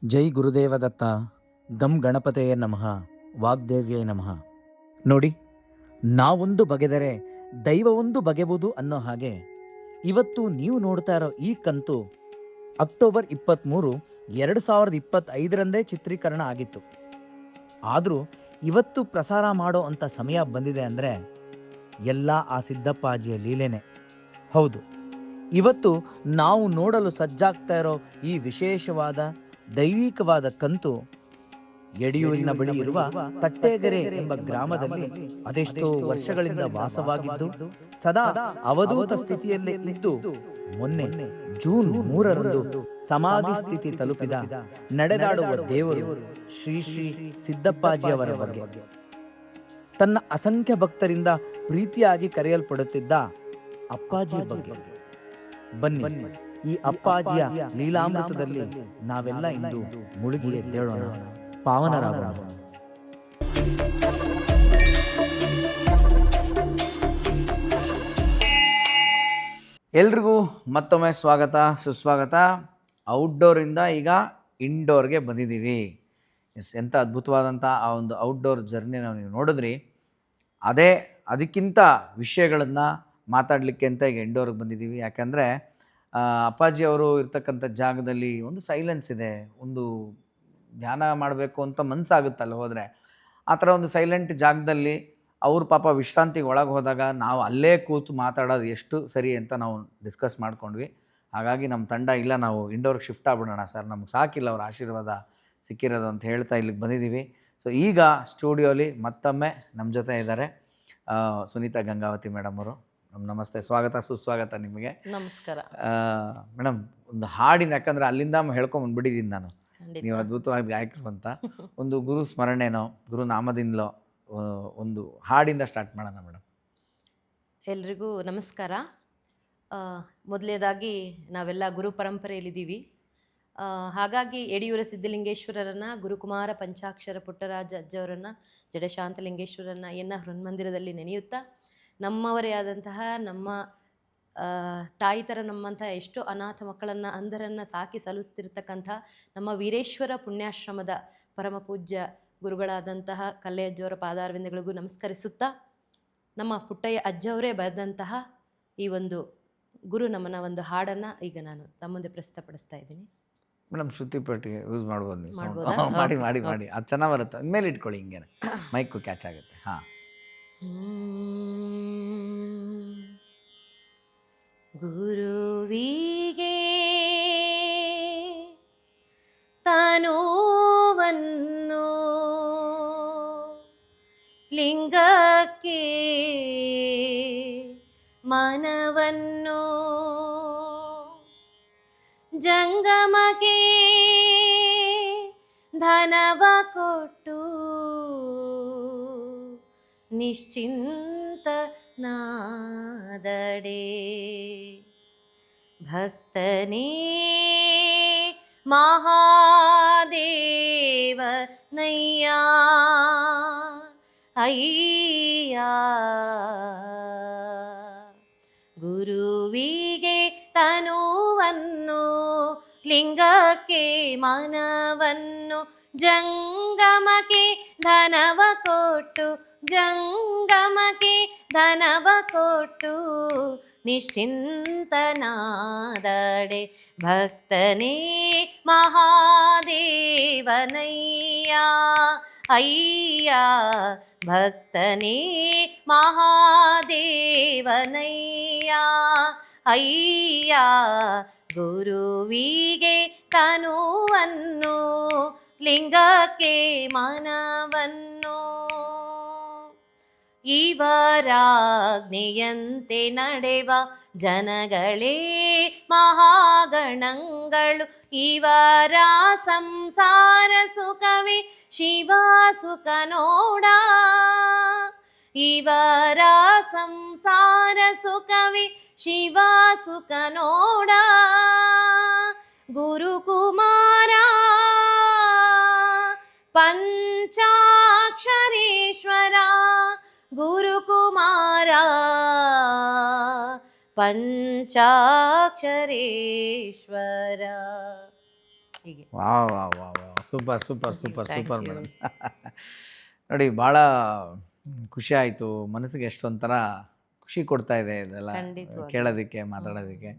ಜೈ ಗುರುದೇವ ದತ್ತ. ಗಂ ಗಣಪತೆಯೇ ನಮಃ. ವಾಗ್ದೇವ್ಯೇ ನಮಃ. ನೋಡಿ, ನಾವೊಂದು ಬಗೆದರೆ ದೈವವೊಂದು ಬಗೆವುದು ಅನ್ನೋ ಹಾಗೆ ಇವತ್ತು ನೀವು ನೋಡ್ತಾ ಇರೋ ಈ ಕಂತು ಅಕ್ಟೋಬರ್ 23, 2025ರಂದೇ ಚಿತ್ರೀಕರಣ ಆಗಿತ್ತು. ಆದರೂ ಇವತ್ತು ಪ್ರಸಾರ ಮಾಡೋ ಅಂಥ ಸಮಯ ಬಂದಿದೆ ಅಂದರೆ ಎಲ್ಲ ಆ ಸಿದ್ದಪ್ಪಾಜಿಯ ಲೀಲೆನೆ. ಹೌದು, ಇವತ್ತು ನಾವು ನೋಡಲು ಸಜ್ಜಾಗ್ತಾ ಇರೋ ಈ ವಿಶೇಷವಾದ ದೈವಿಕವಾದ ಕಂತು ಯಡಿಯೂರಿನ ಬಳಿ ಇರುವ ತಟ್ಟೆಗೆರೆ ಎಂಬ ಗ್ರಾಮದಲ್ಲಿ ಅದೆಷ್ಟೋ ವರ್ಷಗಳಿಂದ ವಾಸವಾಗಿದ್ದು ಸದಾ ಅವಧೂತ ಸ್ಥಿತಿಯಲ್ಲೇ ಇದ್ದು ಮೊನ್ನೆ ಜೂನ್ 3ರಂದು ಸಮಾಧಿ ಸ್ಥಿತಿ ತಲುಪಿದ ನಡೆದಾಡುವ ದೇವರು ಶ್ರೀ ಶ್ರೀ ಸಿದ್ದಪ್ಪಾಜಿಯವರ ಬಗ್ಗೆ, ತನ್ನ ಅಸಂಖ್ಯ ಭಕ್ತರಿಂದ ಪ್ರೀತಿಯಾಗಿ ಕರೆಯಲ್ಪಡುತ್ತಿದ್ದ ಅಪ್ಪಾಜಿಯ ಬಗ್ಗೆ ಬನ್ನಿ ಈ ಅಪ್ಪಾಜಿಯ ಲೀಲಾಮೃತದಲ್ಲಿ ನಾವೆಲ್ಲ ಇಂದು ಮುಳುಗಿ ಎದ್ದೇಳೋಣ, ಪಾವನರಾಗೋಣ. ಎಲ್ರಿಗೂ ಮತ್ತೊಮ್ಮೆ ಸ್ವಾಗತ ಸುಸ್ವಾಗತ. ಔಟ್ಡೋರಿಂದ ಈಗ ಇಂಡೋರ್ಗೆ ಬಂದಿದ್ದೀವಿ. ಎಂಥ ಅದ್ಭುತವಾದಂಥ ಆ ಒಂದು ಔಟ್ಡೋರ್ ಜರ್ನಿನ ನೀವು ನೋಡಿದ್ರಿ. ಅದಕ್ಕಿಂತ ವಿಷಯಗಳನ್ನು ಮಾತಾಡಲಿಕ್ಕೆ ಅಂತ ಈಗ ಇಂಡೋರ್ಗೆ ಬಂದಿದ್ದೀವಿ. ಯಾಕಂದರೆ ಅಪ್ಪಾಜಿ ಅವರು ಇರ್ತಕ್ಕಂಥ ಜಾಗದಲ್ಲಿ ಒಂದು ಸೈಲೆನ್ಸ್ ಇದೆ, ಒಂದು ಧ್ಯಾನ ಮಾಡಬೇಕು ಅಂತ ಮನಸ್ಸಾಗುತ್ತಲ್ಲ ಹೋದರೆ. ಆ ಥರ ಒಂದು ಸೈಲೆಂಟ್ ಜಾಗದಲ್ಲಿ ಅವ್ರ ಪಾಪ ವಿಶ್ರಾಂತಿಗೆ ಒಳಗೆ ಹೋದಾಗ ನಾವು ಅಲ್ಲೇ ಕೂತು ಮಾತಾಡೋದು ಎಷ್ಟು ಸರಿ ಅಂತ ನಾವು ಡಿಸ್ಕಸ್ ಮಾಡ್ಕೊಂಡ್ವಿ. ಹಾಗಾಗಿ ನಮ್ಮ ತಂಡ ಇಲ್ಲ, ನಾವು ಇಂಡೋರ್ಗೆ ಶಿಫ್ಟ್ ಆಗ್ಬಿಡೋಣ ಸರ್, ನಮ್ಗೆ ಸಾಕಿಲ್ಲ ಅವ್ರ ಆಶೀರ್ವಾದ ಸಿಕ್ಕಿರೋದು ಅಂತ ಹೇಳ್ತಾ ಇಲ್ಲಿಗೆ ಬಂದಿದ್ದೀವಿ. ಸೊ ಈಗ ಸ್ಟುಡಿಯೋಲಿ ಮತ್ತೊಮ್ಮೆ ನಮ್ಮ ಜೊತೆ ಇದ್ದಾರೆ ಸುನೀತಾ ಗಂಗಾವತಿ ಮೇಡಮ್ ಅವರು. ನಮಸ್ತೆ, ಸ್ವಾಗತ ಸುಸ್ವಾಗತ ನಿಮಗೆ. ನಮಸ್ಕಾರ ಮೇಡಮ್. ಒಂದು ಹಾಡಿನ, ಯಾಕಂದರೆ ಅಲ್ಲಿಂದ ಹೇಳ್ಕೊಂಬಂದ್ಬಿಟ್ಟಿದ್ದೀನಿ ನಾನು, ನೀವು ಅದ್ಭುತವಾಗಿ ಗಾಯಕರು ಅಂತ. ಒಂದು ಗುರು ಸ್ಮರಣೆನೋ ಗುರು ನಾಮದಿಂದಲೋ ಒಂದು ಹಾಡಿಂದ ಸ್ಟಾರ್ಟ್ ಮಾಡೋಣ ಮೇಡಮ್. ಎಲ್ರಿಗೂ ನಮಸ್ಕಾರ. ಮೊದಲನೇದಾಗಿ ನಾವೆಲ್ಲ ಗುರು ಪರಂಪರೆಯಲ್ಲಿದ್ದೀವಿ. ಹಾಗಾಗಿ ಯಡಿಯೂರ ಸಿದ್ಧಲಿಂಗೇಶ್ವರರನ್ನು, ಗುರುಕುಮಾರ ಪಂಚಾಕ್ಷರ ಪುಟ್ಟರಾಜ ಅಜ್ಜವರನ್ನು, ಜಡಶಾಂತಲಿಂಗೇಶ್ವರನ್ನು ಹೃನ್ಮಂದಿರದಲ್ಲಿ ನೆನೆಯುತ್ತಾ, ನಮ್ಮವರೇ ಆದಂತಹ ನಮ್ಮ ತಾಯಿ ಥರ ನಮ್ಮಂತಹ ಎಷ್ಟೋ ಅನಾಥ ಮಕ್ಕಳನ್ನು, ಅಂಧರನ್ನು ಸಾಕಿ ಸಲ್ಲಿಸ್ತಿರ್ತಕ್ಕಂಥ ನಮ್ಮ ವೀರೇಶ್ವರ ಪುಣ್ಯಾಶ್ರಮದ ಪರಮ ಪೂಜ್ಯ ಗುರುಗಳಾದಂತಹ ಕಲ್ಲೆಯಜ್ಜವರ ಪಾದಾರವಿಂದಗಳಿಗೂ ನಮಸ್ಕರಿಸುತ್ತಾ, ನಮ್ಮ ಪುಟ್ಟಯ್ಯ ಅಜ್ಜವರೇ ಬರೆದಂತಹ ಈ ಒಂದು ಗುರು ನಮನ ಒಂದು ಹಾಡನ್ನು ಈಗ ನಾನು ತಮ್ಮ ಮುಂದೆ ಪ್ರಸ್ತುತಪಡಿಸ್ತಾ ಇದ್ದೀನಿ. ಮೇಡಮ್ ಶ್ರುತಿ ಪಟ್ಟಿಗೆ ಯೂಸ್ ಮಾಡ್ಬೋದು ನೀವು? ಮಾಡಿ ಮಾಡಿ ಮಾಡಿ ಅದು ಚೆನ್ನಾಗಿ ಬರುತ್ತೆ. ಮೇಲೆ ಇಟ್ಕೊಳ್ಳಿ, ಹಿಂಗೇನೆ ಮೈಕು ಕ್ಯಾಚ್ ಆಗುತ್ತೆ. ಹಾಂ. ಗುರುವಿಗೆ ತನುವನ್ನು ಲಿಂಗಕ್ಕೆ ಮನವನ್ನು ಜಂಗಮಕ್ಕೆ ಧನವ ಕೊಟ್ಟು ನಿಶ್ಚಿಂತ ನಾದಡೆ ಭಕ್ತನೇ ಮಹಾದೇವ ನಯ್ಯ ಅಯ್ಯ. ಗುರುವಿಗೆ ತನುವನ್ನು ಲಿಂಗಕ್ಕೆ ಮನವನ್ನು ಜಂಗಮಕ್ಕೆ ಧನವ ಕೊಟ್ಟು ಜಂಗಮಕ್ಕೆ ಧನವ ಕೊಟ್ಟು ನಿಶ್ಚಿಂತನಾದಡೆ ಭಕ್ತನೇ ಮಹಾದೇವನಯ್ಯ ಅಯ್ಯ. ಭಕ್ತನೇ ಮಹಾದೇವನಯ್ಯ ಅಯ್ಯ. ಗುರುವಿಗೆ ತನುವನ್ನು ಲಿಂಗಕ್ಕೆ ಮನವನ್ನು ಇವರಾಜ್ಞೆಯಂತೆ ನಡೆವ ಜನಗಳೇ ಮಹಾಗಣಗಳು. ಇವರ ಸಂಸಾರ ಸುಖವೇ ಶಿವ ಸುಖ ನೋಡ. ಇವರ ಸಂಸಾರ ಸುಖವೇ ಶಿವ ಸುಖ ನೋಡ. ಗುರುಕುಮಾರ ಪಂಚಾಕ್ಷರೇಶ್ವರ ಗುರುಕುಮಾರ ಪಂಚಾಕ್ಷರೇಶ್ವರ. ಹೀಗೆ. Wow wow wow wow, super super super Thank super you. Madam. ನೋಡಿ ಭಾಳ ಖುಷಿ ಆಯಿತು, ಮನಸ್ಸಿಗೆ ಎಷ್ಟೊಂಥರ ಖುಷಿ ಕೊಡ್ತಾ ಇದೆ ಇದೆಲ್ಲ ಖಂಡಿತವಾಗ್ಲೂ. ಕೇಳೋದಕ್ಕೆ, ಮಾತಾಡೋದಕ್ಕೆ.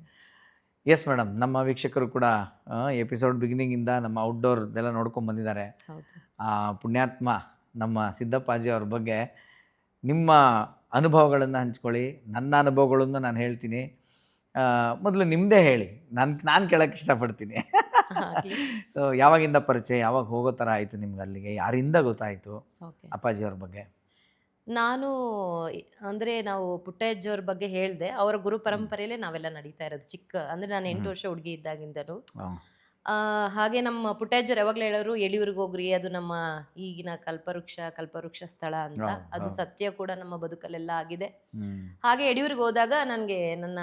ಎಸ್ ಮೇಡಮ್, ನಮ್ಮ ವೀಕ್ಷಕರು ಕೂಡ ಎಪಿಸೋಡ್ ಬಿಗಿನಿಂಗಿಂದ ನಮ್ಮ ಔಟ್ಡೋರ್ದೆಲ್ಲ ನೋಡ್ಕೊಂಡು ಬಂದಿದ್ದಾರೆ. ಹೌದು. ಆ ಪುಣ್ಯಾತ್ಮ ನಮ್ಮ ಸಿದ್ದಪ್ಪಾಜಿ ಅವ್ರ ಬಗ್ಗೆ ನಿಮ್ಮ ಅನುಭವಗಳನ್ನು ಹಂಚ್ಕೊಳ್ಳಿ. ನನ್ನ ಅನುಭವಗಳನ್ನು ನಾನು ಹೇಳ್ತೀನಿ. ಮೊದಲು ನಿಮ್ಮದೇ ಹೇಳಿ, ನಾನು ಕೇಳೋಕ್ಕೆ ಇಷ್ಟಪಡ್ತೀನಿ. ಆಗ್ಲಿ. ಸೊ ಯಾವಾಗಿಂದ ಪರಿಚಯ, ಯಾವಾಗ ಹೋಗೋ ಥರ ಆಯಿತು ನಿಮ್ಗೆ ಅಲ್ಲಿಗೆ, ಯಾರಿಂದ ಗೊತ್ತಾಯಿತು ಓಕೆ. ಅಪ್ಪಾಜಿಯವ್ರ ಬಗ್ಗೆ? ನಾನು ಅಂದರೆ ನಾವು ಪುಟ್ಟಜ್ಜವ್ರ ಬಗ್ಗೆ ಹೇಳಿದೆ. ಅವರ ಗುರು ಪರಂಪರೆಯಲ್ಲೇ ನಾವೆಲ್ಲ ನಡೀತಾ ಇರೋದು. ಅಂದರೆ ನಾನು 8 ವರ್ಷ ಹುಡುಗಿ ಇದ್ದಾಗಿಂದಲೂ. ಹಾಗೆ ನಮ್ಮ ಪುಟ್ಟಜ್ಜರು ಯಾವಾಗಲೂ ಹೇಳೋರು, ಎಳಿಯೂರಿಗೆ ಹೋಗ್ರಿ, ಅದು ನಮ್ಮ ಈಗಿನ ಕಲ್ಪವೃಕ್ಷ ಸ್ಥಳ ಅಂತ. ಅದು ಸತ್ಯ ಕೂಡ ನಮ್ಮ ಬದುಕಲ್ಲೆಲ್ಲ ಆಗಿದೆ. ಹಾಗೆ ಎಳಿಯೂರಿಗೆ ಹೋದಾಗ ನನಗೆ ನನ್ನ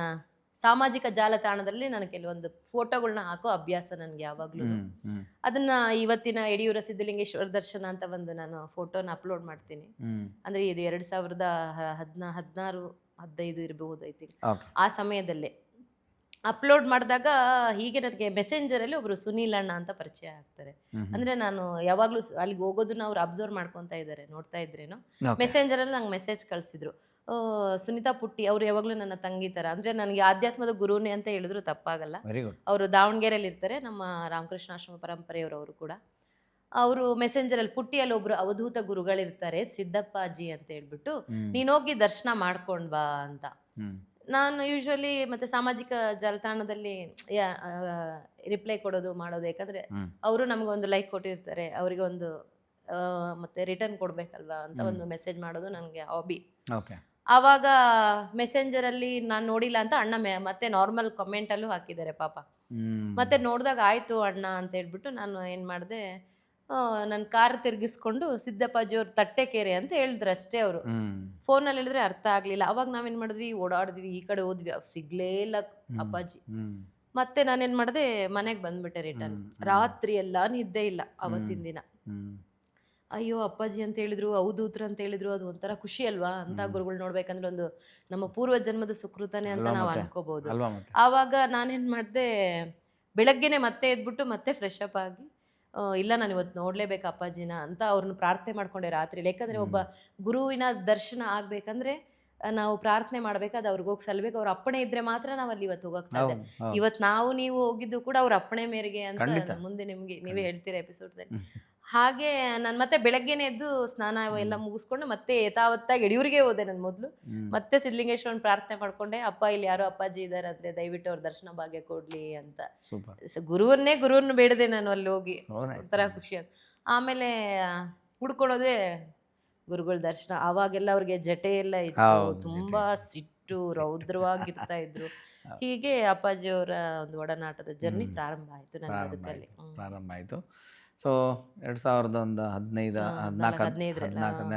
ಸಾಮಾಜಿಕ ಜಾಲತಾಣದಲ್ಲಿ ನಾನು ಕೆಲವೊಂದು ಫೋಟೋಗಳನ್ನ ಹಾಕೋ ಅಭ್ಯಾಸ ನನಗೆ ಯಾವಾಗಲೂ. ಅದನ್ನ ಇವತ್ತಿನ ಯಡಿಯೂರ ಸಿದ್ಧಲಿಂಗೇಶ್ವರ ದರ್ಶನ ಅಂತ ಒಂದು ನಾನು ಫೋಟೋನ ಅಪ್ಲೋಡ್ ಮಾಡ್ತೀನಿ. ಅಂದರೆ ಇದು 2016, 15 ಇರಬಹುದು ಐ ಥಿಂಕ್. ಆ ಸಮಯದಲ್ಲೇ ಅಪ್ಲೋಡ್ ಮಾಡಿದಾಗ ಹೀಗೆ ನನಗೆ ಮೆಸೆಂಜರಲ್ಲಿ ಒಬ್ರು ಸುನೀಲ್ ಅಣ್ಣ ಅಂತ ಪರಿಚಯ ಆಗ್ತಾರೆ. ಅಂದರೆ ನಾನು ಯಾವಾಗಲೂ ಅಲ್ಲಿಗೆ ಹೋಗೋದನ್ನ ಅವ್ರು ಅಬ್ಸರ್ವ್ ಮಾಡ್ಕೊತಾ ಇದ್ದಾರೆ, ನೋಡ್ತಾ ಇದ್ರೇನೋ. ಮೆಸೆಂಜರಲ್ಲಿ ನಂಗೆ ಮೆಸೇಜ್ ಕಳಿಸಿದ್ರು, ಸುನೀತಾ ಪುಟ್ಟಿ ಅವ್ರು ಯಾವಾಗಲೂ ನನ್ನ ತಂಗಿ ಥರ. ಅಂದರೆ ನನಗೆ ಆಧ್ಯಾತ್ಮದ ಗುರುನೇ ಅಂತ ಹೇಳಿದ್ರು ತಪ್ಪಾಗಲ್ಲ. ಅವರು ದಾವಣಗೆರೆಯಲ್ಲಿ ಇರ್ತಾರೆ, ನಮ್ಮ ರಾಮಕೃಷ್ಣಾಶ್ರಮ ಪರಂಪರೆಯವರು ಕೂಡ. ಅವರು ಮೆಸೆಂಜರಲ್ಲಿ ಪುಟ್ಟಿಯಲ್ಲಿ ಒಬ್ರು ಅವಧೂತ ಗುರುಗಳಿರ್ತಾರೆ, ಸಿದ್ದಪ್ಪಾಜಿ ಅಂತ ಹೇಳ್ಬಿಟ್ಟು, ನೀನು ಹೋಗಿ ದರ್ಶನ ಮಾಡ್ಕೊಂಡು ಬಾ ಅಂತ. ನಾನು ಯೂಶ್ವಲಿ ಮತ್ತೆ ಸಾಮಾಜಿಕ ಜಾಲತಾಣದಲ್ಲಿ ರಿಪ್ಲೈ ಕೊಡೋದು ಮಾಡೋದು, ಯಾಕಂದರೆ ಅವರು ನಮಗೊಂದು ಲೈಕ್ ಕೊಟ್ಟಿರ್ತಾರೆ, ಅವರಿಗೆ ಒಂದು ಮತ್ತೆ ರಿಟರ್ನ್ ಕೊಡಬೇಕಲ್ವಾ ಅಂತ ಒಂದು ಮೆಸೇಜ್ ಮಾಡೋದು ನನಗೆ ಹಾಬಿ. ಆವಾಗ ಮೆಸೆಂಜರಲ್ಲಿ ನಾನು ನೋಡಿಲ್ಲ ಅಂತ ಅಣ್ಣ ಮತ್ತೆ ನಾರ್ಮಲ್ ಕಮೆಂಟಲ್ಲೂ ಹಾಕಿದ್ದಾರೆ ಪಾಪ. ಮತ್ತೆ ನೋಡಿದಾಗ ಆಯಿತು ಅಣ್ಣ ಅಂತ ಹೇಳ್ಬಿಟ್ಟು ನಾನು ಏನು ಮಾಡಿದೆ, ನನ್ನ ಕಾರ್ ತಿರುಗಿಸ್ಕೊಂಡು ಸಿದ್ದಪ್ಪಾಜಿಯವ್ರ ತಟ್ಟೆಕೆರೆ ಅಂತ ಹೇಳಿದ್ರು ಅಷ್ಟೇ. ಅವರು ಫೋನಲ್ಲಿ ಹೇಳಿದ್ರೆ ಅರ್ಥ ಆಗಲಿಲ್ಲ. ಅವಾಗ ನಾವೇನು ಮಾಡಿದ್ವಿ, ಓಡಾಡಿದ್ವಿ, ಈ ಕಡೆ ಹೋದ್ವಿ, ಸಿಗ್ಲೇ ಇಲ್ಲ ಅಪ್ಪಾಜಿ. ಮತ್ತೆ ನಾನೇನು ಮಾಡಿದೆ, ಮನೆಗೆ ಬಂದ್ಬಿಟ್ಟೆ ರಿಟರ್ನ್. ರಾತ್ರಿ ಎಲ್ಲ ನಿದ್ದೆ ಇಲ್ಲ ಅವತ್ತಿನ ದಿನ. ಅಯ್ಯೋ ಅಪ್ಪಾಜಿ ಅಂತ ಹೇಳಿದ್ರು, ಅವಧೂತ್ರ ಅಂತ ಹೇಳಿದ್ರು, ಅದು ಒಂಥರ ಖುಷಿ ಅಲ್ವಾ ಅಂತ ಗುರುಗಳು ನೋಡ್ಬೇಕಂದ್ರೆ ಒಂದು ನಮ್ಮ ಪೂರ್ವ ಜನ್ಮದ ಸುಕೃತನೇ ಅಂತ ನಾವು ಅನ್ಕೋಬಹುದು. ಆವಾಗ ನಾನೇನು ಮಾಡಿದೆ, ಬೆಳಗ್ಗೆನೆ ಮತ್ತೆ ಎದ್ಬಿಟ್ಟು ಮತ್ತೆ ಫ್ರೆಶ್ ಅಪ್ ಆಗಿ, ಇಲ್ಲ ನಾನು ಇವತ್ತು ನೋಡ್ಲೇಬೇಕು ಅಪ್ಪಾಜಿನ ಅಂತ ಅವ್ರನ್ನ ಪ್ರಾರ್ಥನೆ ಮಾಡ್ಕೊಂಡೆ ರಾತ್ರಿ. ಯಾಕಂದ್ರೆ ಒಬ್ಬ ಗುರುವಿನ ದರ್ಶನ ಆಗ್ಬೇಕಂದ್ರೆ ನಾವು ಪ್ರಾರ್ಥನೆ ಮಾಡ್ಬೇಕಾದ್ರೆ ಅವ್ರಿಗೆ ಹೋಗಿ ಸಲ್ಬೇಕು. ಅವ್ರ ಅಪ್ಪಣೆ ಇದ್ರೆ ಮಾತ್ರ ನಾವು ಅಲ್ಲಿ ಇವತ್ತು ಹೋಗಕ್ ಸಾಧ್ಯ. ಇವತ್ತು ನೀವು ಹೋಗಿದ್ದು ಕೂಡ ಅವ್ರ ಅಪ್ಪಣೆ ಮೇರೆಗೆ ಅಂತ ಮುಂದೆ ನೀವೇ ಹೇಳ್ತೀರಾ ಎಪಿಸೋಡ್ಸಲ್ಲಿ. ಹಾಗೆ ನಾನು ಮತ್ತೆ ಬೆಳಗ್ಗೆನೆ ಎದ್ದು ಸ್ನಾನ ಎಲ್ಲ ಮುಗಿಸ್ಕೊಂಡು ಮತ್ತೆ ಯಥಾವತ್ತಾಗಿ ಯಡಿಯೂರಿಗೆ ಹೋದೆ. ನಾನು ಮೊದಲು ಮತ್ತೆ ಸಿದ್ಧಲಿಂಗೇಶ್ವರನ ಪ್ರಾರ್ಥನೆ ಮಾಡ್ಕೊಂಡೆ, ಅಪ್ಪ ಇಲ್ಲಿ ಯಾರೋ ಅಪ್ಪಾಜಿ ಇದ್ದಾರೆ ಅಂದ್ರೆ ದಯವಿಟ್ಟು ಅವ್ರ ದರ್ಶನ ಭಾಗ್ಯ ಕೊಡ್ಲಿ ಅಂತ. ಗುರುವನ್ನ ಬೇಡದೆ ನಾನು ಅಲ್ಲಿ ಹೋಗಿ, ಒಂಥರ ಖುಷಿ ಅಂತ. ಆಮೇಲೆ ಹುಡ್ಕೊಳೋದೇ ಗುರುಗಳ ದರ್ಶನ. ಅವಾಗೆಲ್ಲ ಅವ್ರಿಗೆ ಜಟೆ ಎಲ್ಲ ಇತ್ತು, ತುಂಬಾ ಸಿಟ್ಟು, ರೌದ್ರವಾಗಿರ್ತಾ ಇದ್ರು. ಹೀಗೆ ಅಪ್ಪಾಜಿಯವರ ಒಂದು ಒಡನಾಟದ ಜರ್ನಿ ಪ್ರಾರಂಭ ಆಯ್ತು ನನ್ನ ಬದುಕಲ್ಲಿ. ಪ್ರಾರಂಭ ಆಯಿತು. ಸೊ 2015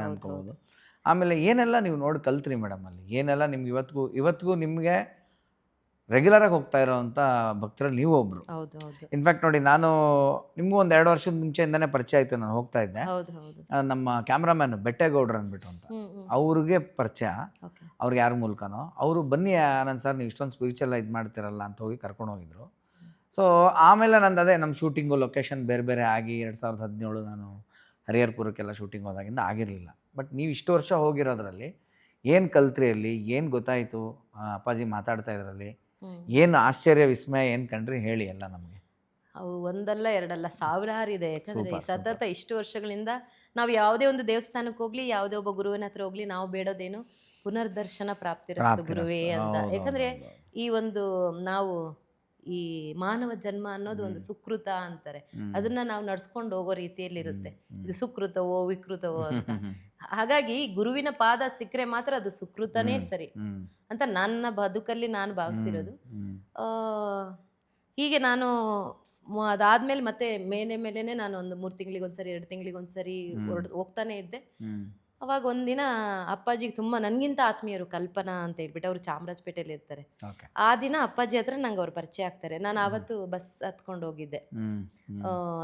ಅನ್ಕೋಬೋದು. ಆಮೇಲೆ ಏನೆಲ್ಲ ನೀವು ನೋಡಿ ಕಲ್ತ್ರಿ ಮೇಡಮ್ ಅಲ್ಲಿ? ಏನೆಲ್ಲ ನಿಮ್ಗೆ ಇವತ್ತಿಗೂ ನಿಮಗೆ ರೆಗ್ಯುಲರಾಗಿ ಹೋಗ್ತಾ ಇರೋವಂಥ ಭಕ್ತರಲ್ಲಿ ನೀವು ಒಬ್ರು. ಇನ್ಫ್ಯಾಕ್ಟ್ ನೋಡಿ, ನಾನು ನಿಮಗೂ ಒಂದು 2 ವರ್ಷದ ಮುಂಚೆಯಿಂದನೇ ಪರಿಚಯ ಆಯಿತು. ನಾನು ಹೋಗ್ತಾ ಇದ್ದೆ, ನಮ್ಮ ಕ್ಯಾಮ್ರಾಮ್ಯಾನ್ ಬೆಟ್ಟೇಗೌಡ್ರು ಅಂದ್ಬಿಟ್ಟು ಅಂತ, ಅವ್ರಿಗೆ ಪರಿಚಯ. ಅವ್ರಿಗೆ ಯಾರ ಮೂಲಕನೋ ಅವರು ಬನ್ನಿ ಆನಂದ್ ಸರ್, ನೀವು ಇಷ್ಟೊಂದು ಸ್ಪಿರಿಚುವಲ್ ಇದು ಮಾಡ್ತಿರಲ್ಲ ಅಂತ ಹೋಗಿ ಕರ್ಕೊಂಡು ಹೋಗಿದ್ರು. ಸೊ ಆಮೇಲೆ ನಂದು ಅದೇ ನಮ್ಮ ಶೂಟಿಂಗು ಲೊಕೇಶನ್ ಬೇರೆ ಬೇರೆ ಆಗಿ 2017 ನಾನು ಹರಿಹರಪುರಕ್ಕೆಲ್ಲ ಶೂಟಿಂಗ್ ಹೋದಾಗಿಂದ ಆಗಿರಲಿಲ್ಲ. ಬಟ್ ನೀವು ಇಷ್ಟು ವರ್ಷ ಹೋಗಿರೋದ್ರಲ್ಲಿ ಏನು ಕಲ್ತ್ರಿ, ಅಲ್ಲಿ ಏನು ಗೊತ್ತಾಯಿತು, ಅಪ್ಪಾಜಿ ಮಾತಾಡ್ತಾ ಇದ್ರಲ್ಲಿ ಏನು ಆಶ್ಚರ್ಯ ವಿಸ್ಮಯ ಏನು ಕಂಡ್ರಿ, ಹೇಳಿ ಎಲ್ಲ ನಮಗೆ. ಅವು ಒಂದಲ್ಲ ಎರಡಲ್ಲ ಸಾವಿರಾರು ಇದೆ. ಯಾಕಂದರೆ ಸತತ ಇಷ್ಟು ವರ್ಷಗಳಿಂದ ನಾವು ಯಾವುದೇ ಒಂದು ದೇವಸ್ಥಾನಕ್ಕೆ ಹೋಗಲಿ, ಯಾವುದೇ ಒಬ್ಬ ಗುರುವಿನ ಹತ್ರ ಹೋಗಲಿ, ನಾವು ಬೇಡೋದೇನು ಪುನರ್ದರ್ಶನ ಪ್ರಾಪ್ತಿರಸ್ತು ಗುರುವೇ ಅಂತ. ಯಾಕಂದರೆ ಈ ಒಂದು ನಾವು ಈ ಮಾನವ ಜನ್ಮ ಅನ್ನೋದು ಒಂದು ಸುಕೃತ ಅಂತಾರೆ. ಅದನ್ನ ನಾವು ನಡ್ಸ್ಕೊಂಡು ಹೋಗೋ ರೀತಿಯಲ್ಲಿರುತ್ತೆ. ಇದು ಸುಕೃತವೋ ವಿಕೃತವೋ ಅಂತ. ಹಾಗಾಗಿ ಗುರುವಿನ ಪಾದ ಸಿಕ್ಕರೆ ಮಾತ್ರ ಅದು ಸುಕೃತನೇ ಸರಿ ಅಂತ ನನ್ನ ಬದುಕಲ್ಲಿ ನಾನು ಭಾವಿಸಿರೋದು. ಹೀಗೆ ನಾನು ಅದಾದ್ಮೇಲೆ ಮತ್ತೆ ಮೇಲೆನೆ ನಾನು ಒಂದು 3 ತಿಂಗಳಿಗೊಂದ್ಸರಿ 2 ತಿಂಗಳಿಗೊಂದ್ಸರಿ ಹೋಗ್ತಾನೆ ಇದ್ದೆ. ಅವಾಗ ಒಂದಿನ ಅಪ್ಪಾಜಿಗೆ ತುಂಬ ನನಗಿಂತ ಆತ್ಮೀಯರು ಕಲ್ಪನಾ ಅಂತ ಹೇಳ್ಬಿಟ್ಟು, ಅವರು ಚಾಮರಾಜಪೇಟೆಯಲ್ಲಿ ಇರ್ತಾರೆ. ಆ ದಿನ ಅಪ್ಪಾಜಿ ಹತ್ರ ನಂಗೆ ಅವ್ರು ಪರಿಚಯ ಆಗ್ತಾರೆ. ನಾನು ಆವತ್ತು ಬಸ್ ಹತ್ಕೊಂಡು ಹೋಗಿದ್ದೆ.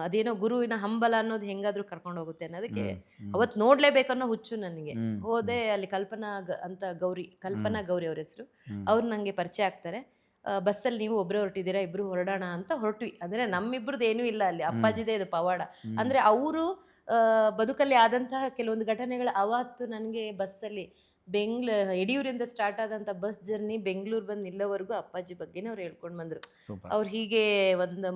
ಅದೇನೋ ಗುರುವಿನ ಹಂಬಲ ಅನ್ನೋದು ಹೆಂಗಾದ್ರೂ ಕರ್ಕೊಂಡು ಹೋಗುತ್ತೆ ಅನ್ನೋದಕ್ಕೆ ಅವತ್ತು ನೋಡ್ಲೇಬೇಕನ್ನೋ ಹುಚ್ಚು ನನಗೆ. ಹೋದೆ, ಅಲ್ಲಿ ಕಲ್ಪನಾ ಗೌರಿ ಅವ್ರ ಹೆಸರು. ಅವ್ರು ನನಗೆ ಪರಿಚಯ ಆಗ್ತಾರೆ. ಬಸ್ಸಲ್ಲಿ ನೀವು ಒಬ್ಬರೇ ಹೊರಟಿದ್ದೀರಾ, ಇಬ್ರು ಹೊರಡೋಣ ಅಂತ ಹೊರಟ್ವಿ. ಅಂದ್ರೆ ನಮ್ಮಿಬ್ರದ್ದು ಏನೂ ಇಲ್ಲ ಅಲ್ಲಿ, ಅಪ್ಪಾಜಿದೇ ಇದು ಪವಾಡ. ಅಂದ್ರೆ ಅವರು ಬದುಕಲ್ಲಿ ಆದಂತಹ ಕೆಲವೊಂದು ಘಟನೆಗಳು ಅವತ್ತು ನನಗೆ ಬಸ್ಸಲ್ಲಿ ಯಡಿಯೂರಿಂದ ಸ್ಟಾರ್ಟ್ ಆದಂಥ ಬಸ್ ಜರ್ನಿ ಬೆಂಗಳೂರು ಬಂದು ನಿಲ್ಲೋವರೆಗೂ ಅಪ್ಪಾಜಿ ಬಗ್ಗೆನೇ ಅವ್ರು ಹೇಳ್ಕೊಂಡು ಬಂದರು. ಸೂಪರ್. ಅವ್ರು ಹೀಗೆ ಒಂದು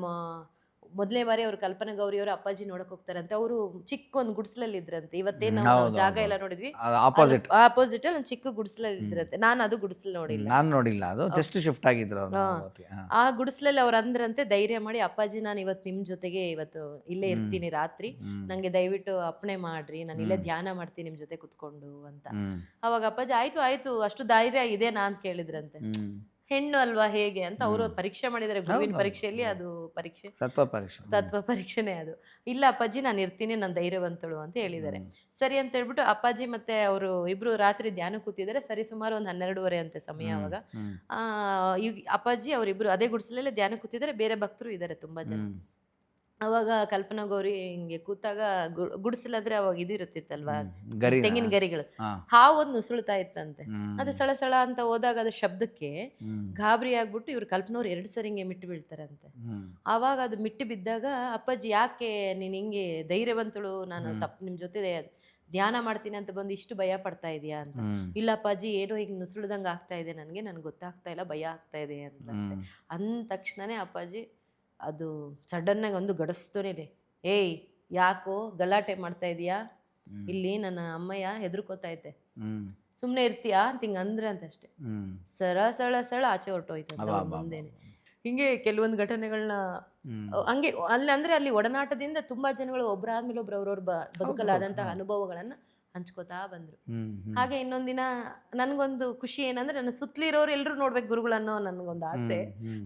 ಮೊದಲನೇ ಬಾರಿ ಅವ್ರು ಕಲ್ಪನಾ ಗೌರಿಯವರು ಅಪ್ಪಾಜಿ ನೋಡಕ್ ಹೋಗ್ತಾರಂತೆ. ಅವರು ಚಿಕ್ಕ ಒಂದು ಗುಡಿಸಲಲ್ಲಿ ಇದ್ರಂತೆ. ಇವತ್ತೇನು ನಾವು ಜಾಗ ಎಲ್ಲ ನೋಡಿದ್ವಿ, ಆಪೋಸಿಟ್ ಆಪೋಸಿಟ್ ಅಲ್ಲಿ ಒಂದು ಚಿಕ್ಕ ಗುಡಿಸಲಲ್ಲಿ ಇದ್ರಂತೆ. ನಾನು ಅದು ಗುಡಿಸಲು ನೋಡಿಲ್ಲ, ನಾನು ನೋಡಿಲ್ಲ, ಅದು ಜಸ್ಟ್ ಶಿಫ್ಟ್ ಆಗಿದ್ರು ಅವ್ರು ಅವತ್ತಿಗೆ. ಆ ಗುಡಿಸಲಲ್ಲಿ ಅವ್ರು ಅಂದ್ರಂತೆ ಧೈರ್ಯ ಮಾಡಿ, ಅಪ್ಪಾಜಿ ನಾನು ಇವತ್ತು ನಿಮ್ಮ ಜೊತೆಗೆ ಇವತ್ತು ಇಲ್ಲೇ ಇರ್ತೀನಿ ರಾತ್ರಿ, ನಂಗೆ ದಯವಿಟ್ಟು ಅಪ್ಪಣೆ ಮಾಡ್ರಿ, ನಾನು ಇಲ್ಲೇ ಧ್ಯಾನ ಮಾಡ್ತೀನಿ ನಿಮ್ ಜೊತೆ ಕುತ್ಕೊಂಡು ಅಂತ. ಅವಾಗ ಅಪ್ಪಾಜಿ ಆಯ್ತು ಆಯ್ತು ಅಷ್ಟು ಧೈರ್ಯ ಇದೆನಾ ಅಂತ ಕೇಳಿದ್ರಂತೆ. ಹೆಣ್ಣು ಅಲ್ವಾ ಹೇಗೆ ಅಂತ ಅವರು ಪರೀಕ್ಷೆ ಮಾಡಿದ್ದಾರೆ, ಗುರುವಿನ ಪರೀಕ್ಷೆಯಲ್ಲಿ ಅದು ಪರೀಕ್ಷೆ ತತ್ವ ಪರೀಕ್ಷೆನೇ ಅದು. ಇಲ್ಲ ಅಪ್ಪಾಜಿ ನಾನು ಇರ್ತೀನಿ, ನಾನು ಧೈರ್ಯವಂತಳು ಅಂತ ಹೇಳಿದ್ದಾರೆ. ಸರಿ ಅಂತ ಹೇಳ್ಬಿಟ್ಟು ಅಪ್ಪಾಜಿ ಮತ್ತೆ ಅವರು ಇಬ್ರು ರಾತ್ರಿ ಧ್ಯಾನ ಕೂತಿದ್ದಾರೆ. ಸರಿ ಸುಮಾರು ಒಂದು 12:30 ಅಂತೆ ಸಮಯ. ಅವಾಗ ಅಪ್ಪಾಜಿ ಅವರಿಬ್ರು ಅದೇ ಗುಡಿಸಲಲ್ಲೇ ಧ್ಯಾನ ಕೂತಿದ್ದಾರೆ, ಬೇರೆ ಭಕ್ತರು ಇದ್ದಾರೆ ತುಂಬಾ ಜನ. ಅವಾಗ ಕಲ್ಪನಾ ಗೌರಿ ಹಿಂಗೆ ಕೂತಾಗ ಗುಡಿಸಲು ಅಂದ್ರೆ ಅವಾಗ ಇದಿರುತ್ತಿತ್ತಲ್ವಾ, ತೆಂಗಿನ ಗರಿಗಳು, ಹಾವೊಂದು ನುಸುಳ್ತಾ ಇತ್ತಂತೆ. ಅದು ಸಳ ಸಳ ಅಂತ ಹೋದಾಗ ಅದು ಶಬ್ದಕ್ಕೆ ಗಾಬರಿ ಆಗ್ಬಿಟ್ಟು ಇವ್ರು ಕಲ್ಪನವ್ರು 2 ಸರಿ ಹಿಂಗೆ ಮಿಟ್ಟು ಬೀಳ್ತಾರಂತೆ. ಆವಾಗ ಅದು ಮಿಟ್ಟು ಬಿದ್ದಾಗ ಅಪ್ಪಾಜಿ ಯಾಕೆ ನೀನ್ ಹಿಂಗೆ ಧೈರ್ಯವಂತಳು, ನಾನು ನಿಮ್ ಜೊತೆ ಧ್ಯಾನ ಮಾಡ್ತೀನಿ ಅಂತ ಬಂದು ಇಷ್ಟು ಭಯ ಪಡ್ತಾ ಇದೀಯಾ ಅಂತ. ಇಲ್ಲ ಅಪ್ಪಾಜಿ ಏನೋ ಈಗ ನುಸುಳ್ದಂಗೆ ಆಗ್ತಾ ಇದೆ, ನನ್ಗೆ ಗೊತ್ತಾಗ್ತಾ ಇಲ್ಲ, ಭಯ ಆಗ್ತಾ ಇದೆ ಅಂತ. ಅಂದ ತಕ್ಷಣನೇ ಅಪ್ಪಾಜಿ ಅದು ಸಡನ್ನಾಗಿ ಒಂದು ಗಡಸ್ತೋನೇ, ಏಯ್ ಯಾಕೋ ಗಲಾಟೆ ಮಾಡ್ತಾ ಇದೀಯಾ, ಇಲ್ಲಿ ನನ್ನ ಅಮ್ಮಯ್ಯ ಹೆದರ್ಕೋತಾ ಐತೆ, ಸುಮ್ನೆ ಇರ್ತೀಯಾ ಅಂತ ಹಿಂಗ ಅಂದ್ರೆ ಅಂತಷ್ಟೇ. ಸಳ ಆಚೆ ಹೊರಟೋಯ್ತು ಮುಂದೆನೆ. ಹಿಂಗೆ ಕೆಲವೊಂದು ಘಟನೆಗಳನ್ನ ಹಂಗೆ ಅಲ್ಲಿ ಒಡನಾಟದಿಂದ ತುಂಬಾ ಜನಗಳು ಒಬ್ಬರಾದ್ಮೇಲೆ ಒಬ್ರು ಅವ್ರವ್ರ ಬದುಕಲಾದಂತಹ ಅನುಭವಗಳನ್ನ ಹಂಚ್ಕೋತಾ ಬಂದ್ರು. ಹಾಗೆ ಇನ್ನೊಂದಿನ ನನ್ಗೊಂದು ಖುಷಿ ಏನಂದ್ರೆ, ನನ್ನ ಸುತ್ತಲಿರೋರು ಎಲ್ರು ನೋಡ್ಬೇಕು ಗುರುಗಳನ್ನೋ ನನ್ಗೊಂದು ಆಸೆ.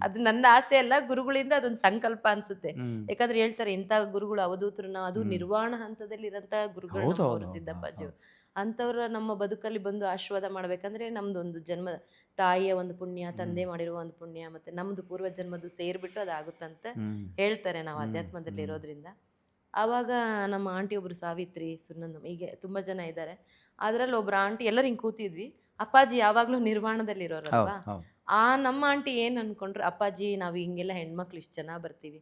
ಅದು ನನ್ನ ಆಸೆ ಅಲ್ಲ, ಗುರುಗಳಿಂದ ಅದೊಂದು ಸಂಕಲ್ಪ ಅನ್ಸುತ್ತೆ. ಯಾಕಂದ್ರೆ ಹೇಳ್ತಾರೆ ಇಂಥ ಗುರುಗಳು ಅವಧೂತರನ್ನ, ಅದು ನಿರ್ವಾಣ ಹಂತದಲ್ಲಿ ಇರಂತ ಗುರುಗಳು ಸಿದ್ದಪ್ಪಾಜಿ ಅಂತವ್ರ ನಮ್ಮ ಬದುಕಲ್ಲಿ ಬಂದು ಆಶೀರ್ವಾದ ಮಾಡ್ಬೇಕಂದ್ರೆ ನಮ್ದೊಂದು ಜನ್ಮ ತಾಯಿಯ ಒಂದು ಪುಣ್ಯ, ತಂದೆ ಮಾಡಿರುವ ಒಂದು ಪುಣ್ಯ, ಮತ್ತೆ ನಮ್ದು ಪೂರ್ವ ಜನ್ಮದ್ದು ಸೇರ್ಬಿಟ್ಟು ಅದಾಗುತ್ತಂತ ಹೇಳ್ತಾರೆ ನಾವು ಅಧ್ಯಾತ್ಮದಲ್ಲಿ ಇರೋದ್ರಿಂದ. ಆವಾಗ ನಮ್ಮ ಆಂಟಿ ಒಬ್ರು ಸಾವಿತ್ರಿ, ಸುನಂದಮ್, ಹೀಗೆ ತುಂಬಾ ಜನ ಇದ್ದಾರೆ. ಅದ್ರಲ್ಲಿ ಒಬ್ರು ಆಂಟಿ ಎಲ್ಲರೂ ಹಿಂಗೆ ಕೂತಿದ್ವಿ. ಅಪ್ಪಾಜಿ ಯಾವಾಗ್ಲೂ ನಿರ್ವಾಣದಲ್ಲಿ ಇರೋರಲ್ವಾ, ನಮ್ಮ ಆಂಟಿ ಏನ್ ಅನ್ಕೊಂಡ್ರು, ಅಪ್ಪಾಜಿ ನಾವು ಹಿಂಗೆಲ್ಲ ಹೆಣ್ಮಕ್ಳು ಇಷ್ಟು ಜನ ಬರ್ತೀವಿ,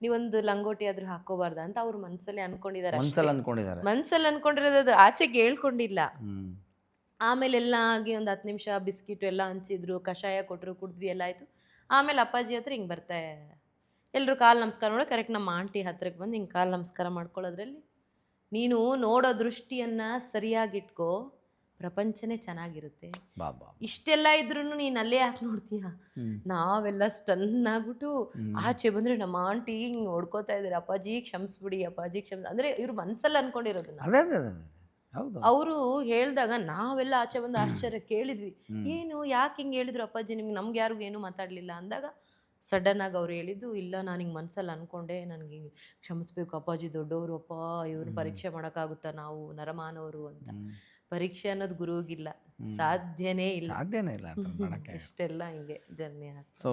ನೀವೊಂದು ಲಂಗೋಟಿ ಆದ್ರೂ ಹಾಕೋಬಾರ್ದ ಅಂತ ಅವ್ರ ಮನ್ಸಲ್ಲಿ ಅನ್ಕೊಂಡಿದ್ದಾರೆ. ಮನ್ಸಲ್ಲಿ ಅನ್ಕೊಂಡಿರೋದು ಆಚೆಗೆ ಹೇಳ್ಕೊಂಡಿಲ್ಲ. ಆಮೇಲೆ ಎಲ್ಲ ಆಗಿ ಒಂದು 10 ನಿಮಿಷ ಬಿಸ್ಕಿಟ್ ಎಲ್ಲ ಹಂಚಿದ್ರು, ಕಷಾಯ ಕೊಟ್ರು, ಕುಡಿದ್ವಿ, ಎಲ್ಲ ಆಯ್ತು. ಆಮೇಲೆ ಅಪ್ಪಾಜಿ ಹತ್ರ ಹಿಂಗೆ ಬರ್ತಾರೆ ಎಲ್ಲರೂ ಕಾಲು ನಮಸ್ಕಾರ ಮಾಡಿ. ಕರೆಕ್ಟ್ ನಮ್ಮ ಆಂಟಿ ಹತ್ರಕ್ಕೆ ಬಂದು ಹಿಂಗೆ ಕಾಲು ನಮಸ್ಕಾರ ಮಾಡ್ಕೊಳ್ಳೋದ್ರಲ್ಲಿ, ನೀನು ನೋಡೋ ದೃಷ್ಟಿಯನ್ನ ಸರಿಯಾಗಿಟ್ಕೋ, ಪ್ರಪಂಚನೇ ಚೆನ್ನಾಗಿರುತ್ತೆ. ಇಷ್ಟೆಲ್ಲ ಇದ್ರು ನೀನು ಅಲ್ಲೇ ಯಾಕೆ ನೋಡ್ತೀಯ? ನಾವೆಲ್ಲ ಸ್ಟನ್ ಆಗ್ಬಿಟ್ಟು ಆಚೆ ಬಂದ್ರೆ ನಮ್ಮ ಆಂಟಿ ಹಿಂಗೆ ಹೊಡ್ಕೋತಾ ಇದ್ದಾರೆ, ಅಪ್ಪಾಜಿ ಕ್ಷಮಿಸ್ಬಿಡಿ, ಅಪ್ಪಾಜಿ ಅಂದ್ರೆ ಇವ್ರು ಮನ್ಸಲ್ಲಿ ಅನ್ಕೊಂಡಿರೋದನ್ನ. ಅವರು ಹೇಳ್ದಾಗ ನಾವೆಲ್ಲ ಆಚೆ ಬಂದು ಆಶ್ಚರ್ಯ ಕೇಳಿದ್ವಿ, ಏನು ಯಾಕೆ ಹಿಂಗೆ ಹೇಳಿದ್ರು ಅಪ್ಪಾಜಿ ನಿಮ್ಗೆ, ನಮ್ಗೆ ಯಾರಿಗೂ ಏನು ಮಾತಾಡ್ಲಿಲ್ಲ ಅಂದಾಗ ಸಡನ್ ಆಗಿ ಅವ್ರು ಹೇಳಿದ್ದು, ಇಲ್ಲ ನಾನು ಹಿಂಗೆ ಮನ್ಸಲ್ಲಿ ಅನ್ಕೊಂಡೆ, ನನಗೆ ಕ್ಷಮಿಸ್ಬೇಕು ಅಪ್ಪಾಜಿ, ದೊಡ್ಡವರು ಅಪ್ಪ, ಇವ್ರು ಪರೀಕ್ಷೆ ಮಾಡೋಕ್ಕಾಗುತ್ತಾ, ನಾವು ನರಮಾನವರು ಅಂತ. ಪರೀಕ್ಷೆ ಅನ್ನೋದು ಗುರುಗಿಲ್ಲ, ಸಾಧ್ಯನೇ ಇಲ್ಲ. ಇಷ್ಟೆಲ್ಲ ಹಿಂಗೆ ಜರ್ನಿ. ಸೊ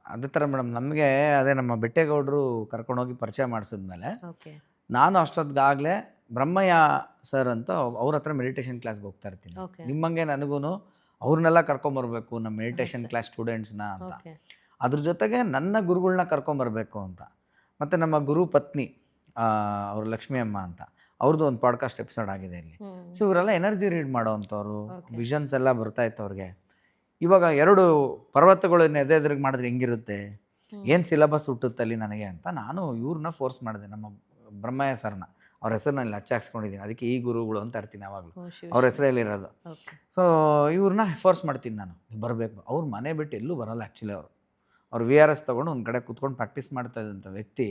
ಅದೇ ಥರ ಮೇಡಮ್ ನಮಗೆ ಅದೇ ನಮ್ಮ ಬೆಟ್ಟೇಗೌಡರು ಕರ್ಕೊಂಡೋಗಿ ಪರಿಚಯ ಮಾಡಿಸಿದ್ಮೇಲೆ ನಾನು ಅಷ್ಟೊತ್ತಿಗಾಗಲೇ ಬ್ರಹ್ಮಯ್ಯ ಸರ್ ಅಂತ ಅವ್ರ ಹತ್ರ ಮೆಡಿಟೇಷನ್ ಕ್ಲಾಸ್ಗೆ ಹೋಗ್ತಾ ಇರ್ತೀನಿ. ನಿಮ್ಮಂಗೆ ನನಗೂ ಅವ್ರನ್ನೆಲ್ಲ ಕರ್ಕೊಂಬರ್ಬೇಕು ನಮ್ಮ ಮೆಡಿಟೇಷನ್ ಕ್ಲಾಸ್ ಸ್ಟೂಡೆಂಟ್ಸ್ನ ಅಂತ. ಅದ್ರ ಜೊತೆಗೆ ನನ್ನ ಗುರುಗಳನ್ನ ಕರ್ಕೊಂಬರ್ಬೇಕು ಅಂತ. ಮತ್ತು ನಮ್ಮ ಗುರು ಪತ್ನಿ ಅವರು ಲಕ್ಷ್ಮಿ ಅಮ್ಮ ಅಂತ, ಅವ್ರದ್ದು ಒಂದು ಪಾಡ್ಕಾಸ್ಟ್ ಎಪಿಸೋಡ್ ಆಗಿದೆ ಇಲ್ಲಿ. ಸೊ ಇವರೆಲ್ಲ ಎನರ್ಜಿ ರೀಡ್ ಮಾಡೋ ಅಂಥವ್ರು, ವಿಷನ್ಸ್ ಎಲ್ಲ ಬರ್ತಾ ಇತ್ತು ಅವ್ರಿಗೆ. ಇವಾಗ 2 ಪರ್ವತಗಳನ್ನ ಎದುರಿಗೆ ಮಾಡಿದ್ರೆ ಹೆಂಗಿರುತ್ತೆ, ಏನು ಸಿಲೆಬಸ್ ಹುಟ್ಟುತ್ತಲ್ಲಿ ನನಗೆ ಅಂತ ನಾನು ಇವ್ರನ್ನ ಫೋರ್ಸ್ ಮಾಡಿದೆ, ನಮ್ಮ ಬ್ರಹ್ಮಯ್ಯ ಸರ್ನ. ಅವ್ರ ಹೆಸರನ್ನ ಅಚ್ಚ ಹಾಕ್ಸ್ಕೊಂಡಿದ್ದೀನಿ, ಅದಕ್ಕೆ ಈ ಗುರುಗಳು ಅಂತ ಇರ್ತೀನಿ ಯಾವಾಗಲೂ, ಅವ್ರ ಹೆಸರಲ್ಲಿರೋದು. ಸೊ ಇವ್ರನ್ನ ಫೋರ್ಸ್ ಮಾಡ್ತೀನಿ ನಾನು, ನೀವು ಬರಬೇಕು. ಅವ್ರ ಮನೆ ಬಿಟ್ಟು ಎಲ್ಲೂ ಬರೋಲ್ಲ ಆ್ಯಕ್ಚುಲಿ. ಅವ್ರು VRS ತೊಗೊಂಡು ಒಂದು ಕಡೆ ಕೂತ್ಕೊಂಡು ಪ್ರಾಕ್ಟೀಸ್ ಮಾಡ್ತಾ ಇದ್ದಂಥ ವ್ಯಕ್ತಿ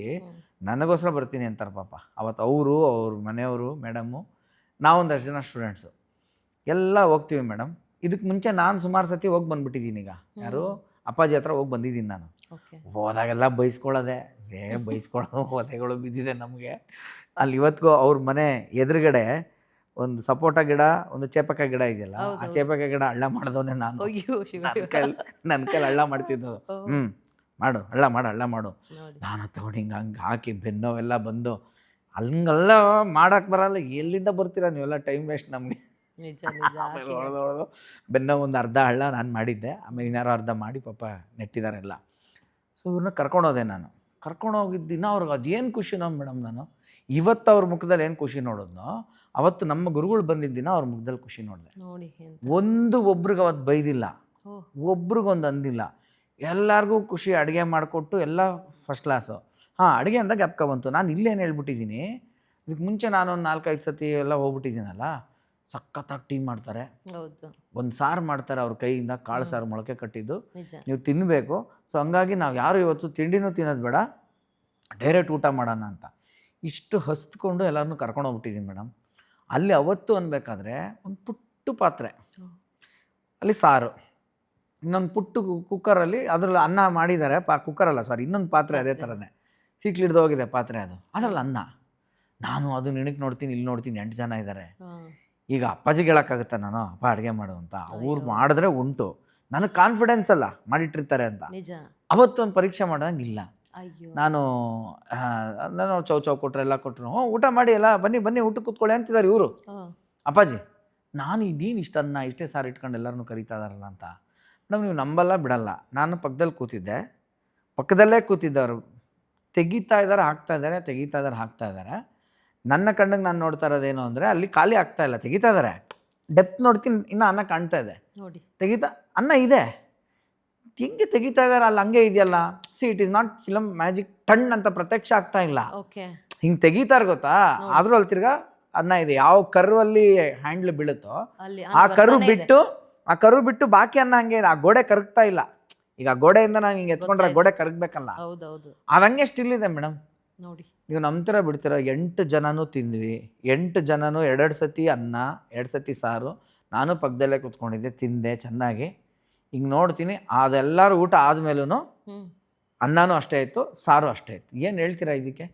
ನನಗೋಸ್ಕರ ಬರ್ತೀನಿ ಅಂತಾರೆ ಪಾಪ. ಅವತ್ತು ಅವರು, ಅವ್ರ ಮನೆಯವರು, ಮೇಡಮ್ಮು, ನಾವೊಂದಷ್ಟು ಜನ ಸ್ಟೂಡೆಂಟ್ಸು ಎಲ್ಲ ಹೋಗ್ತೀವಿ ಮೇಡಮ್. ಇದಕ್ಕೆ ಮುಂಚೆ ನಾನು ಸುಮಾರು ಸತಿ ಹೋಗಿ ಬಂದುಬಿಟ್ಟಿದ್ದೀನಿ. ಈಗ ಯಾರು ಅಪ್ಪಾಜಿ ಹತ್ರ ಹೋಗಿ ಬಂದಿದ್ದೀನಿ ನಾನು. ಹೋದಾಗೆಲ್ಲ ಬೈಸ್ಕೊಳ್ಳೋದೆ, ಬೈಸ್ಕೊಳ್ಳೋದು, ಹೊದೆಗಳು ಬಿದ್ದಿದೆ ನಮಗೆ. ಅಲ್ಲಿ ಇವತ್ತಿಗೂ ಅವ್ರ ಮನೆ ಎದುರುಗಡೆ ಒಂದು ಸಪೋಟ ಗಿಡ, ಒಂದು ಚೇಪಕ ಗಿಡ ಇದೆಯಲ್ಲ, ಆ ಚೇಪಕ ಗಿಡ ಹಳ್ಳ ಮಾಡಿದವನೇ ನಾನು. ನನ್ನ ಕೈಲಿ ಹಳ್ಳ ಮಾಡಿಸಿದ್ದು. ಮಾಡು ಹಳ್ಳ ಮಾಡು. ನಾನು ತಗೊಂಡು ಹಂಗೆ ಹಾಕಿ ಬೆನ್ನೋವೆಲ್ಲ ಬಂದು, ಹಂಗೆಲ್ಲ ಮಾಡೋಕ್ಕೆ ಬರಲ್ಲ. ಎಲ್ಲಿಂದ ಬರ್ತೀರಾ ನೀವೆಲ್ಲ, ಟೈಮ್ ವೇಸ್ಟ್ ನಮಗೆ. ನಿಜ ನಿಜ ಆಮೇಲೆ ಹೊಡೆದು ಬೆನ್ನ ಒಂದು ಅರ್ಧ ಹಳ್ಳ ನಾನು ಮಾಡಿದ್ದೆ, ಆಮೇಲೆ ಇನ್ನಾರು ಅರ್ಧ ಮಾಡಿ ಪಾಪ ನೆಟ್ಟಿದ್ದಾರೆ ಎಲ್ಲ. ಸೊ ಇವ್ರನ್ನ ಕರ್ಕೊಂಡೋದೆ ನಾನು. ಕರ್ಕೊಂಡೋಗಿದ್ದ ದಿನ ಅವ್ರಿಗೆ ಅದೇನು ಖುಷಿನೋ ಮೇಡಮ್, ನಾನು ಇವತ್ತು ಅವ್ರ ಮುಖದಲ್ಲಿ ಏನು ಖುಷಿ ನೋಡೋದ್ನೋ ಅವತ್ತು ನಮ್ಮ ಗುರುಗಳು ಬಂದಿದ್ದ ದಿನ ಅವ್ರ ಮುಖದಲ್ಲಿ ಖುಷಿ ನೋಡಿದೆ. ನೋಡಿ ಒಬ್ರಿಗೆ ಅವತ್ತು ಬೈದಿಲ್ಲ, ಒಬ್ರಿಗೊಂದು ಅಂದಿಲ್ಲ, ಎಲ್ಲರಿಗೂ ಖುಷಿ. ಅಡುಗೆ ಮಾಡಿಕೊಟ್ಟು ಎಲ್ಲ ಫಸ್ಟ್ ಕ್ಲಾಸು. ಹಾಂ, ಅಡುಗೆ ಅಂದಾಗ ಜ್ಞಾಪಕ ಬಂತು, ನಾನು ಇಲ್ಲೇನು ಹೇಳ್ಬಿಟ್ಟಿದ್ದೀನಿ, ಇದಕ್ಕೆ ಮುಂಚೆ ನಾನು ಒಂದು 4-5 ಸತಿ ಎಲ್ಲ ಹೋಗ್ಬಿಟ್ಟಿದ್ದೀನಲ್ಲ. ಸಖತ್ತಾಗಿ ಟೀ ಮಾಡ್ತಾರೆ, ಒಂದು ಸಾರು ಮಾಡ್ತಾರೆ ಅವ್ರ ಕೈಯಿಂದ, ಕಾಳು ಸಾರು ಮೊಳಕೆ ಕಟ್ಟಿದ್ದು, ನೀವು ತಿನ್ನಬೇಕು. ಸೊ ಹಂಗಾಗಿ ನಾವು ಯಾರು ಇವತ್ತು ತಿಂಡಿನೂ ತಿನ್ನೋದು ಬೇಡ, ಡೈರೆಕ್ಟ್ ಊಟ ಮಾಡೋಣ ಅಂತ ಇಷ್ಟು ಹಸ್ತ್ಕೊಂಡು ಎಲ್ಲರನ್ನೂ ಕರ್ಕೊಂಡೋಗ್ಬಿಟ್ಟಿದ್ದೀನಿ ಮೇಡಮ್. ಅಲ್ಲಿ ಅವತ್ತು ಅನ್ಬೇಕಾದ್ರೆ ಒಂದು ಪುಟ್ಟು ಪಾತ್ರೆ, ಅಲ್ಲಿ ಸಾರು, ಇನ್ನೊಂದು ಪುಟ್ಟು ಕುಕ್ಕರಲ್ಲಿ ಅದರಲ್ಲಿ ಅನ್ನ ಮಾಡಿದ್ದಾರೆ. ಕುಕ್ಕರಲ್ಲ ಸಾರಿ, ಇನ್ನೊಂದು ಪಾತ್ರೆ ಅದೇ ಥರನೇ ಸಿಕ್ಲಿಡ್ದು ಹೋಗಿದೆ ಪಾತ್ರೆ, ಅದರಲ್ಲಿ ಅನ್ನ. ನಾನು ಅದು ನಿನಗೆ ನೋಡ್ತೀನಿ, ಇಲ್ಲಿ ನೋಡ್ತೀನಿ, 8 ಜನ ಇದ್ದಾರೆ. ಈಗ ಅಪ್ಪಾಜಿಗೆ ಹೇಳೋಕ್ಕಾಗುತ್ತೆ ನಾನು ಅಪ್ಪ ಅಡುಗೆ ಮಾಡು ಅಂತ? ಅವ್ರು ಮಾಡಿದ್ರೆ ಉಂಟು, ನನಗೆ ಕಾನ್ಫಿಡೆನ್ಸ್ ಅಲ್ಲ ಮಾಡಿಟ್ಟಿರ್ತಾರೆ ಅಂತ. ಅವತ್ತು ಒಂದು ಪರೀಕ್ಷೆ ಮಾಡೋಂಗಿಲ್ಲ. ನಾನು ಚೌ ಕೊಟ್ಟರೆ ಎಲ್ಲ ಕೊಟ್ಟರು, ಊಟ ಮಾಡಿ ಎಲ್ಲ ಬನ್ನಿ ಊಟ ಕೂತ್ಕೊಳ್ಳಿ ಅಂತಿದ್ದಾರೆ ಇವರು ಅಪ್ಪಾಜಿ. ನಾನು ಇದೇನು ಇಷ್ಟನ್ನ ಇಷ್ಟೇ ಸಾರು ಇಟ್ಕೊಂಡು ಎಲ್ಲರನ್ನೂ ಕರೀತಾ ಇದಾರಲ್ಲ ಅಂತ. ಮೇಡಮ್ ನೀವು ನಂಬಲ್ಲ ಬಿಡಲ್ಲ, ನಾನು ಪಕ್ಕದಲ್ಲಿ ಕೂತಿದ್ದೆ, ಪಕ್ಕದಲ್ಲೇ ಕೂತಿದ್ದವರು ತೆಗಿತಾ ಇದ್ದಾರೆ ಹಾಕ್ತಾ ಇದ್ದಾರೆ, ತೆಗಿತಾ ಇದ್ದಾರೆ ಹಾಕ್ತಾ ಇದ್ದಾರೆ. ನನ್ನ ಕಣ್ಣಿಗೆ ನಾನು ನೋಡ್ತಾ ಇರೋದೇನು ಅಂದರೆ ಅಲ್ಲಿ ಖಾಲಿ ಆಗ್ತಾ ಇಲ್ಲ, ತೆಗಿತಾ ಇದ್ದಾರೆ. ಡೆಪ್ತ್ ನೋಡ್ತೀನಿ, ಇನ್ನೂ ಅನ್ನ ಕಾಣ್ತಾ ಇದೆ, ತೆಗಿತಾ ಅನ್ನ ಇದೆ, ಹೆಂಗೆ ತೆಗಿತಾ ಇದ್ದಾರೆ, ಅಲ್ಲಿ ಹಂಗೆ ಇದೆಯಲ್ಲ. It is not film magic, ಟಣ್ ಅಂತ ಪ್ರತ್ಯಕ್ಷ ಆಗ್ತಾ ಇಲ್ಲ, ಹಿಂಗೆ ತೆಗಿತಾರೆ ಗೊತ್ತಾ. ಆದರೂ ಅಲ್ಲಿ ತಿರ್ಗಾ ಅನ್ನ ಇದೆ. ಯಾವ ಕರ್ವಲ್ಲಿ ಹ್ಯಾಂಡ್ಲ್ ಬೀಳುತ್ತೋ ಆ ಕರು ಬಿಟ್ಟು ಬಾಕಿ ಅನ್ನ ಹಂಗೆ ಇದೆ. ಆ ಗೋಡೆ ಕರಗ್ತಾ ಇಲ್ಲ. ಈಗ ಗೋಡೆಯಿಂದ ನಾವು ಹಿಂಗೆ ಎತ್ಕೊಂಡ್ರೆ ಗೋಡೆ ಕರಗಬೇಕಲ್ಲ, ಅದು ಹಂಗೆ ಸ್ಟಿಲ್ ಇದೆ ಮೇಡಮ್. ನೋಡಿ, ನೀವು ನಂಬ್ತೀರ ಬಿಡ್ತೀರ, 8 ಜನನೂ ತಿಂದ್ವಿ. 8 ಜನನೂ 2 ಸತಿ ಅನ್ನ, 2 ಸತಿ ಸಾರು. ನಾನು ಪಕ್ಕದಲ್ಲೇ ಕೂತ್ಕೊಂಡಿದ್ದೆ, ತಿಂದೆ ಚೆನ್ನಾಗಿ. ಹಿಂಗೆ ನೋಡ್ತೀನಿ, ಅದೆಲ್ಲರೂ ಊಟ ಆದ್ಮೇಲೂ ಅನ್ನನೂ ಅಷ್ಟೇ ಇತ್ತು, ಸಾರು ಅಷ್ಟೇ ಇತ್ತು. ಏನು ಹೇಳ್ತೀರಾ ಇದಕ್ಕೆ?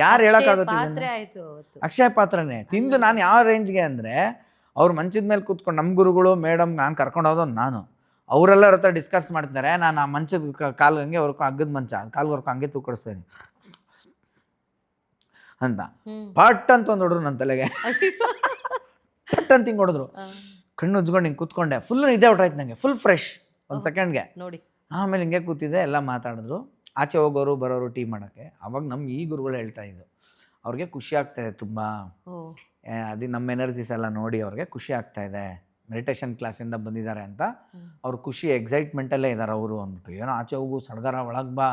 ಯಾರು ಹೇಳೋಕ್ಕಾಗುತ್ತೆ? ಅಕ್ಷಯ ಪಾತ್ರನೇ ತಿಂದು ನಾನು ಯಾವ ರೇಂಜ್ಗೆ ಅಂದರೆ, ಅವ್ರು ಮಂಚದ ಮೇಲೆ ಕೂತ್ಕೊಂಡು ನಮ್ಮ ಗುರುಗಳು ಮೇಡಮ್ ನಾನು ಕರ್ಕೊಂಡು ಹೋದೋ ನಾನು, ಅವರೆಲ್ಲರ ಹತ್ರ ಡಿಸ್ಕಸ್ ಮಾಡ್ತಾರೆ. ನಾನು ಆ ಮಂಚದ ಕಾಲು ಹಂಗೆ ಹೊರ್ಕೊಂಡು, ಹಗ್ಗದ ಮಂಚ ಕಾಲ್ಗೆ ಹೊರ್ಕೊಂಡು ಹಂಗೆ ತೂಕಡಿಸ್ತೇನೆ ಅಂತ. ಪಟ್ ಅಂತ ಒಂದು ಹೊಡ್ರು ನನ್ನ ತಲೆಗೆ, ಪಟ್ ಅಂತ ಹಿಂಗೆ ಹೊಡೆದ್ರು. ಕಣ್ಣು ಉಜ್ಕೊಂಡು ಹಿಂಗೆ ಕೂತ್ಕೊಂಡೆ, ಫುಲ್ ನಿದ್ದೆ ಹೊಟ್ಟಾಯ್ತು ನನಗೆ, ಫುಲ್ ಫ್ರೆಶ್ ಒಂದು ಸೆಕೆಂಡ್ಗೆ. ನೋಡಿ, ಆಮೇಲೆ ಹಿಂಗೆ ಕೂತಿದ್ದೆ, ಎಲ್ಲ ಮಾತಾಡಿದ್ರು. ಆಚೆ ಹೋಗೋರು ಬರೋರು ಟೀ ಮಾಡೋಕ್ಕೆ. ಅವಾಗ ನಮ್ಮ ಈ ಗುರುಗಳು ಹೇಳ್ತಾ ಇದ್ದು, ಅವ್ರಿಗೆ ಖುಷಿ ಆಗ್ತಾಯಿದೆ ತುಂಬ, ಅದು ನಮ್ಮ ಎನರ್ಜೀಸ್ ಎಲ್ಲ ನೋಡಿ ಅವ್ರಿಗೆ ಖುಷಿ ಆಗ್ತಾಯಿದೆ, ಮೆಡಿಟೇಷನ್ ಕ್ಲಾಸಿಂದ ಬಂದಿದ್ದಾರೆ ಅಂತ ಅವ್ರು ಖುಷಿ ಎಕ್ಸೈಟ್ಮೆಂಟಲ್ಲೇ ಇದ್ದಾರೆ ಅವರು ಅಂದ್ಬಿಟ್ಟು. ಏನೋ ಆಚೆ ಹೋಗು ಸಡಗರ ಒಳಗೆ ಬಾ.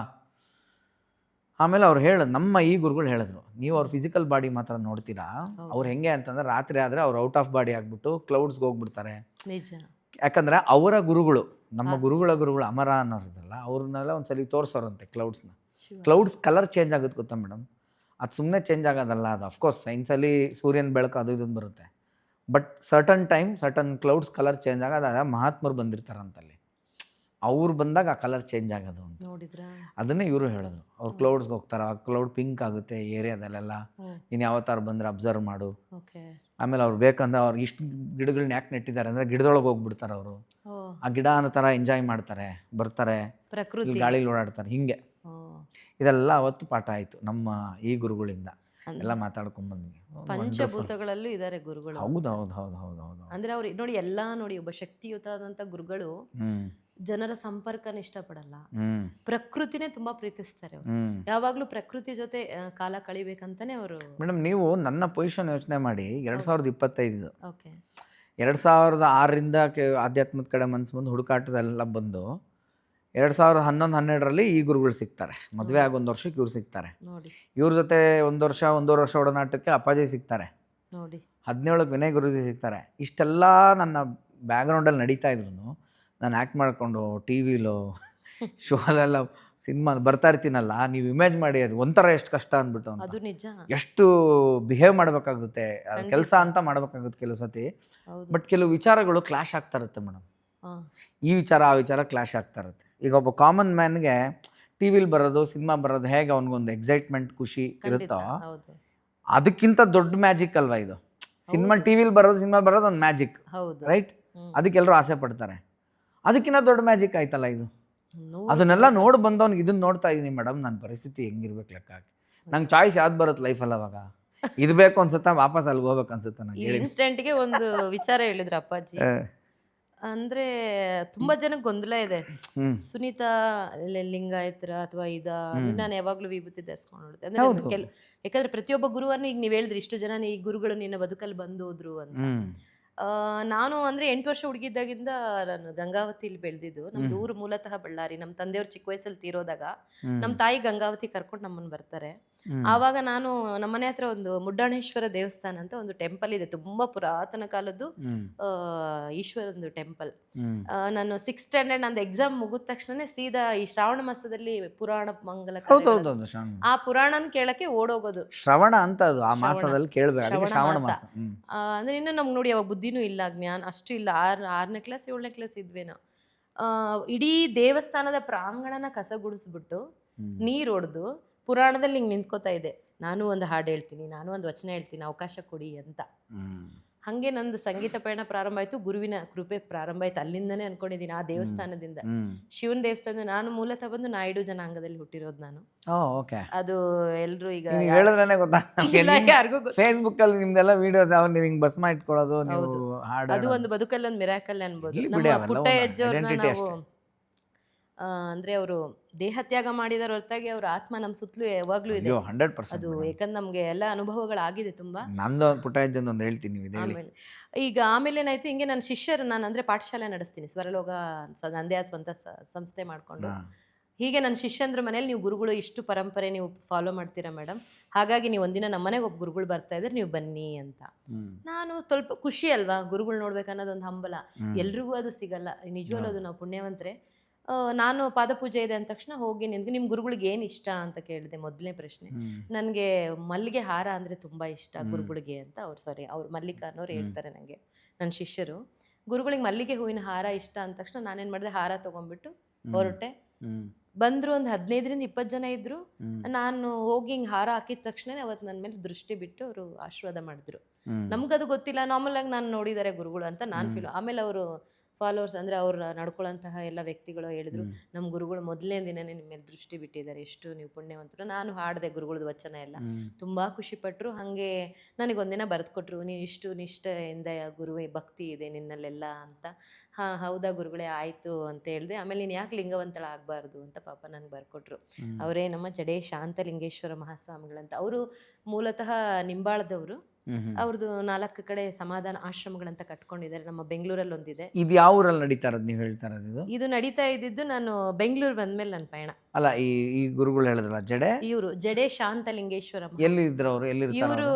ಆಮೇಲೆ ಅವ್ರು ನಮ್ಮ ಈ ಗುರುಗಳು ಹೇಳಿದ್ರು, ನೀವು ಅವ್ರ ಫಿಸಿಕಲ್ ಬಾಡಿ ಮಾತ್ರ ನೋಡ್ತೀರಾ, ಅವ್ರು ಹೆಂಗೆ ಅಂತಂದ್ರೆ ರಾತ್ರಿ ಆದರೆ ಅವ್ರು ಔಟ್ ಆಫ್ ಬಾಡಿ ಆಗಿಬಿಟ್ಟು ಕ್ಲೌಡ್ಸ್ಗೆ ಹೋಗ್ಬಿಡ್ತಾರೆ. ಯಾಕಂದರೆ ಅವರ ಗುರುಗಳು, ನಮ್ಮ ಗುರುಗಳು ಅಮರ ಅನ್ನೋರಿದ್ದಲ್ಲ, ಅವ್ರನ್ನೆಲ್ಲ ಒಂದ್ಸಲಿ ತೋರಿಸೋರಂತೆ ಕ್ಲೌಡ್ಸ್ ಕಲರ್ ಚೇಂಜ್ ಆಗುತ್ತೆ ಗೊತ್ತಾ ಮೇಡಮ್. ಅದು ಸುಮ್ಮನೆ ಚೇಂಜ್ ಆಗೋದಲ್ಲ, ಅದು ಅಫ್ಕೋರ್ಸ್ ಸೈನ್ಸಲ್ಲಿ ಸೂರ್ಯನ ಬೆಳಕು ಅದು ಇದನ್ನು ಬರುತ್ತೆ. But certain clouds colour change ಆಗೋದು ಮಹಾತ್ಮರು ಬಂದಿರ್ತಾರಂತಲ್ಲಿ, ಅವ್ರು ಬಂದಾಗ ಆ ಕಲರ್ ಚೇಂಜ್ ಆಗೋದು ಅಂತ ಅದನ್ನೇ ಇವರು ಹೇಳಿದ್ರು. ಅವ್ರು ಕ್ಲೌಡ್ಸ್ಗೆ ಹೋಗ್ತಾರೆ, ಆ ಕ್ಲೌಡ್ ಪಿಂಕ್ ಆಗುತ್ತೆ ಏರಿಯಾದಲ್ಲೆಲ್ಲ, ನೀನು ಯಾವತ್ತಾರು ಬಂದರೆ ಅಬ್ಸರ್ವ್ ಮಾಡು. ಆಮೇಲೆ ಅವ್ರು ಬೇಕಂದ್ರೆ ಅವ್ರು ಇಷ್ಟು ಗಿಡಗಳನ್ನ ಯಾಕೆ ನೆಟ್ಟಿದ್ದಾರೆ ಅಂದರೆ ಗಿಡದೊಳಗೆ ಹೋಗ್ಬಿಡ್ತಾರೆ ಅವರು, ಆ ಗಿಡ ಅನ್ನೋ ಥರ ಎಂಜಾಯ್ ಮಾಡ್ತಾರೆ, ಬರ್ತಾರೆ, ಗಾಳಿಲಿ ಓಡಾಡ್ತಾರೆ. ಹಿಂಗೆ ಇದೆಲ್ಲ ಅವತ್ತು ಪಾಠ ಆಯಿತು ನಮ್ಮ ಈ ಗುರುಗಳಿಂದ. ಎಲ್ಲ ಮಾತಾಡ್ಕೊಂಡ್ಬಂದ್ವಿ. ಪಂಚಭೂತಗಳಲ್ಲೂ ಇದ್ದಾರೆ ಗುರುಗಳು. ಹೌದು. ಅಂದ್ರೆ ಅವ್ರು ನೋಡಿ ಎಲ್ಲ ನೋಡಿ, ಒಬ್ಬ ಶಕ್ತಿಯುತವಾದಂಥ ಗುರುಗಳು ಜನರ ಸಂಪರ್ಕನ ಇಷ್ಟಪಡಲ್ಲ, ಪ್ರಕೃತಿನೇ ತುಂಬಾ ಪ್ರೀತಿಸ್ತಾರೆ. ಯಾವಾಗ್ಲೂ ಪ್ರಕೃತಿ ಜೊತೆ ಕಾಲ ಕಳಿಬೇಕಂತಾನೆ ಅವರು. ಮೇಡಮ್ ನೀವು ನನ್ನ ಪೊಸಿಷನ್ ಯೋಚನೆ ಮಾಡಿ, 2025 2006ರಿಂದ ಆಧ್ಯಾತ್ಮದ ಕಡೆ ಮನಸ್ಸು ಬಂದು ಹುಡುಕಾಟದೆಲ್ಲ ಬಂದು 2011-12ರಲ್ಲಿ ಈ ಗುರುಗಳು ಸಿಗ್ತಾರೆ. ಮದುವೆ ಆಗಿ 1 ವರ್ಷಕ್ಕೆ ಇವ್ರು ಸಿಗ್ತಾರೆ. ಇವ್ರ ಜೊತೆ 1-1.5 ವರ್ಷ ಒಡನಾಟಕ್ಕೆ ಅಪ್ಪಾಜಿ ಸಿಗ್ತಾರೆ. 17ಕ್ಕೆ ವಿನಯ್ ಗುರುಜಿ ಸಿಗ್ತಾರೆ. ಇಷ್ಟೆಲ್ಲ ನನ್ನ ಬ್ಯಾಕ್ಗ್ರೌಂಡಲ್ಲಿ ನಡೀತಾ ಇದ್ರು, ನಾನು ಆ್ಯಕ್ಟ್ ಮಾಡಿಕೊಂಡು ಟಿ ವಿಲೋ ಶೋಲೆಲ್ಲ ಸಿನಿಮಾ ಬರ್ತಾ ಇರ್ತೀನಲ್ಲ, ನೀವು ಇಮೇಜ್ ಮಾಡಿ ಅದು ಒಂಥರ ಎಷ್ಟು ಕಷ್ಟ ಅಂದ್ಬಿಟ್ಟು, ಅದು ನಿಜ. ಎಷ್ಟು ಬಿಹೇವ್ ಮಾಡಬೇಕಾಗುತ್ತೆ, ಕೆಲಸ ಅಂತ ಮಾಡಬೇಕಾಗುತ್ತೆ ಕೆಲವು ಸತಿ. ಬಟ್ ಕೆಲವು ವಿಚಾರಗಳು ಕ್ಲಾಶ್ ಆಗ್ತಾ ಇರುತ್ತೆ ಮೇಡಮ್. ಈ ವಿಚಾರ ಆ ವಿಚಾರ ಕ್ಲಾಶ್ ಆಗ್ತಾ ಇರುತ್ತೆ. ಈಗ ಒಬ್ಬ ಕಾಮನ್ ಮ್ಯಾನ್ಗೆ ಟಿ ವಿಲಿ ಬರೋದು, ಸಿನಿಮಾ ಬರೋದು ಹೇಗೆ ಅವ್ನಿಗೊಂದು ಎಕ್ಸೈಟ್ಮೆಂಟ್ ಖುಷಿ ಇರುತ್ತೋ, ಅದಕ್ಕಿಂತ ದೊಡ್ಡ ಮ್ಯಾಜಿಕ್ ಅಲ್ವಾ ಇದು. ಸಿನಿಮಾ ಟಿ ವಿಲಿ ಸಿನಿಮಾ ಬರೋದು ಒಂದು ಮ್ಯಾಜಿಕ್, ರೈಟ್? ಅದಕ್ಕೆ ಎಲ್ಲರೂ ಆಸೆ ಪಡ್ತಾರೆ. ಅದಕ್ಕಿಂತ ದೊಡ್ಡ ಮ್ಯಾಜಿಕ್ ಆಯ್ತಲ್ಲ ಇದು. ಅದನ್ನೆಲ್ಲ ನೋಡಿ ಬಂದವ್ನಿಗೆ ಇದನ್ನ ನೋಡ್ತಾ ಇದ್ದೀನಿ ಮೇಡಮ್, ನನ್ನ ಪರಿಸ್ಥಿತಿ ಹೆಂಗಿರ್ಬೇಕು ಲೆಕ್ಕ ಹಾಕಿ. ನಂಗೆ ಚಾಯ್ಸ್ ಯಾವ್ದು ಬರುತ್ತೆ ಲೈಫಲ್ಲಿ. ಅವಾಗ ಇದು ಬೇಕು ಅನ್ಸುತ್ತಾ, ವಾಪಸ್ ಅಲ್ಲಿಗೆ ಹೋಗ್ಬೇಕು ಅನ್ಸುತ್ತಾ ನಂಗೆ ಹೇಳಿ. ಇನ್ಸ್ಟೆಂಟ್ಗೆ ಒಂದು ವಿಚಾರ ಹೇಳಿದ್ರು ಅಪ್ಪಾಜಿ. ಅಂದ್ರೆ ತುಂಬಾ ಜನಕ್ಕೆ ಗೊಂದಲ ಇದೆ, ಹ್ಮ್ ಸುನೀತಾ ಲಿಂಗಾಯತರ ಅಥವಾ ಅಂದ್ರೆ ನಾನು ಯಾವಾಗ್ಲೂ ವಿಭೂತಿ ಧರಿಸ್ಕೊಂಡು ನೋಡುತ್ತೆ ಅಂದ್ರೆ ಹೌದು. ಯಾಕಂದ್ರೆ ಪ್ರತಿಯೊಬ್ಬ ಗುರುವನ್ನು ಈಗ ನೀವ್ ಹೇಳಿದ್ರಿ ಇಷ್ಟು ಜನ ಈ ಗುರುಗಳು ನಿನ್ನ ಬದುಕಲ್ಲಿ ಬಂದು ಹೋದ್ರು ಅಂತ. ಹ್ಮ್ ನಾನು ಅಂದ್ರೆ 8 ವರ್ಷ ಹುಡುಗಿದ್ದಾಗಿಂದ ನಾನು ಗಂಗಾವತಿಲಿ ಬೆಳೆದಿದ್ದು. ನಮ್ದು ಊರು ಮೂಲತಃ ಬಳ್ಳಾರಿ. ನಮ್ಮ ತಂದೆಯವ್ರು ಚಿಕ್ಕ ವಯಸ್ಸಲ್ಲಿ ತೀರೋದಾಗ ನಮ್ಮ ತಾಯಿ ಗಂಗಾವತಿ ಕರ್ಕೊಂಡು ನಮ್ಮನ್ನ ಬರ್ತಾರೆ. ಆವಾಗ ನಾನು ನಮ್ಮನೆ ಹತ್ರ ಒಂದು ಮುಡ್ಡಾಣೇಶ್ವರ ದೇವಸ್ಥಾನ ಅಂತ ಒಂದು ಟೆಂಪಲ್ ಇದೆ, ತುಂಬಾ ಪುರಾತನ ಕಾಲದ್ದು ಈಶ್ವರಂದು ಟೆಂಪಲ್. ನಾನು 6th ಸ್ಟ್ಯಾಂಡರ್ಡ್ ನಂದು ಎಕ್ಸಾಮ್ ಮುಗಿದ ತಕ್ಷಣ ಸೀದಾ ಈ ಶ್ರಾವಣ ಮಾಸದಲ್ಲಿ ಪುರಾಣ ಮಂಗಲ ಹೌದೌದು. ಆ ಪುರಾಣನ್ ಕೇಳಕ್ಕೆ ಓಡೋಗೋದು. ಶ್ರವಣ ಅಂತ ಅದು ಆ ಮಾಸದಲ್ಲಿ ಕೇಳ್ಬೇಕು, ಅದಕ್ಕೆ ಶ್ರಾವಣ ಮಾಸ. ಅಂದ್ರೆ ಇನ್ನು ನಮ್ಗೆ ನೋಡಿ ಅವಾಗ ಬುದ್ಧಿನೂ ಇಲ್ಲ, ಜ್ಞಾನ ಅಷ್ಟು ಇಲ್ಲ. 6ನೇ ಕ್ಲಾಸ್ 7ನೇ ಕ್ಲಾಸ್ ಇದ್ವೇನೋ. ಇಡೀ ದೇವಸ್ಥಾನದ ಪ್ರಾಂಗಣನ ಕಸಗುಡಿಸ್ಬಿಟ್ಟು ನೀರ್ ಹೊಡೆದು ಪುರಾಣದಲ್ಲಿ ಹಿಂಗೆ ನಿಂತ್ಕೋತಾ ಇದೆ. ನಾನು ಒಂದು ಹಾಡು ಹೇಳ್ತೀನಿ, ನಾನು ಒಂದು ವಚನ ಹೇಳ್ತೀನಿ, ಅವಕಾಶ ಕೊಡಿ ಅಂತ. ಹಂಗೆ ನಂದು ಸಂಗೀತ ಪಯಣ ಪ್ರಾರಂಭ ಆಯ್ತು, ಗುರುವಿನ ಕೃಪೆ ಪ್ರಾರಂಭ ಆಯ್ತು. ಅಲ್ಲಿಂದನೇ ಅನ್ಕೊಂಡಿದ್ದೀನಿ, ಆ ದೇವಸ್ಥಾನದಿಂದ. ಶಿವನ ದೇವಸ್ಥಾನ. ನಾನು ಮೂಲತಃ ಬಂದು ನಾಯ್ಡು ಜನಾಂಗದಲ್ಲಿ ಹುಟ್ಟಿರೋದು ನಾನು. ಅದು ಎಲ್ರು ಈಗ ಹೇಳಿದ್ರೇನೆ ಗೊತ್ತಾ, ಯಾರಿಗೂ ಫೇಸ್ಬುಕ್ ಅಲ್ಲಿ ನಿಮ್ದೆಲ್ಲ ವಿಡಿಯೋಸ್ ಯಾವ ನೀವು ಹಿಂಗ್ ಭಸ್ಮ ಇಟ್ಕೊಳ್ಳೋದು, ನೀವು ಹಾಡು ಅದು ಒಂದು ಬದುಕಲ್ಲಿ ಒಂದು ಮಿರಾಕಲ್ ಅನ್ಬೋದು. ನಮ್ಮ ಪುಟ್ಟಯ್ಯಜ್ಜವ್ರನ್ನ ನಾವು ಅಂದ್ರೆ ಅವರು ದೇಹತ್ಯಾಗ ಮಾಡಿದಾರ ಹೊರತಾಗಿ ಅವ್ರ ಆತ್ಮ ನಮ್ಮ ಸುತ್ತಲೂ ಯಾವಾಗ್ಲೂ ಇದೆ. 100%. ಅದು ಯಾಕಂದ್ರೆ ನಮ್ಗೆ ಎಲ್ಲ ಅನುಭವಗಳಾಗಿದೆ ತುಂಬಾ. ನಂದು ಪುಟ್ಟಜ್ಜಂದು ಒಂದು ಹೇಳ್ತೀನಿ. ಆಮೇಲೆ ಏನಾಯ್ತು, ಹಿಂಗೆ ನನ್ನ ಶಿಷ್ಯರು, ನಾನು ಅಂದ್ರೆ ಪಾಠಶಾಲೆ ನಡೆಸ್ತೀನಿ, ಸ್ವರಲೋಕ ನಂದೇ ಆದ ಸ್ವಂತ ಸಂಸ್ಥೆ ಮಾಡ್ಕೊಂಡು. ಹೀಗೆ ನನ್ನ ಶಿಷ್ಯಂದ್ರ ಮನೇಲಿ ನೀವು ಗುರುಗಳು ಇಷ್ಟು ಪರಂಪರೆ ನೀವು ಫಾಲೋ ಮಾಡ್ತೀರಾ ಮೇಡಮ್, ಹಾಗಾಗಿ ನೀವು ಒಂದಿನ ನಮ್ಮನೆಗೆ ಒಬ್ಬ ಗುರುಗಳು ಬರ್ತಾ ಇದ್ರೆ ನೀವು ಬನ್ನಿ ಅಂತ. ನಾನು ಸ್ವಲ್ಪ ಖುಷಿ ಅಲ್ವಾ, ಗುರುಗಳು ನೋಡ್ಬೇಕನ್ನೋದೊಂದು ಹಂಬಲ. ಎಲ್ರಿಗೂ ಅದು ಸಿಗಲ್ಲ ನಿಜವಲ್ಲೂ, ಅದು ನಾವು ಪುಣ್ಯವಂತರೆ. ನಾನು ಪಾದಪೂಜೆ ಇದೆ ಅಂದ ತಕ್ಷಣ ಹೋಗಿ ನಿಂತ್ಗೆ ನಿಮ್ಮ ಗುರುಗಳಿಗೆ ಏನು ಇಷ್ಟ ಅಂತ ಕೇಳಿದೆ. ಮೊದಲನೇ ಪ್ರಶ್ನೆ, ನನಗೆ ಮಲ್ಲಿಗೆ ಹಾರ ಅಂದರೆ ತುಂಬ ಇಷ್ಟ ಗುರುಗಳಿಗೆ ಅಂತ. ಅವ್ರು ಮಲ್ಲಿಕಾ ಅನ್ನೋರು ಹೇಳ್ತಾರೆ ನನಗೆ, ನನ್ನ ಶಿಷ್ಯರು. ಗುರುಗಳಿಗೆ ಮಲ್ಲಿಗೆ ಹೂವಿನ ಹಾರ ಇಷ್ಟ ಅಂದ ತಕ್ಷಣ ನಾನೇನು ಮಾಡಿದೆ, ಹಾರ ತೊಗೊಂಡ್ಬಿಟ್ಟು ಹೊರಟೆ. ಬಂದರು, ಒಂದು 15ರಿಂದ 20 ಜನ ಇದ್ದರು. ನಾನು ಹೋಗಿ ಹಿಂಗೆ ಹಾರ ಹಾಕಿದ ತಕ್ಷಣ ಅವತ್ತು ನನ್ನ ಮೇಲೆ ದೃಷ್ಟಿ ಬಿಟ್ಟು ಅವರು ಆಶೀರ್ವಾದ ಮಾಡಿದ್ರು. ನಮ್ಗದು ಗೊತ್ತಿಲ್ಲ, ನಾರ್ಮಲ್ ಆಗಿ ನಾನು ನೋಡಿದ್ದಾರೆ ಗುರುಗಳು ಅಂತ ನಾನು ಫೀಲ್. ಆಮೇಲೆ ಅವರು ಫಾಲೋವರ್ಸ್ ಅಂದರೆ ಅವ್ರು ನಡ್ಕೊಳ್ಳೋಂತಹ ಎಲ್ಲ ವ್ಯಕ್ತಿಗಳು ಹೇಳಿದ್ರು, ನಮ್ಮ ಗುರುಗಳು ಮೊದಲನೇ ದಿನನೇ ನಿಮ್ಮ ಮೇಲೆ ದೃಷ್ಟಿ ಬಿಟ್ಟಿದ್ದಾರೆ, ಎಷ್ಟು ನೀವು ಪುಣ್ಯವಂತರು. ನಾನು ಹಾಡಿದೆ ಗುರುಗಳದ್ದು ವಚನ ಎಲ್ಲ, ತುಂಬ ಖುಷಿಪಟ್ಟರು. ಹಾಗೆ ನನಗೊಂದಿನ ಬರೆದು ಕೊಟ್ಟರು, ನೀನು ಇಷ್ಟು ನಿಷ್ಠೆಯಿಂದ ಗುರುವೇ ಭಕ್ತಿ ಇದೆ ನಿನ್ನಲ್ಲೆಲ್ಲ ಅಂತ. ಹಾಂ ಹೌದಾ ಗುರುಗಳೇ, ಆಯಿತು ಅಂತ ಹೇಳಿದೆ. ಆಮೇಲೆ ನೀನು ಯಾಕೆ ಲಿಂಗವಂತಳ ಆಗಬಾರ್ದು ಅಂತ ಪಾಪ ನನಗೆ ಬರ್ಕೊಟ್ರು. ಅವರೇ ನಮ್ಮ ಜಡೆ ಶಾಂತಲಿಂಗೇಶ್ವರ ಮಹಾಸ್ವಾಮಿಗಳಂತ. ಅವರು ಮೂಲತಃ ನಿಂಬಾಳದವರು. ಅವ್ರದ್ದು 4 ಕಡೆ ಸಮಾಧಾನ ಆಶ್ರಮಗಳಂತ ಕಟ್ಕೊಂಡಿದ್ದಾರೆ. ನಮ್ಮ ಬೆಂಗಳೂರಲ್ಲಿ ಒಂದಿದೆ. ಇದು ಯಾವ ಊರಲ್ಲಿ ನಡೀತಾ ಇರೋದು ನೀವು ಹೇಳ್ತಾ ಇರೋದು? ಇದು ನಡೀತಾ ಇದ್ದಿದ್ದು ನಾನು ಬೆಂಗಳೂರು ಬಂದ್ಮೇಲೆ ನನ್ನ ಪಯಣ. ಅಲ್ಲ, ಈ ಗುರುಗಳು ಹೇಳಿದ್ರಲ್ಲ ಜಡೆ, ಇವರು ಜಡೆ ಶಾಂತಲಿಂಗೇಶ್ವರ. ಎಲ್ಲಿ ಇದ್ರು ಅವರು? ಇವರು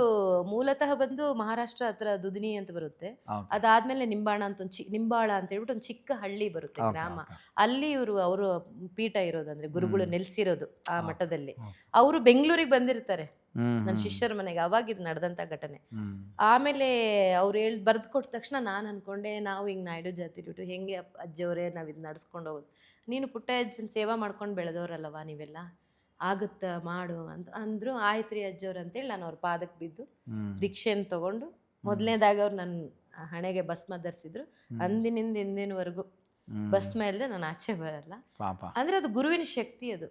ಮೂಲತಃ ಬಂದು ಮಹಾರಾಷ್ಟ್ರ ಹತ್ರ ದುದಿನಿ ಅಂತ ಬರುತ್ತೆ. ಅದಾದ್ಮೇಲೆ ನಿಂಬಾಳ ಅಂತ ನಿಂಬಾಳ ಅಂತ ಹೇಳ್ಬಿಟ್ಟು ಒಂದು ಚಿಕ್ಕ ಹಳ್ಳಿ ಬರುತ್ತೆ, ಗ್ರಾಮ. ಅಲ್ಲಿ ಅವರು ಪೀಠ ಇರೋದು, ಅಂದ್ರೆ ಗುರುಗಳು ನೆಲೆಸಿರೋದು ಆ ಮಠದಲ್ಲಿ. ಅವರು ಬೆಂಗಳೂರಿಗೆ ಬಂದಿರ್ತಾರೆ ನನ್ನ ಶಿಷ್ಯರ ಮನೆಗೆ. ಅವಾಗ ಇದು ನಡೆದಂಥ ಘಟನೆ. ಆಮೇಲೆ ಅವ್ರು ಬರೆದು ಕೊಟ್ಟ ತಕ್ಷಣ ನಾನು ಅನ್ಕೊಂಡೆ, ನಾವು ಹಿಂಗೆ ನಾಯ್ಡು ಜಾತಿ ಬಿಟ್ಟು ಹೆಂಗೆ ಅಜ್ಜವರೇ ನಾವು ಇದು ನಡ್ಸ್ಕೊಂಡು ಹೋಗೋದು, ನೀನು ಪುಟ್ಟ ಅಜ್ಜನ ಸೇವಾ ಮಾಡ್ಕೊಂಡು ಬೆಳೆದವ್ರಲ್ಲವಾ ನೀವೆಲ್ಲ, ಆಗುತ್ತಾ ಮಾಡು ಅಂತ ಅಂದರು. ಆಯ್ತು ರೀ ಅಜ್ಜವ್ರು ಅಂತೇಳಿ ನಾನು ಅವ್ರ ಪಾದಕ್ಕೆ ಬಿದ್ದು ದೀಕ್ಷೆಯನ್ನು ತಗೊಂಡು, ಮೊದಲನೇದಾಗಿ ಅವ್ರು ನನ್ನ ಹಣೆಗೆ ಭಸ್ಮ ಧರಿಸಿದ್ರು. ಅಂದಿನಿಂದ ಇಂದಿನವರೆಗೂ ಭಸ್ಮ ಇಲ್ಲದೆ ನಾನು ಆಚೆ ಬರಲ್ಲ. ಅಂದ್ರೆ ಅದು ಗುರುವಿನ ಶಕ್ತಿ. ಅದು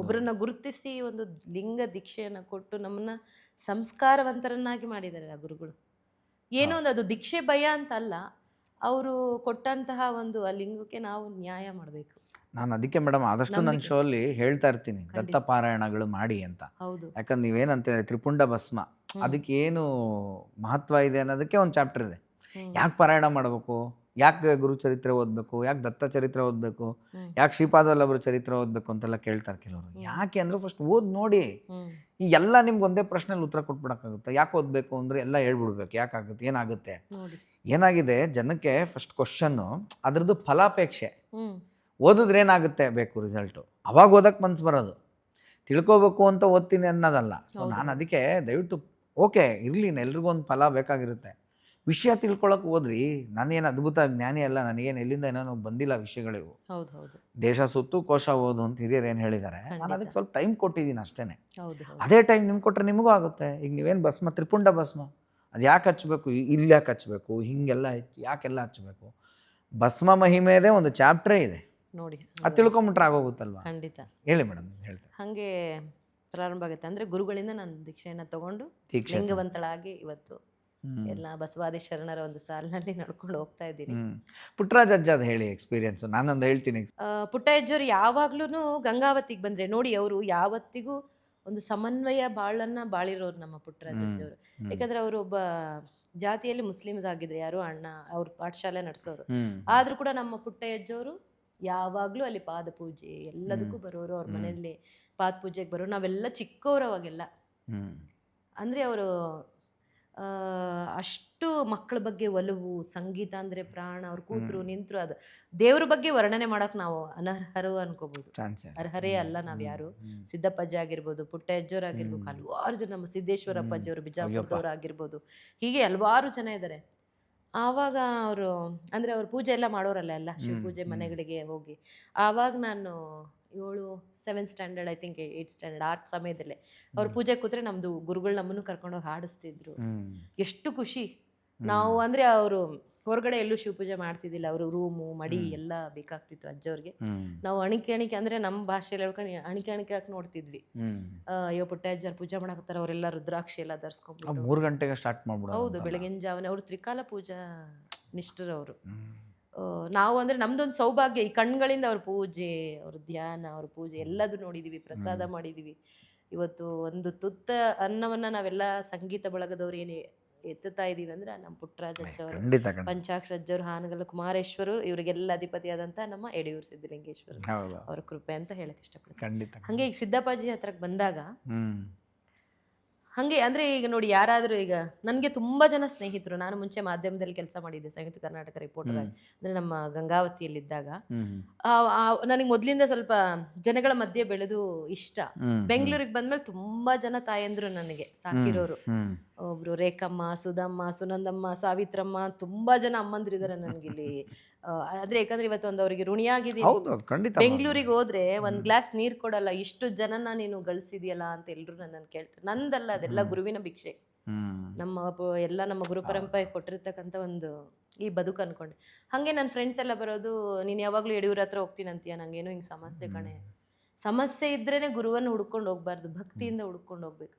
ಒಬ್ಬರನ್ನ ಗುರುತಿಸಿ ಒಂದು ಲಿಂಗ ದೀಕ್ಷೆಯನ್ನು ಕೊಟ್ಟು ನಮ್ಮನ್ನ ಸಂಸ್ಕಾರವಂತರನ್ನಾಗಿ ಮಾಡಿದ್ದಾರೆ ಆ ಗುರುಗಳು. ಏನೋ ಒಂದು ಅದು ದೀಕ್ಷೆ ಭಯ ಅಂತ ಅಲ್ಲ, ಅವರು ಕೊಟ್ಟಂತಹ ಒಂದು ಆ ಲಿಂಗಕ್ಕೆ ನಾವು ನ್ಯಾಯ ಮಾಡಬೇಕು. ನಾನು ಅದಕ್ಕೆ ಮೇಡಮ್ ಆದಷ್ಟು ನನ್ನ ಶೋ ಅಲ್ಲಿ ಹೇಳ್ತಾ ಇರ್ತೀನಿ, ದತ್ತ ಪಾರಾಯಣಗಳು ಮಾಡಿ ಅಂತ. ಹೌದು, ಯಾಕಂದ್ರೆ ನೀವೇನಂತ ತ್ರಿಪುಂಡ ಭಸ್ಮ, ಅದಕ್ಕೆ ಏನು ಮಹತ್ವ ಇದೆ ಅನ್ನೋದಕ್ಕೆ ಒಂದು ಚಾಪ್ಟರ್ ಇದೆ. ಯಾಕೆ ಪಾರಾಯಣ ಮಾಡಬೇಕು, ಯಾಕೆ ಗುರು ಚರಿತ್ರೆ ಓದಬೇಕು, ಯಾಕೆ ದತ್ತ ಚರಿತ್ರೆ ಓದಬೇಕು, ಯಾಕೆ ಶ್ರೀಪಾದವಲ್ಲಭರ ಚರಿತ್ರೆ ಓದಬೇಕು ಅಂತೆಲ್ಲ ಕೇಳ್ತಾರೆ ಕೆಲವರು. ಯಾಕೆ ಅಂದರೆ ಫಸ್ಟ್ ಓದ್ ನೋಡಿ. ಈ ಎಲ್ಲ ನಿಮ್ಗೆ ಒಂದೇ ಪ್ರಶ್ನೆಲಿ ಉತ್ತರ ಕೊಟ್ಬಿಡೋಕ್ಕಾಗುತ್ತೆ? ಯಾಕೆ ಓದಬೇಕು ಅಂದರೆ ಎಲ್ಲ ಹೇಳ್ಬಿಡ್ಬೇಕು. ಯಾಕಾಗುತ್ತೆ, ಏನಾಗುತ್ತೆ, ಏನಾಗಿದೆ ಜನಕ್ಕೆ ಫಸ್ಟ್ ಕ್ವಶನ್ನು ಅದ್ರದ್ದು ಫಲಾಪೇಕ್ಷೆ. ಓದಿದ್ರೆ ಏನಾಗುತ್ತೆ ಬೇಕು ರಿಸಲ್ಟು, ಅವಾಗ ಓದಕ್ಕೆ ಮನ್ಸು ಬರೋದು. ತಿಳ್ಕೊಬೇಕು ಅಂತ ಓದ್ತೀನಿ ಅನ್ನೋದಲ್ಲ. ಸೊ ನಾನು ಅದಕ್ಕೆ ದಯವಿಟ್ಟು ಓಕೆ ಇರಲಿ, ಎಲ್ರಿಗೂ ಒಂದು ಫಲ ಬೇಕಾಗಿರುತ್ತೆ. ವಿಷಯ ತಿಳ್ಕೊಳಕ್ಕೆ ಹೋದ್ರಿ, ನಾನೇನು ಅದ್ಭುತ ಜ್ಞಾನಿ ಅಲ್ಲ, ನನಗೇನು ಎಲ್ಲಿಂದ ಏನೋ ಬಂದಿಲ್ಲ ವಿಷಯಗಳಿವು. ದೇಶ ಸುತ್ತು ಕೋಶ ಓದು ಅಂತ ಹಿರಿಯರು ಏನು ಹೇಳಿದ್ದಾರೆ, ನಾನು ಅದಕ್ಕೆ ಸ್ವಲ್ಪ ಟೈಮ್ ಕೊಟ್ಟಿದ್ದೀನಿ ಅಷ್ಟೇ. ಅದೇ ಟೈಮ್ ನಿಮ್ಗೆ ಕೊಟ್ಟರೆ ನಿಮಗೂ ಆಗುತ್ತೆ. ಈಗ ನೀವೇನು ಭಸ್ಮ, ತ್ರಿಪುಂಡ ಭಸ್ಮ, ಅದು ಯಾಕೆ ಹಚ್ಚಬೇಕು, ಇಲ್ಲಿ ಯಾಕೆ ಹಚ್ಚಬೇಕು, ಹೀಗೆಲ್ಲ ಯಾಕೆಲ್ಲ ಹಚ್ಚಬೇಕು, ಭಸ್ಮ ಮಹಿಮೆದೇ ಒಂದು ಚಾಪ್ಟ್ರೇ ಇದೆ ನೋಡಿ. ಅದು ತಿಳ್ಕೊಂಬಿಟ್ರೆ ಆಗೋಗುತ್ತಲ್ವ? ಖಂಡಿತ. ಹೇಳಿ ಮೇಡಮ್, ಹೇಳ್ತಾರೆ. ಹಾಗೆ ಪ್ರಾರಂಭ ಆಗುತ್ತೆ. ಅಂದರೆ ಗುರುಗಳಿಂದ ನಾನು ದೀಕ್ಷೆಯನ್ನು ತಗೊಂಡು ದೀಕ್ಷೆ ಲಿಂಗವಂತಳಾಗಿ ಇವತ್ತು ಎಲ್ಲ ಬಸವಾದಿ ಶರಣರ ಒಂದು ಸಾಲಿನಲ್ಲಿ ನಡ್ಕೊಂಡು ಹೋಗ್ತಾ ಇದ್ದೀನಿ. ಪುಟ್ಟರಾಜ ಅಜ್ಜ ಅದು ಹೇಳಿ ಎಕ್ಸ್ಪೀರಿಯನ್ಸು, ನಾನೊಂದು ಹೇಳ್ತೀನಿ. ಪುಟ್ಟಜ್ಜರು ಯಾವಾಗ್ಲೂ ಗಂಗಾವತಿಗೆ ಬಂದ್ರೆ ನೋಡಿ, ಅವರು ಯಾವತ್ತಿಗೂ ಒಂದು ಸಮನ್ವಯ ಬಾಳನ್ನ ಬಾಳಿರೋರು ನಮ್ಮ ಪುಟ್ಟರಾಜಜ್ಜವರು. ಯಾಕಂದ್ರೆ ಅವರು ಒಬ್ಬ ಜಾತಿಯಲ್ಲಿ ಮುಸ್ಲಿಮ್ದಾಗಿದ್ರು, ಯಾರು ಅಣ್ಣ ಅವ್ರ ಪಾಠಶಾಲೆ ನಡೆಸೋರು. ಆದ್ರೂ ಕೂಡ ನಮ್ಮ ಪುಟ್ಟಜ್ಜವರು ಯಾವಾಗ್ಲೂ ಅಲ್ಲಿ ಪಾದ ಪೂಜೆ ಎಲ್ಲದಕ್ಕೂ ಬರೋರು, ಅವ್ರ ಮನೆಯಲ್ಲಿ ಪಾದ ಪೂಜೆಗೆ ಬರೋರು. ನಾವೆಲ್ಲ ಚಿಕ್ಕವರು ಅವಾಗೆಲ್ಲ. ಅಂದ್ರೆ ಅವರು ಅಷ್ಟು ಮಕ್ಕಳ ಬಗ್ಗೆ ಒಲವು, ಸಂಗೀತ ಅಂದ್ರೆ ಪ್ರಾಣ. ಅವ್ರು ಕೂತ್ರು ನಿಂತರು, ಅದು ದೇವ್ರ ಬಗ್ಗೆ ವರ್ಣನೆ ಮಾಡಕ್ ನಾವು ಅನರ್ಹರು ಅನ್ಕೋಬಹುದು. ಅರ್ಹರೇ ಅಲ್ಲ ನಾವ್ ಯಾರು. ಸಿದ್ದಪ್ಪಾಜಿ ಆಗಿರ್ಬೋದು, ಪುಟ್ಟಜ್ಜೋರ್ ಆಗಿರ್ಬೋದು, ಹಲವಾರು ಜನ, ನಮ್ಮ ಸಿದ್ದೇಶ್ವರ ಅಪ್ಪಾಜಿಯವರು ಬಿಜಾಪುರದವ್ರು ಆಗಿರ್ಬೋದು, ಹೀಗೆ ಹಲವಾರು ಜನ ಇದ್ದಾರೆ. ಆವಾಗ ಅವರು ಅಂದ್ರೆ ಅವ್ರು ಪೂಜೆ ಎಲ್ಲ ಮಾಡೋರಲ್ಲ, ಎಲ್ಲ ಶಿವ ಪೂಜೆ ಮನೆಗಳಿಗೆ ಹೋಗಿ. ಆವಾಗ ನಾನು 7th standard, I think 8th standard, ಆ ಸಮಯದಲ್ಲೇ ಅವ್ರ ಪೂಜೆ ಕೂತ್ರೆ ನಮ್ದು ಗುರುಗಳು ನಮ್ಮನ್ನು ಕರ್ಕೊಂಡೋಗಿ ಹಾಡಿಸ್ತಿದ್ರು. ಎಷ್ಟು ಖುಷಿ. ನಾವು ಅಂದ್ರೆ ಅವರು ಹೊರಗಡೆ ಎಲ್ಲೂ ಶಿವ ಪೂಜೆ ಮಾಡ್ತಿದ್ದಿಲ್ಲ, ಅವರು ರೂಮು ಮಡಿ ಎಲ್ಲ ಬೇಕಾಗ್ತಿತ್ತು ಅಜ್ಜವ್ರಿಗೆ. ನಾವು ಅಣಿಕೆ ಅಂದ್ರೆ ನಮ್ಮ ಭಾಷೆಯಲ್ಲಿ ಹೇಳ್ಕೊಂಡು ಅಣಿಕೆ ಹಾಕಿ ನೋಡ್ತಿದ್ವಿ. ಅಯ್ಯೋ ಪುಟ್ಟ ಅಜ್ಜರು ಪೂಜೆ ಮಾಡಕತ್ತಾರ, ಅವರೆಲ್ಲ ರುದ್ರಾಕ್ಷಿ ಎಲ್ಲ ಧರಿಸ್ಕೊಂಡ್ಬಿಟ್ಟು 3 ಗಂಟೆಗೆ ಸ್ಟಾರ್ಟ್ ಮಾಡ್ಬಿಡೋದು. ಹೌದು, ಬೆಳಗಿನ ಜಾವನೆ. ಅವರು ತ್ರಿಕಾಲ ಪೂಜಾ ನಿಷ್ಠರವರು. ನಾವು ಅಂದ್ರೆ ನಮ್ದೊಂದು ಸೌಭಾಗ್ಯ, ಈ ಕಣ್ಗಳಿಂದ ಅವ್ರ ಪೂಜೆ, ಅವ್ರ ಧ್ಯಾನ, ಅವ್ರ ಪೂಜೆ ಎಲ್ಲದೂ ನೋಡಿದೀವಿ, ಪ್ರಸಾದ ಮಾಡಿದೀವಿ. ಇವತ್ತು ಒಂದು ತುತ್ತ ಅನ್ನವನ್ನ ನಾವೆಲ್ಲ ಸಂಗೀತ ಬಳಗದವ್ರು ಏನು ಎತ್ತುತ್ತಾ ಇದೀವಿ ಅಂದ್ರೆ ನಮ್ಮ ಪುಟ್ಟರಾಜ ಅಜ್ಜವರು, ಪಂಚಾಕ್ಷರ ಅಜ್ಜವರು, ಹಾನಗಲ್ಲ ಕುಮಾರೇಶ್ವರು, ಇವರಿಗೆಲ್ಲ ಅಧಿಪತಿಯಾದಂತ ನಮ್ಮ ಯಡಿಯೂರು ಸಿದ್ದಲಿಂಗೇಶ್ವರ ಅವ್ರ ಕೃಪೆ ಅಂತ ಹೇಳಕ್ ಇಷ್ಟಪಡ್ತೀನಿ. ಹಂಗೆ ಈಗ ಸಿದ್ದಪ್ಪಾಜಿ ಹತ್ರಕ್ಕೆ ಬಂದಾಗ ಹಾಗೆ ಅಂದರೆ ಈಗ ನೋಡಿ, ಯಾರಾದರೂ ಈಗ ನನಗೆ ತುಂಬ ಜನ ಸ್ನೇಹಿತರು. ನಾನು ಮುಂಚೆ ಮಾಧ್ಯಮದಲ್ಲಿ ಕೆಲಸ ಮಾಡಿದ್ದೆ, ಸಂಯುಕ್ತ ಕರ್ನಾಟಕ ರಿಪೋರ್ಟರ್ ಆಗಿ, ಅಂದರೆ ನಮ್ಮ ಗಂಗಾವತಿಯಲ್ಲಿದ್ದಾಗ. ನನಗೆ ಮೊದಲಿಂದ ಸ್ವಲ್ಪ ಜನಗಳ ಮಧ್ಯೆ ಬೆಳೆದು ಇಷ್ಟ. ಬೆಂಗಳೂರಿಗೆ ಬಂದ್ಮೇಲೆ ತುಂಬ ಜನ ತಾಯಂದ್ರು ನನಗೆ ಸಾಕಿರೋರು. ಒಬ್ರು ರೇಖಮ್ಮ, ಸುಧಮ್ಮ, ಸುನಂದಮ್ಮ, ಸಾವಿತ್ರಮ್ಮ, ತುಂಬ ಜನ ಅಮ್ಮಂದ್ರಿದ್ದಾರೆ ನನಗಿಲ್ಲಿ. ಆದ್ರೆ ಯಾಕಂದ್ರೆ ಇವತ್ತು ಅವ್ರಿಗೆ ಋಣಿಯಾಗಿದ್ದೀನಿ. ಬೆಂಗಳೂರಿಗೆ ಹೋದ್ರೆ ಒಂದ್ ಗ್ಲಾಸ್ ನೀರ್ ಕೊಡಲ್ಲ, ಇಷ್ಟು ಜನನ ನೀನು ಗಳಿಸಿದ್ಯಲ್ಲ ಅಂತ ಎಲ್ರು ನನ್ನನ್ನು ಕೇಳ್ತಾರೆ. ನಂದಲ್ಲ, ಅದೆಲ್ಲ ಗುರುವಿನ ಭಿಕ್ಷೆ. ಎಲ್ಲ ನಮ್ಮ ಗುರು ಪರಂಪರೆ ಕೊಟ್ಟಿರ್ತಕ್ಕಂಥ ಒಂದು ಈ ಬದುಕು ಅನ್ಕೊಂಡೆ. ಹಂಗೆ ನನ್ನ ಫ್ರೆಂಡ್ಸ್ ಎಲ್ಲ ಬರೋದು, ನೀನ್ ಯಾವಾಗ್ಲೂ ಯಡಿಯೂರ ಹತ್ರ ಹೋಗ್ತೀನಿ ಅಂತೀಯ, ನಂಗೇನೋ ಹಿಂಗ್ ಸಮಸ್ಯೆ ಕಣೆ. ಸಮಸ್ಯೆ ಇದ್ರೇನೆ ಗುರುವನ್ನು ಹುಡ್ಕೊಂಡು ಹೋಗ್ಬಾರ್ದು, ಭಕ್ತಿಯಿಂದ ಹುಡ್ಕೊಂಡು ಹೋಗ್ಬೇಕು.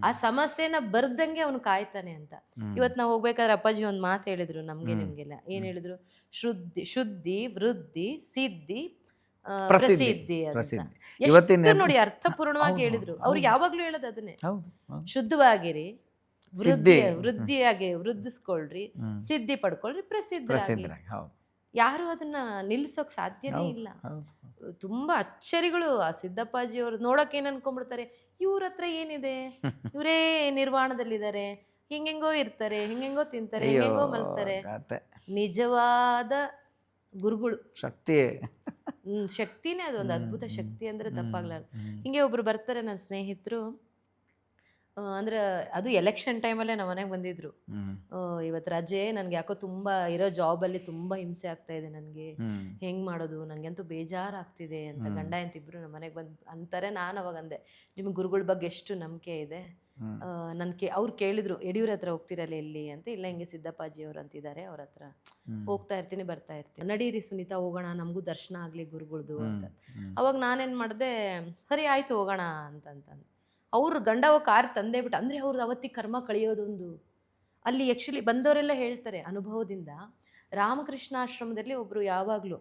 ಆ ಸಮಸ್ಯೆನ ಬರ್ದಂಗೆ ಅವನು ಕಾಯ್ತಾನೆ ಅಂತ. ಇವತ್ತು ನಾವು ಹೋಗ್ಬೇಕಾದ್ರೆ ಅಪ್ಪಾಜಿ ಒಂದ್ ಮಾತು ಹೇಳಿದ್ರು ನಮ್ಗೆ, ನಿಮ್ಗೆಲ್ಲ. ಏನ್ ಹೇಳಿದ್ರು? ಶುದ್ಧಿ, ವೃದ್ಧಿ, ಸಿದ್ಧಿ, ಪ್ರಸಿದ್ಧಿ ಅಂತ. ಎಷ್ಟು ನೋಡಿ ಅರ್ಥಪೂರ್ಣವಾಗಿ ಹೇಳಿದ್ರು. ಅವ್ರು ಯಾವಾಗ್ಲೂ ಹೇಳೋದು ಅದನ್ನೇ, ಶುದ್ಧವಾಗಿರಿ, ವೃದ್ಧಿಸ್ಕೊಳ್ರಿ, ಸಿದ್ಧಿ ಪಡ್ಕೊಳ್ರಿ, ಪ್ರಸಿದ್ಧರಾಗಿ. ಯಾರು ಅದನ್ನ ನಿಲ್ಸೋಕ್ ಸಾಧ್ಯನೇ ಇಲ್ಲ. ತುಂಬಾ ಅಚ್ಚರಿಗಳು. ಆ ಸಿದ್ದಪ್ಪಾಜಿ ಅವರು ನೋಡಕ್ ಏನ್ ಅನ್ಕೊಂಡ್ಬಿಡ್ತಾರೆ, ಇವ್ರ ಹತ್ರ ಏನಿದೆ, ಇವರೇ ನಿರ್ವಾಣದಲ್ಲಿದ್ದಾರೆ, ಹೆಂಗೆಂಗೋ ಇರ್ತಾರೆ, ಹೆಂಗೆಂಗೋ ತಿಂತಾರೆ, ಹೆಂಗೆಂಗೋ ಮಲ್ತಾರೆ. ನಿಜವಾದ ಗುರುಗಳು ಶಕ್ತಿನೇ ಅದು, ಒಂದು ಅದ್ಭುತ ಶಕ್ತಿ ಅಂದ್ರೆ ತಪ್ಪಾಗ್ಲಾರ್ದು. ಹಿಂಗೆ ಒಬ್ರು ಬರ್ತಾರೆ ನನ್ನ ಸ್ನೇಹಿತರು, ಅಂದ್ರೆ ಅದು ಎಲೆಕ್ಷನ್ ಟೈಮಲ್ಲೇ ನಮ್ಮ ಮನೆಗೆ ಬಂದಿದ್ರು. ಇವತ್ತು ರಜೆ, ನನ್ಗೆ ಯಾಕೋ ತುಂಬಾ ಇರೋ ಜಾಬಲ್ಲಿ ತುಂಬಾ ಹಿಂಸೆ ಆಗ್ತಾ ಇದೆ, ನನ್ಗೆ ಹೆಂಗ್ ಮಾಡೋದು, ನಂಗಂತೂ ಬೇಜಾರಾಗ್ತಿದೆ ಅಂತ ಗಂಡ ಅಂತಿಬ್ರು ನಮ್ಮ ಮನೆಗೆ ಅಂತಾರೆ. ನಾನು ಅವಾಗ ಅಂದೆ, ನಿಮ್ಗೆ ಗುರುಗಳ ಬಗ್ಗೆ ಎಷ್ಟು ನಂಬಿಕೆ ಇದೆ? ಅವ್ರು ಕೇಳಿದ್ರು, ಯಡಿಯೂರ ಹತ್ರ ಹೋಗ್ತಿರಲ್ಲ ಎಲ್ಲಿ ಅಂತ. ಇಲ್ಲ, ಹಿಂಗೆ ಸಿದ್ದಪ್ಪಾಜಿ ಅವ್ರು ಅಂತಿದ್ದಾರೆ, ಅವ್ರ ಹತ್ರ ಹೋಗ್ತಾ ಇರ್ತೀನಿ, ಬರ್ತಾ ಇರ್ತೀನಿ. ನಡೀರಿ ಸುನೀತಾ, ಹೋಗೋಣ, ನಮಗೂ ದರ್ಶನ ಆಗ್ಲಿ ಗುರುಗಳ್ದು ಅಂತ. ಅವಾಗ ನಾನೇನ್ ಮಾಡ್ದೆ, ಸರಿ ಆಯ್ತು ಹೋಗೋಣ ಅಂತಂತಂದು. ಅವ್ರು ಗಂಡ ಕಾರ್ ತಂದೇ ಬಿಟ್ಟು, ಅಂದ್ರೆ ಅವ್ರದ್ದು ಅವತ್ತಿಗೆ ಕರ್ಮ ಕಳಿಯೋದೊಂದು. ಅಲ್ಲಿ ಆ್ಯಕ್ಚುಲಿ ಬಂದವರೆಲ್ಲ ಹೇಳ್ತಾರೆ ಅನುಭವದಿಂದ, ರಾಮಕೃಷ್ಣಾಶ್ರಮದಲ್ಲಿ ಒಬ್ರು ಯಾವಾಗ್ಲೂ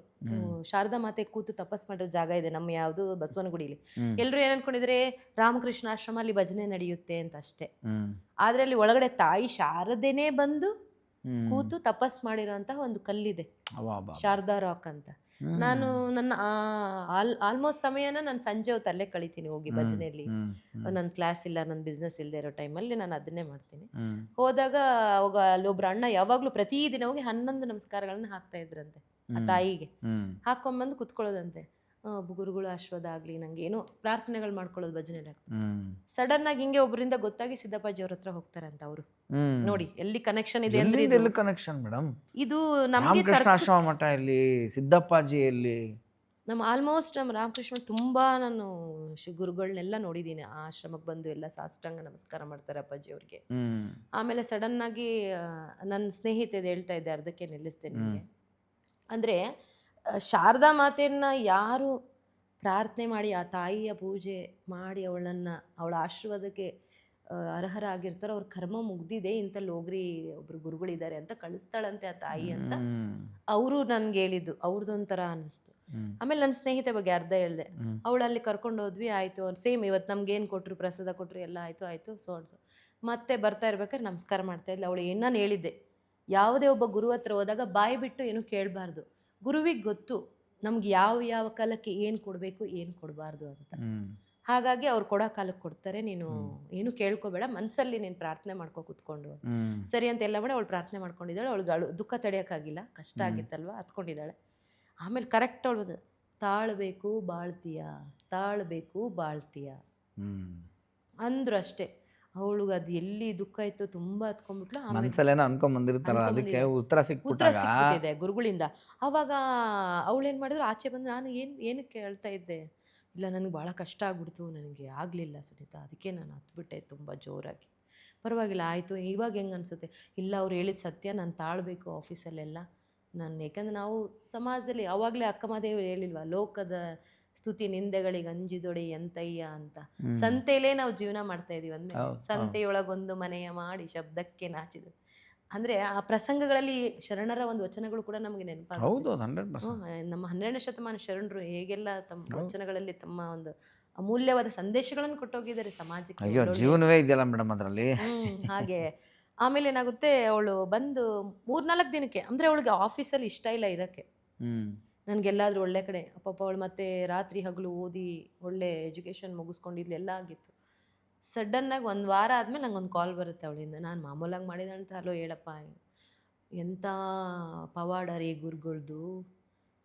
ಶಾರದಾ ಮಾತೆ ಕೂತು ತಪಸ್ ಮಾಡಿರೋ ಜಾಗ ಇದೆ ನಮ್ಮ ಯಾವ್ದು ಬಸವನಗುಡಿಲಿ. ಎಲ್ರು ಏನ್ ಅನ್ಕೊಂಡಿದ್ರೆ ರಾಮಕೃಷ್ಣಾಶ್ರಮ ಅಲ್ಲಿ ಭಜನೆ ನಡೆಯುತ್ತೆ ಅಂತ ಅಷ್ಟೇ. ಆದ್ರೆ ಅಲ್ಲಿ ಒಳಗಡೆ ತಾಯಿ ಶಾರದೇನೆ ಬಂದು ಕೂತು ತಪಸ್ ಮಾಡಿರೋಂತಹ ಒಂದು ಕಲ್ಲಿದೆ, ಶಾರದಾ ರಾಕ್ ಅಂತ. ನಾನು ನನ್ನ ಆಲ್ಮೋಸ್ಟ್ ಸಮಯನ ನಾನು ಸಂಜೆ ಹೊತ್ತು ಅಲ್ಲೇ ಕಳಿತೀನಿ ಹೋಗಿ ಭಜನೆಯಲ್ಲಿ. ನನ್ನ ಕ್ಲಾಸ್ ಇಲ್ಲ, ನನ್ನ ಬಿಸ್ನೆಸ್ ಇಲ್ಲದೆ ಇರೋ ಟೈಮಲ್ಲಿ ನಾನು ಅದನ್ನೇ ಮಾಡ್ತೀನಿ. ಹೋದಾಗ ಅವಾಗ ಅಲ್ಲೊಬ್ರು ಅಣ್ಣ ಯಾವಾಗ್ಲೂ ಪ್ರತಿದಿನ ಹೋಗಿ 11 ನಮಸ್ಕಾರಗಳನ್ನ ಹಾಕ್ತಾ ಇದ್ರಂತೆ ಆ ತಾಯಿಗೆ. ಹಾಕೊಂಬಂದು ಕುತ್ಕೊಳ್ಳೋದಂತೆ. ಗುರುಗಳು ಆಶೀರ್ವಾದ ಆಗ್ಲಿ, ನಂಗೆ ಏನೋ ಪ್ರಾರ್ಥನೆಗಳು ಮಾಡ್ಕೊಳ್ಳೋದು ಭಜನೆಯಲ್ಲಿ. ಸಡನ್ ಆಗಿ ಹಿಂಗೆ ಒಬ್ಬರಿಂದ ಗೊತ್ತಾಗಿ ಸಿದ್ದಪ್ಪಾಜಿ ಅವ್ರ ಹತ್ರ ಹೋಗ್ತಾರಂತ. ಅವರು ನೋಡಿ ಎಲ್ಲಿ ಕನೆಕ್ಷನ್ ಇದೆ ಅಂದ್ರೆ, ಕನೆಕ್ಷನ್ ಮೇಡಮ್ ಇದು ನಮ್ಗೆ ರಾಮಕೃಷ್ಣ ಮಠ ಇಲ್ಲಿ, ಸಿದ್ದಪ್ಪಾಜಿ ಇಲ್ಲಿ, ನಮ್ಮ ಆಲ್ಮೋಸ್ಟ್ ನಮ್ಮ ರಾಮಕೃಷ್ಣ ತುಂಬಾ ನಾನು ಗುರುಗಳನ್ನೆಲ್ಲ ನೋಡಿದ್ದೀನಿ. ಆ ಆಶ್ರಮಕ್ಕೆ ಬಂದು ಎಲ್ಲ ಸಾಷ್ಟಾಂಗ ನಮಸ್ಕಾರ ಮಾಡ್ತಾರೆ ಅಪ್ಪಾಜಿ ಅವ್ರಿಗೆ. ಆಮೇಲೆ ಸಡನ್ ಆಗಿ ನನ್ನ ಸ್ನೇಹಿತೆ ಹೇಳ್ತಾ ಇದ್ದೆ, ಅರ್ಧಕ್ಕೆ ನಿಲ್ಲಿಸ್ತೇನೆ ನಿಮಗೆ. ಅಂದ್ರೆ ಶಾರದಾ ಮಾತೆಯನ್ನ ಯಾರು ಪ್ರಾರ್ಥನೆ ಮಾಡಿ ಆ ತಾಯಿಯ ಪೂಜೆ ಮಾಡಿ ಅವಳ ಆಶೀರ್ವಾದಕ್ಕೆ ಅರ್ಹರಾಗಿರ್ತಾರೋ ಅವ್ರ ಕರ್ಮ ಮುಗ್ದಿದೆ, ಇಂಥಲ್ಲಿ ಹೋಗ್ರಿ ಒಬ್ರು ಗುರುಗಳಿದ್ದಾರೆ ಅಂತ ಕಳಿಸ್ತಾಳಂತೆ ಆ ತಾಯಿ ಅಂತ ಅವರು ನನ್ಗೆ ಹೇಳಿದ್ದು. ಅವ್ರದ್ದೊಂಥರ ಅನಿಸ್ತು. ಆಮೇಲೆ ನನ್ನ ಸ್ನೇಹಿತೆ ಬಗ್ಗೆ ಅರ್ಧ ಹೇಳಿದೆ. ಅವಳಲ್ಲಿ ಕರ್ಕೊಂಡು ಹೋದ್ವಿ, ಆಯಿತು ಸೇಮ್ ಇವತ್ತು ನಮ್ಗೇನು ಕೊಟ್ಟರು, ಪ್ರಸಾದ ಕೊಟ್ಟರು, ಎಲ್ಲ ಆಯಿತು ಸೊ ಮತ್ತೆ ಬರ್ತಾ ಇರ್ಬೇಕಾದ್ರೆ ನಮಸ್ಕಾರ ಮಾಡ್ತಾ ಇದ್ಲು. ಅವಳು ನಾನು ಹೇಳಿದ್ದೆ, ಯಾವುದೇ ಒಬ್ಬ ಗುರು ಹತ್ರ ಹೋದಾಗ ಬಾಯಿ ಬಿಟ್ಟು ಏನು ಕೇಳಬಾರ್ದು. ಗುರುವಿಗೆ ಗೊತ್ತು ನಮ್ಗೆ ಯಾವ ಕಾಲಕ್ಕೆ ಏನು ಕೊಡಬೇಕು ಏನು ಕೊಡಬಾರ್ದು ಅಂತ. ಹಾಗಾಗಿ ಅವ್ರು ಕೊಡೋ ಕಾಲಕ್ಕೆ ಕೊಡ್ತಾರೆ, ನೀನು ಏನು ಕೇಳ್ಕೊಬೇಡ, ಮನಸ್ಸಲ್ಲಿ ನೀನು ಪ್ರಾರ್ಥನೆ ಮಾಡ್ಕೊ ಕೂತ್ಕೊಂಡು ಸರಿ ಅಂತ ಎಲ್ಲ ಮಾಡಿ ಅವಳು ಪ್ರಾರ್ಥನೆ ಮಾಡ್ಕೊಂಡಿದ್ದಾಳೆ. ಅವಳಿಗೆ ದುಃಖ ತಡೆಯೋಕ್ಕಾಗಿಲ್ಲ, ಕಷ್ಟ ಆಗಿತ್ತಲ್ವ, ಹತ್ಕೊಂಡಿದ್ದಾಳೆ. ಆಮೇಲೆ ಕರೆಕ್ಟ್ ಅವಳು ತಾಳ್ಬೇಕು ಬಾಳ್ತೀಯ ಅಂದ್ರು ಅಷ್ಟೇ. ಅವಳಿಗೆ ಅದು ಎಲ್ಲಿ ದುಃಖ ಇತ್ತು ತುಂಬಾ ಹತ್ಕೊಂಡ್ಬಿಟ್ಲು. ಮನಸ್ಸಲ್ಲೇನೋ ಅನ್ಕೊಂಡ್ಬಂದಿರ್ತಾರ, ಅದಕ್ಕೆ ಉತ್ತರ ಸಿಕ್ಬಿಟ್ಟಿದೆ ಗುರುಗಳಿಂದ. ಅವಾಗ ಅವಳೇನು ಮಾಡಿದ್ರು, ಆಚೆ ಬಂದು ನಾನು ಏನಕ್ಕೆ ಹೇಳ್ತಾ ಇದ್ದೆ, ಇಲ್ಲ ನನಗೆ ಭಾಳ ಕಷ್ಟ ಆಗ್ಬಿಡ್ತು, ನನಗೆ ಆಗಲಿಲ್ಲ ಸುನೀತಾ, ಅದಕ್ಕೆ ನಾನು ಹತ್ಬಿಟ್ಟೆ ತುಂಬ ಜೋರಾಗಿ. ಪರವಾಗಿಲ್ಲ ಆಯಿತು, ಇವಾಗ ಹೆಂಗೆ ಅನಿಸುತ್ತೆ, ಇಲ್ಲ ಅವ್ರು ಹೇಳಿದ ಸತ್ಯ, ನಾನು ತಾಳ್ಬೇಕು ಆಫೀಸಲ್ಲೆಲ್ಲ ನಾನು. ಯಾಕಂದ್ರೆ ನಾವು ಸಮಾಜದಲ್ಲಿ ಅವಾಗಲೇ ಅಕ್ಕಮಹಾದೇವಿ ಹೇಳಿಲ್ವಾ, ಲೋಕದ ಸ್ತುತಿ ನಿಂದೆಗಳಿಗೆ ಅಂಜಿದೊಡೆ ಎಂತಯ್ಯ ಅಂತ. ಸಂತೆಯಲ್ಲೇ ನಾವು ಜೀವನ ಮಾಡ್ತಾ ಇದೀವಿ ಅಂದ್ಮೇಲೆ ಸಂತೆಯೊಳಗೊಂದು ಮನೆಯ ಮಾಡಿ ಶಬ್ದಕ್ಕೆ ನಾಚಿದ್ರು ಅಂದ್ರೆ ಆ ಪ್ರಸಂಗಗಳಲ್ಲಿ ಶರಣರ ಒಂದು ವಚನಗಳು ಕೂಡ ನಮಗೆ ನೆನಪಾಗುತ್ತೆ. ನಮ್ಮ 12ನೇ ಶತಮಾನ ಶರಣರು ಹೇಗೆಲ್ಲ ತಮ್ಮ ವಚನಗಳಲ್ಲಿ ತಮ್ಮ ಒಂದು ಅಮೂಲ್ಯವಾದ ಸಂದೇಶಗಳನ್ನು ಕೊಟ್ಟೋಗಿದ್ದಾರೆ ಸಮಾಜಕ್ಕೆ. ಜೀವನವೇ ಇದೆಯಲ್ಲ ಮೇಡಮ್ ಅದರಲ್ಲಿ. ಹಾಗೆ ಆಮೇಲೆ ಏನಾಗುತ್ತೆ, ಅವಳು ಬಂದು 3-4 ದಿನಕ್ಕೆ, ಅಂದ್ರೆ ಅವಳಿಗೆ ಆಫೀಸಲ್ಲಿ ಇಷ್ಟ ಇಲ್ಲ ಇರಕ್ಕೆ. ನನಗೆಲ್ಲಾದ್ರೂ ಒಳ್ಳೆ ಕಡೆ ಪಾಪ ಅವಳು ಮತ್ತೆ ರಾತ್ರಿ ಹಗಲು ಓದಿ ಒಳ್ಳೆ ಎಜುಕೇಷನ್ ಮುಗಿಸ್ಕೊಂಡಿದ್ಲು, ಎಲ್ಲ ಆಗಿತ್ತು. ಸಡನ್ನಾಗಿ 1 ವಾರ ಆದಮೇಲೆ ನಂಗೊಂದು ಕಾಲ್ ಬರುತ್ತೆ ಅವಳಿಂದ. ನಾನು ಮಾಮೂಲಾಗಿ ಮಾಡಿದಂತ, ಹಲೋ ಹೇಳಪ್ಪ, ಎಂಥ ಪವಾಡ ರೀ ಗುರುಗಳ್ದು,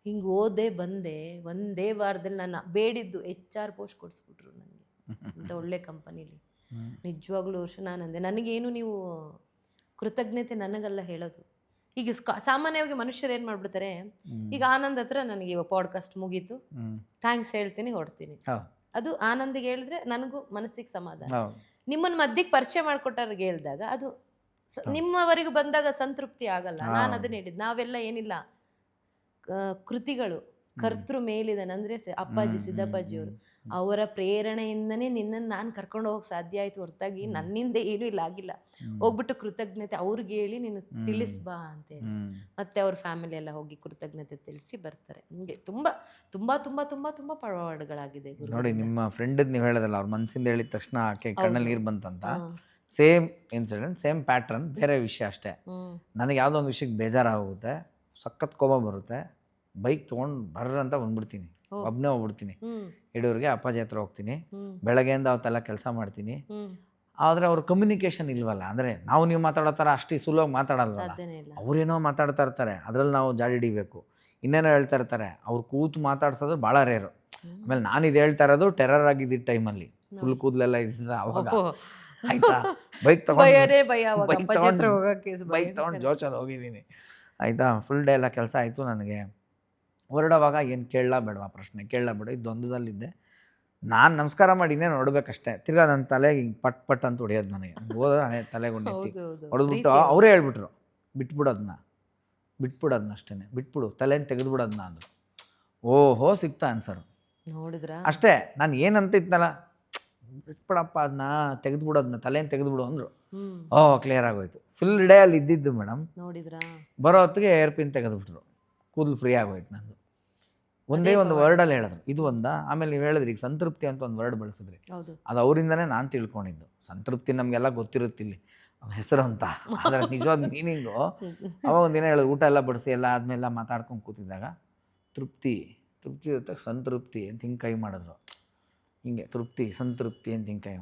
ಹಿಂಗೆ ಓದೇ ಬಂದೆ, ಒಂದೇ ವಾರದಲ್ಲಿ ನಾನು ಬೇಡಿದ್ದು HR ಪೋಸ್ಟ್ ಕೊಡಿಸ್ಬಿಟ್ರು ನನಗೆ ಅಂತ ಒಳ್ಳೆ ಕಂಪನೀಲಿ. ನಿಜವಾಗ್ಲೂ ನಾನಂದೆ, ನನಗೇನು ನೀವು ಕೃತಜ್ಞತೆ ನನಗಲ್ಲ ಹೇಳೋದು. ಈಗ ಸಾಮಾನ್ಯವಾಗಿ ಮನುಷ್ಯರು ಏನು ಮಾಡ್ಬಿಡ್ತಾರೆ, ಈಗ ಆನಂದ್ ಹತ್ರ ನನಗೆ ಇವಾಗ ಪಾಡ್ಕಾಸ್ಟ್ ಮುಗೀತು, ಥ್ಯಾಂಕ್ಸ್ ಹೇಳ್ತೀನಿ, ಹೊಡ್ತೀನಿ. ಅದು ಆನಂದಿಗೆ ಹೇಳಿದ್ರೆ ನನಗೂ ಮನಸ್ಸಿಗೆ ಸಮಾಧಾನ. ನಿಮ್ಮನ್ನ ಮಧ್ಯಕ್ಕೆ ಪರಿಚಯ ಮಾಡಿಕೊಟ್ಟವ್ರಿಗೆ ಹೇಳಿದಾಗ ಅದು ನಿಮ್ಮವರೆಗೂ ಬಂದಾಗ ಸಂತೃಪ್ತಿ ಆಗಲ್ಲ. ನಾನು ಅದನ್ನ ಹೇಳಿದ್ದು, ನಾವೆಲ್ಲ ಏನಿಲ್ಲ ಕೃತಿಗಳು, ಕರ್ತೃ ಮೇಲಿದಾನೆ ಅಂದ್ರೆ ಅಪ್ಪಾಜಿ ಸಿದ್ದಪ್ಪಾಜಿಯವರು, ಅವರ ಪ್ರೇರಣೆಯಿಂದನೇ ನಿನ್ನನ್ನು ನಾನು ಕರ್ಕೊಂಡು ಹೋಗಕ್ಕೆ ಸಾಧ್ಯ ಆಯ್ತು, ಹೊರತಾಗಿ ನನ್ನಿಂದ ಏನೂ ಇಲ್ಲ ಆಗಿಲ್ಲ. ಹೋಗ್ಬಿಟ್ಟು ಕೃತಜ್ಞತೆ ಅವ್ರಿಗೆ ಹೇಳಿ ನೀನು ತಿಳಿಸ್ಬಾ ಅಂತೇಳಿ ಮತ್ತೆ ಅವ್ರ ಫ್ಯಾಮಿಲಿ ಎಲ್ಲ ಹೋಗಿ ಕೃತಜ್ಞತೆ ತಿಳಿಸಿ ಬರ್ತಾರೆ. ಹಿಂಗೆ ತುಂಬಾ ತುಂಬಾ ತುಂಬಾ ತುಂಬಾ ತುಂಬಾ ಪವಾಡಗಳಾಗಿದೆ. ನೋಡಿ, ನಿಮ್ಮ ಫ್ರೆಂಡ್ ನೀವು ಹೇಳೋದಲ್ಲ, ಅವ್ರ ಮನಸ್ಸಿಂದ ಹೇಳಿದ ತಕ್ಷಣ ಆಕೆ ಕಣ್ಣಲ್ಲಿ ನೀರು ಬಂತಂತ. ಸೇಮ್ ಇನ್ಸಿಡೆಂಟ್, ಸೇಮ್ ಪ್ಯಾಟ್ರನ್, ಬೇರೆ ವಿಷಯ ಅಷ್ಟೇ. ನನಗೆ ಯಾವುದೋ ಒಂದು ವಿಷಯಕ್ಕೆ ಬೇಜಾರಾಗುತ್ತೆ, ಸಖತ್ ಕೋಪ ಬರುತ್ತೆ, ಬೈಕ್ ತೊಗೊಂಡು ಬರ್ರಂತ ಬಂದ್ಬಿಡ್ತೀನಿ, ಒಬ್ಬನೇ ಹೋಗ್ಬಿಡ್ತೀನಿ. ಯಡಿಯೂರಿಗೆ ಅಪ್ಪಾಜಿ ಹತ್ರ ಹೋಗ್ತೀನಿ, ಬೆಳಗ್ಗೆಯಿಂದ ಅವತ್ತೆಲ್ಲ ಕೆಲಸ ಮಾಡ್ತೀನಿ. ಆದರೆ ಅವ್ರ ಕಮ್ಯುನಿಕೇಷನ್ ಇಲ್ವಲ್ಲ, ಅಂದರೆ ನಾವು ನೀವು ಮಾತಾಡೋ ಥರ ಅಷ್ಟು ಸುಲಭವಾಗಿ ಮಾತಾಡಲ್ವಲ್ಲ, ಅವ್ರೇನೋ ಮಾತಾಡ್ತಾ ಇರ್ತಾರೆ, ಅದ್ರಲ್ಲಿ ನಾವು ಜಾಡಿ ಹಿಡಿಬೇಕು. ಇನ್ನೇನೋ ಹೇಳ್ತಾ ಇರ್ತಾರೆ, ಅವ್ರು ಕೂತು ಮಾತಾಡ್ಸೋದು ಭಾಳ ರೇರು. ಆಮೇಲೆ ನಾನು ಇದು ಹೇಳ್ತಾ ಇರೋದು ಟೆರರ್ ಆಗಿದ್ದ ಟೈಮಲ್ಲಿ, ಫುಲ್ ಕೂದಲೆಲ್ಲ ಇದ್ದ ಅವಾಗ, ಆಯ್ತಾ, ಬೈಕ್ ತೊಗೊಂಡು ಜೋಶಲ್ಲಿ ಹೋಗಿದ್ದೀನಿ, ಆಯಿತಾ. ಫುಲ್ ಡೇ ಎಲ್ಲ ಕೆಲಸ ಆಯಿತು. ನನಗೆ ಹೊರಡೋವಾಗ ಏನು ಕೇಳಲ್ಲ ಬೇಡವಾ, ಪ್ರಶ್ನೆ ಕೇಳಲ್ಲ ಬೇಡ, ಇದೊಂದದಲ್ಲಿದ್ದೆ. ನಾನು ನಮಸ್ಕಾರ ಮಾಡಿ ಇನ್ನೇನು ಹೊರಡ್ಬೇಕಷ್ಟೇ, ತಿರ್ಗಾ ನನ್ನ ತಲೆಗೆ ಹಿಂಗೆ ಪಟ್ ಅಂತ ಹೊಡೆಯೋದು. ನನಗೆ ಹೋದ ತಲೆಗೆ ಹೊಡೆದ್ಬಿಟ್ಟು ಅವರೇ ಹೇಳ್ಬಿಟ್ರು, ಬಿಟ್ಬಿಡೋದನ್ನ ಅಷ್ಟೇ, ಬಿಟ್ಬಿಡು, ತಲೆನ ತೆಗೆದುಬಿಡೋದನ್ನ ಅಂದರು. ಓಹೋ, ಸಿಗ್ತಾ ಆನ್ಸರು ನೋಡಿದ್ರ ಅಷ್ಟೇ. ನಾನು ಏನಂತ ಇದ್ನಲ್ಲ, ಬಿಟ್ಬಿಡಪ್ಪ, ಅದನ್ನ ತೆಗೆದುಬಿಡೋದನ್ನ, ತಲೆನ ತೆಗೆದುಬಿಡು ಅಂದರು. ಕ್ಲಿಯರ್ ಆಗೋಯ್ತು. ಫುಲ್ ಡೇ ಅಲ್ಲಿ ಇದ್ದಿದ್ದು ಮೇಡಮ್. ನೋಡಿದ್ರ ಬರೋ ಹೊತ್ತಿಗೆ ಏರ್ಪಿನ್ ತೆಗೆದುಬಿಟ್ರು, ಕೂದಲು ಫ್ರೀ ಆಗೋಯ್ತು ನಂದು. ಒಂದೇ ಒಂದು ವರ್ಡಲ್ಲಿ ಹೇಳಿದ್ರು, ಇದು ಒಂದ. ಆಮೇಲೆ ನೀವು ಹೇಳಿದ್ರಿ ಈಗ ಸಂತೃಪ್ತಿ ಅಂತ ಒಂದು ವರ್ಡ್ ಬಳಸಿದ್ರಿ, ಅದು ಅವರಿಂದನೇ ನಾನು ತಿಳ್ಕೊಂಡಿದ್ದು. ಸಂತೃಪ್ತಿ ನಮಗೆಲ್ಲ ಗೊತ್ತಿರುತ್ತಿಲ್ಲಿ ಹೆಸರು ಅಂತ, ಆದರೆ ನಿಜವಾದ ಮೀನಿಂಗು ಅವಾಗ ಒಂದಿನ ಹೇಳಿದ್ರು, ಊಟ ಎಲ್ಲ ಬಡಿಸಿ ಎಲ್ಲ ಆದಮೇಲೆ ಮಾತಾಡ್ಕೊಂಡು ಕೂತಿದ್ದಾಗ ತೃಪ್ತಿ ಜೊತೆ ಸಂತೃಪ್ತಿ ಅಂತ ಹಿಂಗೆ ಕೈ ಮಾಡಿದ್ರು, ಹಿಂಗೆ ತೃಪ್ತಿ ಸಂತೃಪ್ತಿ ಅಂತ ಹಿಂಗೆ ಕೈ.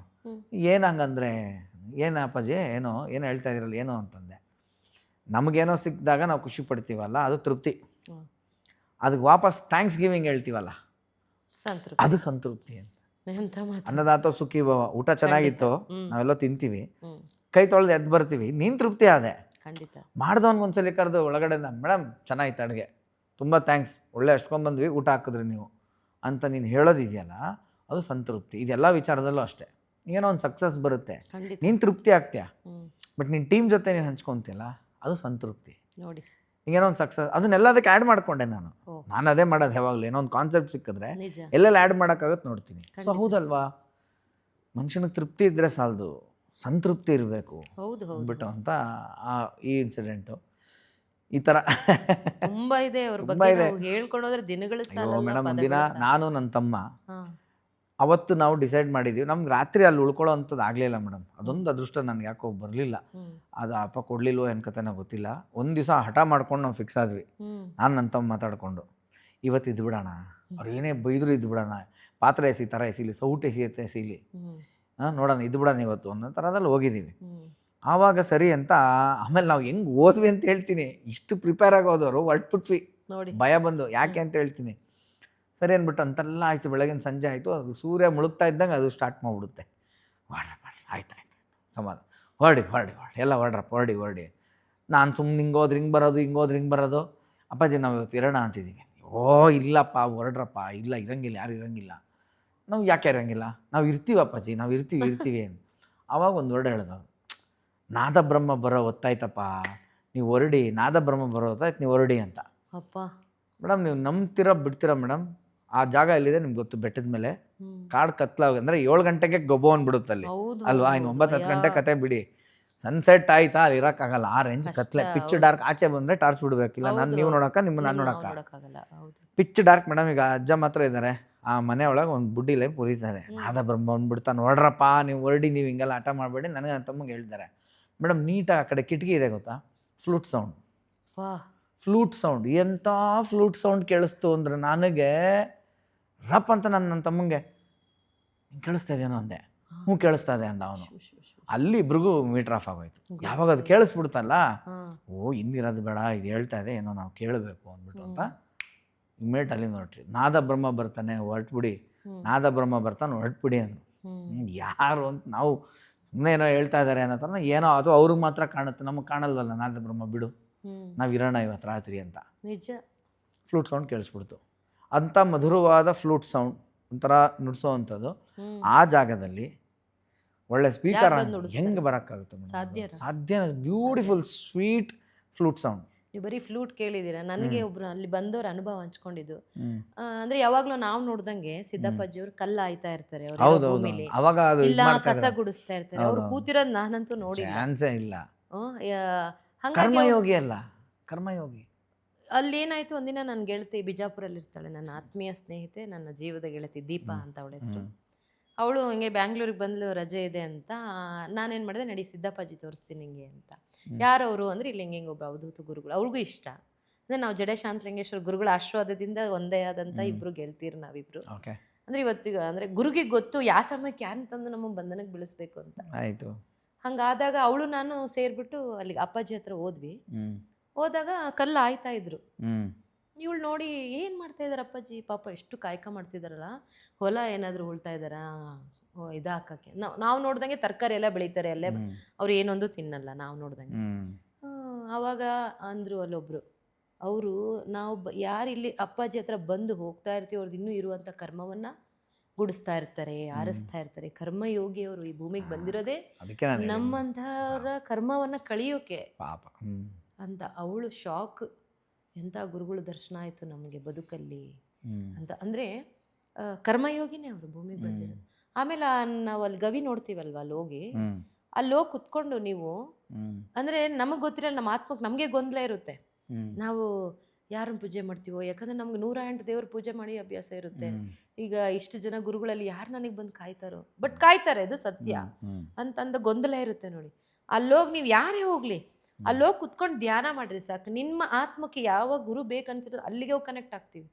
ಏನು ಹಂಗಂದರೆ ಏನು ಅಪ್ಪಾಜಿ, ಏನು ಹೇಳ್ತಾ ಇದ್ದೀರಲ್ಲ ಏನೋ ಅಂತಂದೆ. ನಮಗೇನೋ ಸಿಕ್ಕಿದಾಗ ನಾವು ಖುಷಿ ಪಡ್ತೀವಲ್ಲ, ಅದು ತೃಪ್ತಿ. ಅದಕ್ಕೆ ವಾಪಸ್ ಥ್ಯಾಂಕ್ಸ್ ಗಿವಿಂಗ್ ಹೇಳ್ತೀವಲ್ಲ, ಅದು ಸಂತೃಪ್ತಿ ಅಂತ. ಅನ್ನದಾತ ಸುಖಿ ಭವ. ಊಟ ಚೆನ್ನಾಗಿತ್ತು, ನಾವೆಲ್ಲ ತಿಂತೀವಿ, ಕೈ ತೊಳೆದು ಎದ್ದು ಬರ್ತೀವಿ, ನೀನು ತೃಪ್ತಿ ಆದೆ. ಮಾಡ್ದವನ್ಗೊಂದ್ಸಲಿ ಕರೆದು ಒಳಗಡೆ, ಮೇಡಮ್ ಚೆನ್ನಾಗಿತ್ತು ಅಡುಗೆ, ತುಂಬ ಥ್ಯಾಂಕ್ಸ್, ಒಳ್ಳೆ ಅರ್ಸ್ಕೊಂಡ್ಬಂದ್ವಿ, ಊಟ ಹಾಕಿದ್ರಿ ನೀವು ಅಂತ ನೀನು ಹೇಳೋದಿದೆಯಲ್ಲ, ಅದು ಸಂತೃಪ್ತಿ. ಇದೆಲ್ಲ ವಿಚಾರದಲ್ಲೂ ಅಷ್ಟೇ. ಏನೋ ಒಂದು ಸಕ್ಸಸ್ ಬರುತ್ತೆ, ನೀನು ತೃಪ್ತಿ ಆಗ್ತೀಯ, ಬಟ್ ನಿನ್ನ ಟೀಮ್ ಜೊತೆ ನೀನು ಹಂಚ್ಕೊತೀಯಲ್ಲ, ಅದು ಸಂತೃಪ್ತಿ. ನೋಡಿ, ಹಿಂಗೇನೋ ಒಂದು ಸಕ್ಸಸ್ ಅದನ್ನೆಲ್ಲದಕ್ಕೆ ಆ್ಯಡ್ ಮಾಡ್ಕೊಂಡೆ ನಾನು. ಓ. ನಾನು ಅದೇ ಮಾಡೋದು ಯಾವಾಗಲೂ. ಏನೋ ಒಂದು ಕಾನ್ಸೆಪ್ಟ್ ಸಿಕ್ಕಿದ್ರೆ ನಿಜ. ಎಲ್ಲೆಲ್ಲ ಆ್ಯಡ್ ಮಾಡೋಕ್ಕಾಗುತ್ತೆ ನೋಡ್ತೀನಿ. ಸೊ ಖಂಡಿತ. ಹೌದಲ್ವಾ, ಮನುಷ್ಯನಿಗೆ ತೃಪ್ತಿ ಇದ್ದರೆ ಸಾಲದು, ಸಂತೃಪ್ತಿ ಇರಬೇಕು ಹೌದು ಹೌದು ಅಂದ್ಬಿಟ್ಟು ಅಂತ ಈ ಇನ್ಸಿಡೆಂಟು ಈ ಥರ ತುಂಬಾ ಇದೆ ಅವ್ರ ತುಂಬಾ ಬಗ್ಗೆ. ಇದೆ. ನಾವು ಹೇಳ್ಕೊಂಡೋದ್ರೆ ದಿನಗಳು ಅಯ್ಯೋ ಸಾಲಲ್ಲ, ಮೇಡಮ್, ಒಂದಿನ ಪದಗಳು ಸಾಲಲ್ಲ. ನಾನು ನನ್ನ ತಮ್ಮ ಹಾ. ಅವತ್ತು ನಾವು ಡಿಸೈಡ್ ಮಾಡಿದ್ದೀವಿ. ನಮ್ಗೆ ರಾತ್ರಿ ಅಲ್ಲಿ ಉಳ್ಕೊಳ್ಳೋ ಅಂಥದ್ದು ಆಗಲಿಲ್ಲ ಮೇಡಮ್. ಅದೊಂದು ಅದೃಷ್ಟ ನನಗೆ ಯಾಕೋ ಬರಲಿಲ್ಲ. ಹ್ಮ್ ಅದು ಅಪ್ಪ ಕೊಡಲಿಲ್ವೋ ಏನು ಕತೆನೋ ಗೊತ್ತಿಲ್ಲ. ಒಂದು ದಿವಸ ಹಠ ಮಾಡ್ಕೊಂಡು ನಾವು ಫಿಕ್ಸ್ ಆದ್ವಿ, ಹ್ಮ್ ನಾನು ನನ್ನ ತಮ್ಮ ಮಾತಾಡಿಕೊಂಡು, ಇವತ್ತು ಇದ್ದು ಬಿಡೋಣ, ಅವ್ರು ಏನೇ ಬೈದರೂ ಇದ್ದು ಬಿಡೋಣ, ಪಾತ್ರೆ ಎಸಿ ಥರ ಎಸಿಲಿ, ಸೌಟ್ ಎಸಿಲಿ, ಹ್ಮ್ ನೋಡೋಣ ಇದ್ದು ಬಿಡೋಣ ಇವತ್ತು ಅನ್ನೋ ಥರದಲ್ಲಿ ಹೋಗಿದ್ದೀವಿ. ಹ್ಮ್ ಆವಾಗ ಸರಿ ಅಂತ ಆಮೇಲೆ ನಾವು ಹೆಂಗೆ ಓದ್ವಿ ಅಂತ ಹೇಳ್ತೀನಿ. ಇಷ್ಟು ಪ್ರಿಪೇರ್ ಆಗೋದವರು ಹೊರಟ್ಬಿಟ್ವಿ, ನೋಡಿ. ಭಯ ಬಂದು ಯಾಕೆ ಅಂತ ಹೇಳ್ತೀನಿ. ಸರಿ ಅಂದ್ಬಿಟ್ಟು ಅಂತೆಲ್ಲ ಆಯಿತು. ಬೆಳಗಿನ ಸಂಜೆ ಆಯಿತು. ಅದು ಸೂರ್ಯ ಮುಳುಗ್ತಾ ಇದ್ದಂಗೆ ಅದು ಸ್ಟಾರ್ಟ್ ಮಾಡಿಬಿಡುತ್ತೆ. ಹೊಡ್ರಪ್ಪ, ಆಯ್ತು ಸಮಾಧಾನ, ಹೊರಡಿ ಎಲ್ಲ ಹೊರಡಿ. ನಾನು ಸುಮ್ಮನೆ ಹಿಂಗೆ ಬರೋದು. ಅಪ್ಪಾಜಿ ನಾವು ಇವತ್ತು ಇರೋಣ ಅಂತಿದ್ದೀವಿ. ಓ ಇಲ್ಲಪ್ಪ ಹೊರಡ್ರಪ್ಪ, ಇಲ್ಲ ಇರಂಗಿಲ್ಲ, ಯಾರು ಇರಂಗಿಲ್ಲ. ನಾವು ಯಾಕೆ ಇರಂಗಿಲ್ಲ, ನಾವು ಇರ್ತೀವಿ ಅಪ್ಪಾಜಿ, ನಾವು ಇರ್ತೀವಿ ಅಂತ. ಆವಾಗ ಒಂದು ವರ್ಡ್ ಹೇಳಿದ್ರು, ನಾದ ಬ್ರಹ್ಮ ಬರೋ ಹೊತ್ತಾಯ್ತಪ್ಪ, ನೀವು ಹೊರಡಿ, ನಾದ ಬ್ರಹ್ಮ ಬರೋ ಹೊತ್ತಾಯ್ತು, ನೀವು ಹೊರಡಿ ಅಂತ. ಅಪ್ಪ. ಮೇಡಮ್ ನೀವು ನಂಬ್ತೀರಾ ಬಿಡ್ತೀರಾ ಮೇಡಮ್, ಆ ಜಾಗ ಎಲ್ಲಿದೆ ನಿಮ್ಗೆ ಗೊತ್ತು, ಬೆಟ್ಟದ ಮೇಲೆ. ಹ್ಮ್ ಕಾಡು ಕತ್ಲಾಗ ಅಂದರೆ 7 ಗಂಟೆಗೆ ಗೊಬ್ಬ ಅಂದ್ಬಿಡುತ್ತಲ್ಲಿ ಹೌದು ಅಲ್ವಾ. ಇನ್ನು 9-10 ಗಂಟೆ ಕತೆ ಬಿಡಿ, ಸನ್ಸೆಟ್ ಆಯ್ತಾ ಅಲ್ಲಿ ಇರೋಕ್ಕಾಗಲ್ಲ. ಆ ರೇಂಜ್ ಕತ್ಲೆ, ಪಿಚ್ ಡಾರ್ಕ್. ಆಚೆ ಬಂದರೆ ಟಾರ್ಚ್ ಬಿಡಬೇಕಿಲ್ಲ, ನಾನು ನೀವು ನೋಡೋಕೆ, ನಾನು ನೋಡೋಕೆ. ನೋಡಕ್ಕಾಗಲ್ಲ. ಹೌದು. Pitch dark madam. ಈಗ ಅಜ್ಜ ಮಾತ್ರ ಇದ್ದಾರೆ, ಆ ಮನೆ ಒಳಗೆ ಒಂದು ಬುಡ್ಡಿ ಲೈಟ್ ಉರಿತಾರೆ. ನಾದ ಬ್ರಹ್ಮ ಅಂದ್ಬಿಡ್ತಾ, ನೋಡ್ರಪ್ಪ ನೀವು ಹೊರಡಿ, ನೀವು ಹಿಂಗೆಲ್ಲ ಆಟ ಮಾಡಬೇಡಿ. ನನಗೆ ನನ್ನ ತಮ್ಮಗೆ ಹೇಳ್ತಾರೆ ಮೇಡಮ್, ನೀಟಾಗಿ ಆ ಕಡೆ ಕಿಟಕಿ ಇದೆ ಗೊತ್ತಾ, ಫ್ಲೂಟ್ ಸೌಂಡ್. ಫ್ಲೂಟ್ ಸೌಂಡ್, ಎಂಥ ಫ್ಲೂಟ್ ಸೌಂಡ್ ಕೇಳಿಸ್ತು ಅಂದರೆ ನನಗೆ ರಪ್ ಅಂತ ನನ್ನ ತಮ್ಮಂಗೆ, ಹಿಂಗೆ ಕೇಳಿಸ್ತಾ ಇದೆಯೇನೋ ಅಂದೆ. ಹ್ಞೂ ಕೇಳಿಸ್ತಾ ಇದೆ ಅಂದ ಅವನು. ಅಲ್ಲಿ ಇಬ್ರಿಗೂ ಮೀಟ್ರ್ ಆಫ್ ಆಗೋಯ್ತು. ಯಾವಾಗ ಅದು ಕೇಳಿಸ್ಬಿಡ್ತಲ್ಲ, ಓ ಇನ್ನಿರೋದು ಬೇಡ, ಇದು ಹೇಳ್ತಾ ಇದೆ ಏನೋ ನಾವು ಕೇಳಬೇಕು ಅಂದ್ಬಿಟ್ಟು ಅಂತ ಇಮ್ಮಿಡಿಯೇಟ್ ಅಲ್ಲಿ ನೋಡ್ರಿ, ನಾದ ಬ್ರಹ್ಮ ಬರ್ತಾನೆ ಹೊರಟ್ಬಿಡಿ, ನಾದ ಬ್ರಹ್ಮ ಬರ್ತಾನೆ ಹೊರಟ್ಬಿಡಿ ಅಂದರು. ಯಾರು ಅಂತ ನಾವು ಸುಮ್ಮನೆ ಏನೋ ಹೇಳ್ತಾ ಇದ್ದಾರೆ ಅನ್ನೋ ಥರ, ಏನೋ ಅದು ಅವ್ರಿಗೆ ಮಾತ್ರ ಕಾಣುತ್ತೆ, ನಮಗೆ ಕಾಣಲ್ವಲ್ಲ. ನಾದ ಬ್ರಹ್ಮ ಬಿಡು, ನಾವು ಇರೋಣ ಇವತ್ತು ರಾತ್ರಿ ಅಂತ. ನಿಜ. ಫ್ಲೂಟ್ ಸೌಂಡ್ ಕೇಳಿಸ್ಬಿಡ್ತು. ಅಂಥ ಮಧುರವಾದ ಫ್ಲೂಟ್ ಸೌಂಡ್ ಒಂಥರ ನುಡಿಸೋ ಅಂಥದ್ದು ಆ ಜಾಗದಲ್ಲಿ ಒಳ್ಳೆ ಸ್ಪೀಕರ್ ಹೆಂಗೆ ಬರೋಕ್ಕಾಗುತ್ತೆ ಸಾಧ್ಯ. Beautiful sweet flute sound. ನೀವು ಬರೀ ಫ್ಲೂಟ್ ಕೇಳಿದ್ದೀರಾ. ನನಗೆ ಒಬ್ರು ಅಲ್ಲಿ ಬಂದವ್ರ ಅನುಭವ ಹಂಚ್ಕೊಂಡಿದ್ದು, ಅಂದ್ರೆ ಯಾವಾಗ್ಲೂ ನಾವು ನೋಡ್ದಂಗೆ ಸಿದ್ದಪ್ಪಾಜಿಯವ್ರು ಕಲ್ಲ ಆಯ್ತಾ ಇರ್ತಾರೆ ಭೂಮಿಲಿ, ಇಲ್ಲ ಕಸ ಗುಡಿಸ್ತಾ ಇರ್ತಾರೆ. ಅವ್ರು ಕೂತಿರೋದು ನಾನಂತೂ ನೋಡಿ ಇಲ್ಲ. ಹಂಗಾಗಿ ಕರ್ಮಯೋಗಿ ಅಲ್ಲ, ಕರ್ಮಯೋಗಿ. ಅಲ್ಲಿ ಏನಾಯ್ತು, ಒಂದಿನ ನನ್ನ ಗೆಳತಿ ಬಿಜಾಪುರಲ್ಲಿ ಇರ್ತಾಳೆ, ನನ್ನ ಆತ್ಮೀಯ ಸ್ನೇಹಿತೆ, ನನ್ನ ಜೀವದ ಗೆಳತಿ ದೀಪಾ ಅಂತ ಅವಳ ಹೆಸರು. ಅವಳು ಹಿಂಗೆ ಬ್ಯಾಂಗ್ಳೂರಿಗೆ ಬಂದ್ಲು, ರಜೆ ಇದೆ ಅಂತ. ನಾನೇನು ಮಾಡಿದೆ, ನಡಿ ಸಿದ್ದಪ್ಪಾಜಿ ತೋರಿಸ್ತೀನಿ ಹಿಂಗೆ ಅಂತ. ಯಾರವರು ಅಂದರೆ ಇಲ್ಲಿ ಹಿಂಗೆ ಒಬ್ಬರು ಅವಧೂತ ಗುರುಗಳು, ಅವ್ರಿಗೂ ಇಷ್ಟ. ಅಂದರೆ ನಾವು ಜಡೆ ಶಾಂತಲಿಂಗೇಶ್ವರ ಗುರುಗಳ ಆಶೀರ್ವಾದದಿಂದ ಒಂದೇ ಆದಂಥ ಇಬ್ಬರು ಗೆಳ್ತೀರು ನಾವಿಬ್ರು. ಅಂದರೆ ಇವತ್ತಿಗೆ ಅಂದರೆ ಗುರುಗೆ ಗೊತ್ತು ಯಾವ ಸಮಯಕ್ಕೆ ಯಾರನ್ನ ತಂದು ನಮ್ಮ ಬಂಧನಕ್ಕೆ ಬೀಳಿಸ್ಬೇಕು ಅಂತ. ಆಯಿತು. ಹಂಗಾದಾಗ ಅವಳು ನಾನು ಸೇರಿಬಿಟ್ಟು ಅಲ್ಲಿಗೆ ಅಪ್ಪಾಜಿ ಹತ್ರ ಹೋದ್ವಿ. ಹೋದಾಗ ಕಲ್ಲು ಆಯ್ತಾ ಇದ್ರು. ಇವಳು ನೋಡಿ, ಏನು ಮಾಡ್ತಾ ಇದಾರೆ ಅಪ್ಪಾಜಿ, ಪಾಪ ಎಷ್ಟು ಕಾಯಕ ಮಾಡ್ತಿದಾರಲ್ಲ, ಹೊಲ ಏನಾದರೂ ಉಳ್ತಾ ಇದ್ದಾರಾ, ಇದು ಹಾಕಕ್ಕೆ. ನಾವು ನೋಡ್ದಂಗೆ ತರಕಾರಿ ಎಲ್ಲ ಬೆಳೀತಾರೆ ಅಲ್ಲೇ, ಅವ್ರು ಏನೊಂದು ತಿನ್ನಲ್ಲ ನಾವು ನೋಡ್ದಂಗೆ. ಆವಾಗ ಅಂದರು ಅಲ್ಲೊಬ್ರು, ಅವರು ನಾವು ಯಾರು ಇಲ್ಲಿ ಅಪ್ಪಾಜಿ ಹತ್ರ ಬಂದು ಹೋಗ್ತಾ ಇರ್ತೀವಿ, ಅವ್ರದ್ದು ಇನ್ನೂ ಇರುವಂಥ ಕರ್ಮವನ್ನು ಗುಡಿಸ್ತಾ ಇರ್ತಾರೆ, ಆರಿಸ್ತಾ ಇರ್ತಾರೆ. ಕರ್ಮಯೋಗಿಯವರು ಈ ಭೂಮಿಗೆ ಬಂದಿರೋದೇ ನಮ್ಮಂಥವ್ರ ಕರ್ಮವನ್ನು ಕಳಿಯೋಕೆ ಪಾಪ ಅಂತ. ಅವಳು ಶಾಕ್, ಎಂಥ ಗುರುಗಳು ದರ್ಶನ ಆಯಿತು ನಮಗೆ ಬದುಕಲ್ಲಿ ಅಂತ. ಅಂದರೆ ಕರ್ಮಯೋಗಿನೇ ಅವರು ಭೂಮಿಗೆ ಬಂದಿರೋದು. ಆಮೇಲೆ ನಾವು ಅಲ್ಲಿ ಗವಿ ನೋಡ್ತೀವಲ್ವ, ಅಲ್ಲಿ ಹೋಗಿ ಕುತ್ಕೊಂಡು ನೀವು, ಅಂದರೆ ನಮಗೆ ಗೊತ್ತಿರಲ್ಲ, ನಮ್ಮ ಆತ್ಮಕ್ಕೆ ನಮಗೆ ಗೊಂದಲ ಇರುತ್ತೆ. ನಾವು ಯಾರನ್ನು ಪೂಜೆ ಮಾಡ್ತೀವೋ, ಯಾಕಂದರೆ ನಮ್ಗೆ 108 ದೇವ್ರ ಪೂಜೆ ಮಾಡಿ ಅಭ್ಯಾಸ ಇರುತ್ತೆ. ಈಗ ಇಷ್ಟು ಜನ ಗುರುಗಳಲ್ಲಿ ಯಾರು ನನಗೆ ಬಂದು ಕಾಯ್ತಾರೋ, ಬಟ್ ಕಾಯ್ತಾರೆ, ಅದು ಸತ್ಯ ಅಂತಂದ ಗೊಂದಲ ಇರುತ್ತೆ ನೋಡಿ. ಅಲ್ಲೋಗಿ ನೀವು ಯಾರೇ ಹೋಗಲಿ, ಅಲ್ಲೋಗಿ ಕುತ್ಕೊಂಡು ಧ್ಯಾನ ಮಾಡ್ರಿ ಸಾಕು. ನಿಮ್ಮ ಆತ್ಮಕ್ಕೆ ಯಾವ ಗುರು ಬೇಕನ್ಸಿರೋದು ಅಲ್ಲಿಗೆ ಹೋಗಿ ಕನೆಕ್ಟ್ ಆಗ್ತೀವಿ.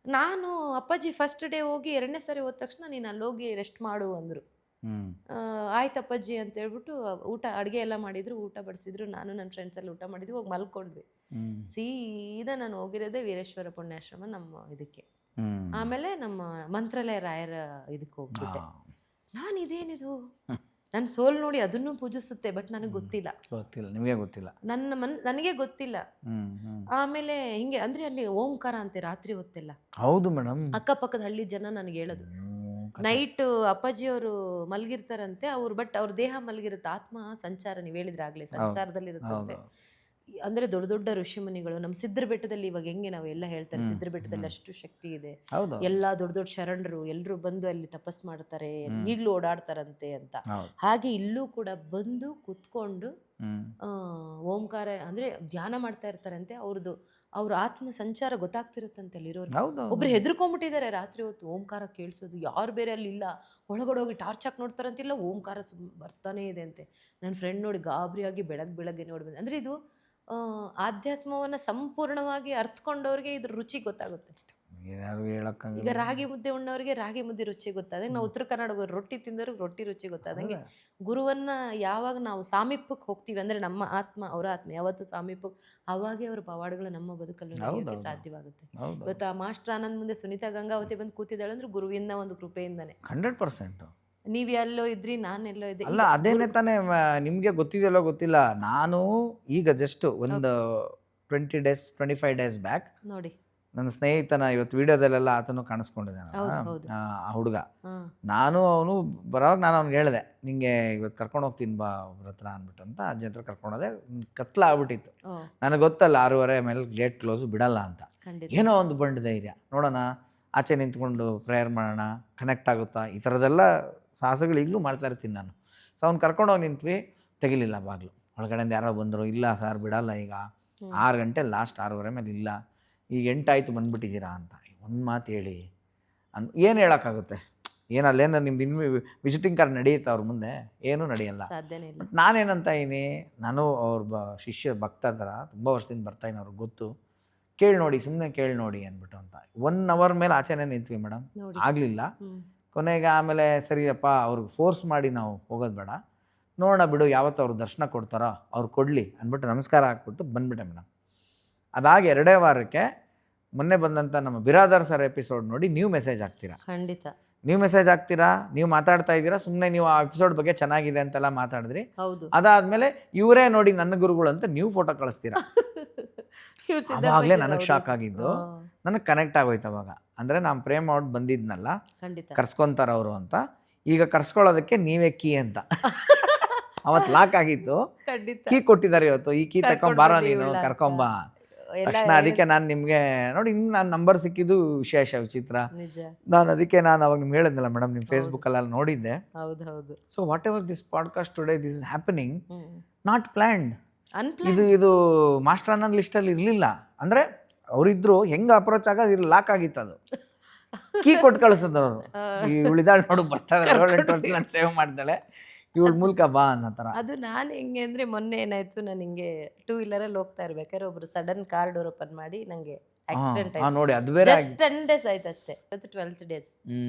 ನಾನು ಅಪ್ಪಾಜಿ ಫಸ್ಟ್ ಡೇ ಹೋಗಿ 2ನೇ ಸರಿ ಹೋದ ತಕ್ಷಣ ನೀನು ಅಲ್ಲೋಗಿ ರೆಸ್ಟ್ ಮಾಡು ಅಂದರು. ಆಯ್ತು ಅಪ್ಪಾಜಿ ಅಂತ ಹೇಳ್ಬಿಟ್ಟು ಊಟ ಅಡುಗೆ ಎಲ್ಲ ಮಾಡಿದ್ರು, ಊಟ ಬಡಿಸಿದ್ರು. ನಾನು ನನ್ನ ಫ್ರೆಂಡ್ಸ್ ಎಲ್ಲ ಊಟ ಮಾಡಿದ್ವಿ, ಹೋಗಿ ಮಲ್ಕೊಂಡ್ವಿ. ಸೀದಾ ನಾನು ಹೋಗಿರೋದೇ ವೀರೇಶ್ವರ ಪುಣ್ಯಾಶ್ರಮ ನಮ್ಮ ಇದಕ್ಕೆ. ಆಮೇಲೆ ನಮ್ಮ ಮಂತ್ರಾಲಯ ರಾಯರ ಇದಕ್ಕೆ ಹೋಗ್ಬಿಟ್ಟೆ. ನಾನು ಇದೇನಿದು, ನನ್ನ ಸೋಲ್ ನೋಡಿ ಅದನ್ನು ಪೂಜಿಸುತ್ತೆ, ಬಟ್ ನನಗೆ ಗೊತ್ತಿಲ್ಲ, ನಿಮಗೆ ಗೊತ್ತಿಲ್ಲ, ನನಗೆ ಗೊತ್ತಿಲ್ಲ. ಆಮೇಲೆ ಹಿಂಗೆ ಅಂದರೆ ಅಲ್ಲಿ ಓಂಕಾರ ಅಂತೆ ರಾತ್ರಿ ಹೊತ್ತೆಲ್ಲ. ಹೌದು ಮೇಡಮ್, ಅಕ್ಕಪಕ್ಕದ ಹಳ್ಳಿ ಜನ ನನಗೆ ಹೇಳೋದು. ನೈಟ್ ಅಪ್ಪಾಜಿಯವರು ಮಲಗಿರ್ತಾರಂತೆ ಅವ್ರು, ಬಟ್ ಅವ್ರ ದೇಹ ಮಲಗಿರುತ್ತೆ, ಆತ್ಮ ಸಂಚಾರ, ನೀವು ಹೇಳಿದ್ರೆ ಆಗ್ಲೇ ಸಂಚಾರದಲ್ಲಿರುತ್ತಂತೆ. ಅಂದ್ರೆ ದೊಡ್ಡ ದೊಡ್ಡ ಋಷಿಮುನಿಗಳು ನಮ್ಮ ಸಿದ್ಧರ ಬೆಟ್ಟದಲ್ಲಿ ಇವಾಗ ಹೆಂಗೆ ನಾವು ಎಲ್ಲ ಹೇಳ್ತಾರೆ ಸಿದ್ಧರ ಬೆಟ್ಟದಲ್ಲಿ ಅಷ್ಟು ಶಕ್ತಿ ಇದೆ, ಹೌದು ಎಲ್ಲಾ ದೊಡ್ಡ ದೊಡ್ಡ ಶರಣರು ಎಲ್ಲರೂ ಬಂದು ಅಲ್ಲಿ ತಪಸ್ ಮಾಡ್ತಾರೆ, ಈಗಲೂ ಓಡಾಡ್ತಾರಂತೆ ಅಂತ. ಹೌದು. ಹಾಗೆ ಇಲ್ಲೂ ಕೂಡ ಬಂದು ಕುತ್ಕೊಂಡು ಹ್ಮ್ ಓಂಕಾರ ಅಂದ್ರೆ ಧ್ಯಾನ ಮಾಡ್ತಾ ಇರ್ತಾರಂತೆ. ಅವ್ರ ಆತ್ಮ ಸಂಚಾರ ಗೊತ್ತಾಗ್ತಿರುತ್ತಂತೆ ಅಲ್ಲಿರೋರು. ಹೌದು ಒಬ್ರು ಹೆದರ್ಕೊಂಡ್ಬಿಟ್ಟಿದ್ದಾರೆ ರಾತ್ರಿ ಹೊತ್ತು ಓಂಕಾರ ಕೇಳಿಸೋದು, ಯಾರು ಬೇರೆ ಅಲ್ಲಿ ಇಲ್ಲ, ಒಳಗಡೆ ಹೋಗಿ ಟಾರ್ಚ್ ಹಾಕಿ ನೋಡ್ತಾರಂತಿಲ್ಲ, ಓಂಕಾರ ಬರ್ತಾನೆ ಇದೆ ಅಂತೆ. ನನ್ನ ಫ್ರೆಂಡ್ ನೋಡಿ ಗಾಬರಿಯಾಗಿ ಬೆಳಗ್ಗೆ ನೋಡಿ ಬಂದೆ. ಅಂದ್ರೆ ಇದು ಆಧ್ಯಾತ್ಮವನ್ನ ಸಂಪೂರ್ಣವಾಗಿ ಅರ್ಥಕೊಂಡವ್ರಿಗೆ ಇದ್ರ ರುಚಿ ಗೊತ್ತಾಗುತ್ತೆ. ಯಾರು ಹೇಳಕ್ಕಂಗಿಲ್ಲ. ಈಗ ರಾಗಿ ಮುದ್ದೆ ಉಣ್ಣವ್ರಿಗೆ ರಾಗಿ ಮುದ್ದೆ ರುಚಿ ಗೊತ್ತಾದಂಗೆ, ನಾವು ಉತ್ತರ ಕರ್ನಾಟಕ ರೊಟ್ಟಿ ತಿಂದವ್ರಿಗೆ ರೊಟ್ಟಿ ರುಚಿ ಗೊತ್ತಾದಂಗೆ, ಗುರುವನ್ನ ಯಾವಾಗ ನಾವು ಸಾಮೀಪ್ಯಕ್ಕೆ ಹೋಗ್ತೀವಿ ಅಂದ್ರೆ ನಮ್ಮ ಆತ್ಮ ಅವರ ಆತ್ಮ ಯಾವತ್ತು ಸಾಮೀಪ್ಯಕ್ಕೆ, ಅವಾಗೇ ಅವ್ರ ಪವಾಡಗಳು ನಮ್ಮ ಬದುಕಲ್ಲಿ ನಡೆಯೋಕ್ಕೆ ಸಾಧ್ಯವಾಗುತ್ತೆ. ಇವತ್ತು ಆ ಮಾಸ್ಟರ್ ಆನಂದ್ ಮುಂದೆ ಸುನೀತಾ ಗಂಗಾವತಿ ಬಂದು ಕೂತಿದ್ದಾಳೆ ಅಂದ್ರೆ ಗುರುವಿನ ಒಂದು ಕೃಪೆಯಿಂದಾನೆ. 100%. ನೀವ್ ಎಲ್ಲೋ ಇದ್ರಿ, ನಾನೆಲ್ಲೋ ಇದ್ದೆ. ಅಲ್ಲ ಅದೇನೆ ತಾನೇ, ನಿಮಗೆ ಗೊತ್ತಿದೆಯಲ್ಲೋ ಗೊತ್ತಿಲ್ಲ, ನಾನು ಈಗ ಜಸ್ಟ್ ಒಂದು 20 days 25 days ಬ್ಯಾಕ್ ನೋಡಿ ನನ್ನ ಸ್ನೇಹಿತನ ಇವತ್ತು ವಿಡಿಯೋದಲ್ಲೆಲ್ಲ ಆತನು ಕಾಣಿಸ್ಕೊಂಡಿದ್ದಾನೆ, ಆ ಹುಡುಗ. ನಾನು ಅವನು ಬರೋವಾಗ ನಾನು ಅವ್ನಿಗೆ ಹೇಳಿದೆ, ನಿಂಗೆ ಇವತ್ತು ಕರ್ಕೊಂಡು ಹೋಗ್ತೀನಿ ಬಾ ಒಬ್ರ ಹತ್ರ ಅಂದ್ಬಿಟ್ಟು ಅಂತ. ಅಜ್ಜಿ ಹತ್ರ ಕರ್ಕೊಂಡೋದೆ. ಕತ್ಲ ಆಗ್ಬಿಟ್ಟಿತ್ತು, ನನಗೆ ಗೊತ್ತಲ್ಲ 6:30 ಮೇಲೆ ಗೇಟ್ ಕ್ಲೋಸು ಬಿಡಲ್ಲ ಅಂತ. ಏನೋ ಒಂದು ಬಂಡ್ ಧೈರ್ಯ, ನೋಡೋಣ ಆಚೆ ನಿಂತ್ಕೊಂಡು ಪ್ರೇಯರ್ ಮಾಡೋಣ, ಕನೆಕ್ಟ್ ಆಗುತ್ತಾ, ಈ ಥರದ್ದೆಲ್ಲ ಸಾಹಸಗಳು ಈಗಲೂ ಮಾಡ್ತಾ ಇರ್ತೀನಿ ನಾನು. ಸೊ ಅವ್ನು ಕರ್ಕೊಂಡೋಗಿ ನಿಂತ್ವಿ, ತೆಗಿಲಿಲ್ಲ ಬಾಗಿಲು. ಒಳಗಡೆಯಿಂದ ಯಾರೋ ಬಂದರು, ಇಲ್ಲ ಸರ್ ಬಿಡಲ್ಲ, ಈಗ 6 ಗಂಟೆ ಲಾಸ್ಟ್, 6:30 ಮೇಲೆ ಇಲ್ಲ, ಈಗ 8 ಆಯಿತು ಬಂದುಬಿಟ್ಟಿದ್ದೀರಾ ಅಂತ. ಒಂದು ಮಾತು ಹೇಳಿ ಏನು ಹೇಳೋಕ್ಕಾಗುತ್ತೆ? ಏನಲ್ಲೇನು ನಿಮ್ದು ಇನ್ನೂ ವಿಸಿಟಿಂಗ್ ಕಾರ್ಡ್ ನಡೆಯುತ್ತೆ ಅವ್ರ ಮುಂದೆ? ಏನೂ ನಡೆಯಲ್ಲ. ನಾನೇನಂತ ಇದೀನಿ, ನಾನು ಅವ್ರ ಶಿಷ್ಯ ಭಕ್ತ ಥರ ತುಂಬ ವರ್ಷದಿಂದ ಬರ್ತಾಯಿದ್ದೀನಿ, ಅವ್ರಿಗೆ ಗೊತ್ತು, ಕೇಳಿ ನೋಡಿ, ಸುಮ್ಮನೆ ಕೇಳಿ ನೋಡಿ ಅಂದ್ಬಿಟ್ಟು ಅಂತ. 1 hour ಮೇಲೆ ಆಚೆನೇ ನಿಂತ್ವಿ ಮೇಡಮ್, ಆಗಲಿಲ್ಲ. ಕೊನೆಗೆ ಆಮೇಲೆ ಸರಿಯಪ್ಪ, ಅವ್ರಿಗೆ ಫೋರ್ಸ್ ಮಾಡಿ ನಾವು ಹೋಗೋದು ಬೇಡ, ನೋಡೋಣ ಬಿಡು, ಯಾವತ್ತು ಅವ್ರು ದರ್ಶನ ಕೊಡ್ತಾರೋ ಅವ್ರು ಕೊಡಲಿ ಅಂದ್ಬಿಟ್ಟು ನಮಸ್ಕಾರ ಹಾಕ್ಬಿಟ್ಟು ಬಂದುಬಿಟ್ಟೆ ಮೇಡಮ್. ಅದಾಗಿ 2 ವಾರಕ್ಕೆ ಮೊನ್ನೆ ಬಂದಂಥ ನಮ್ಮ ಬಿರಾದರ್ ಸರ್ ಎಪಿಸೋಡ್ ನೋಡಿ ನೀವು ಮೆಸೇಜ್ ಹಾಕ್ತೀರಾ. ಖಂಡಿತ ನೀವು ಮೆಸೇಜ್ ಹಾಕ್ತೀರಾ, ನೀವು ಮಾತಾಡ್ತಾ ಇದ್ದೀರಾ, ಸುಮ್ಮನೆ ನೀವು ಆ ಎಪಿಸೋಡ್ ಬಗ್ಗೆ ಚೆನ್ನಾಗಿದೆ ಅಂತೆಲ್ಲ ಮಾತಾಡಿದ್ರಿ. ಹೌದು. ಅದಾದಮೇಲೆ ಇವರೇ ನೋಡಿ ನನ್ನ ಗುರುಗಳು ಅಂತ ನೀವು ಫೋಟೋ ಕಳಿಸ್ತೀರಾ. ಅವಾಗಲೇ ನನಗೆ ಶಾಕ್ ಆಗಿದ್ದು, ನನಗೆ ಕನೆಕ್ಟ್ ಆಗೋಯ್ತು ಅವಾಗ. ಅಂದರೆ ನಾನು ಪ್ರೇಮ್ ಔಟ್ ಬಂದಿದ್ನಲ್ಲ, ಕರ್ಸ್ಕೊತಾರ ಅವರು ಅಂತ, ಈಗ ಕರ್ಸ್ಕೊಳ್ಳೋದಕ್ಕೆ ನೀವೇ ಕೀ ಅಂತ. ಅವತ್ತು ಲಾಕ್ ಆಗಿತ್ತು, ಕೀ ಕೊಟ್ಟಿದ್ದಾರೆ ಇವತ್ತು, ಈ ಕೀ ತಕೊಂಬಾರ ನೀನು ಕರ್ಕೊಂಬ ತಕ್ಷಣ. ಅದಕ್ಕೆ ನಾನು ನಿಮಗೆ ನೋಡಿ, ಇನ್ನು ನನ್ನ ನಂಬರ್ ಸಿಕ್ಕಿದ್ದು ವಿಶೇಷ ವಿಚಿತ್ರ. ನಾನು ಅದಕ್ಕೆ ಅವಾಗ ನಿಮ್ಗೆ ಹೇಳಿದ್ನಲ್ಲ ಮೇಡಮ್, ನಿಮ್ಮ ಫೇಸ್ಬುಕ್ಕಲ್ಲಿ ನೋಡಿದ್ದೆ. So what ever this podcast today, this is happening not planned. ಇದು ಮಾಸ್ಟರ್ ಅನ್ನೋ ಲಿಸ್ಟಲ್ಲಿ ಇರಲಿಲ್ಲ. ಅಂದರೆ ಅವರಿದ್ರು ಹೆಂಗೆ ಅಪ್ರೋಚ್ ಆಗೋದು, ಇದು ಲಾಕ್ ಆಗಿತ್ತು, ಅದು ಕೀ ಕೊಟ್ಟು ಕಳಿಸಿದ್ರು ಅವರು. ಇವಳಿದಾಳು ನೋಡು ಬರ್ತಾರೆ, ನಾನು ಸೇವ್ ಮಾಡ್ತಾಳೆ, ಇವಳ ಮೂಲಕ ಬಾ ಅನ್ನೋ ಥರ. ಅದು ನಾನು ಹೆಂಗೆ ಅಂದರೆ, ಮೊನ್ನೆ ಏನಾಯ್ತು, ನಾನು ಹಿಂಗೆ 2 ವೀಲರಲ್ಲಿ ಹೋಗ್ತಾ ಇರ್ಬೇಕಾದ್ರೆ ಒಬ್ರು ಸಡನ್ ಕಾರ್ ಡೋರ್ ಓಪನ್ ಮಾಡಿ ನಂಗೆ ಆಕ್ಸಿಡೆಂಟ್ ಆಯ್ತು. ನೋಡಿ ಅದು ಬೇರೆ, ಜಸ್ಟ್ 10 days ಆಯ್ತು ಅಷ್ಟೇ. ಇವತ್ತು 12th days.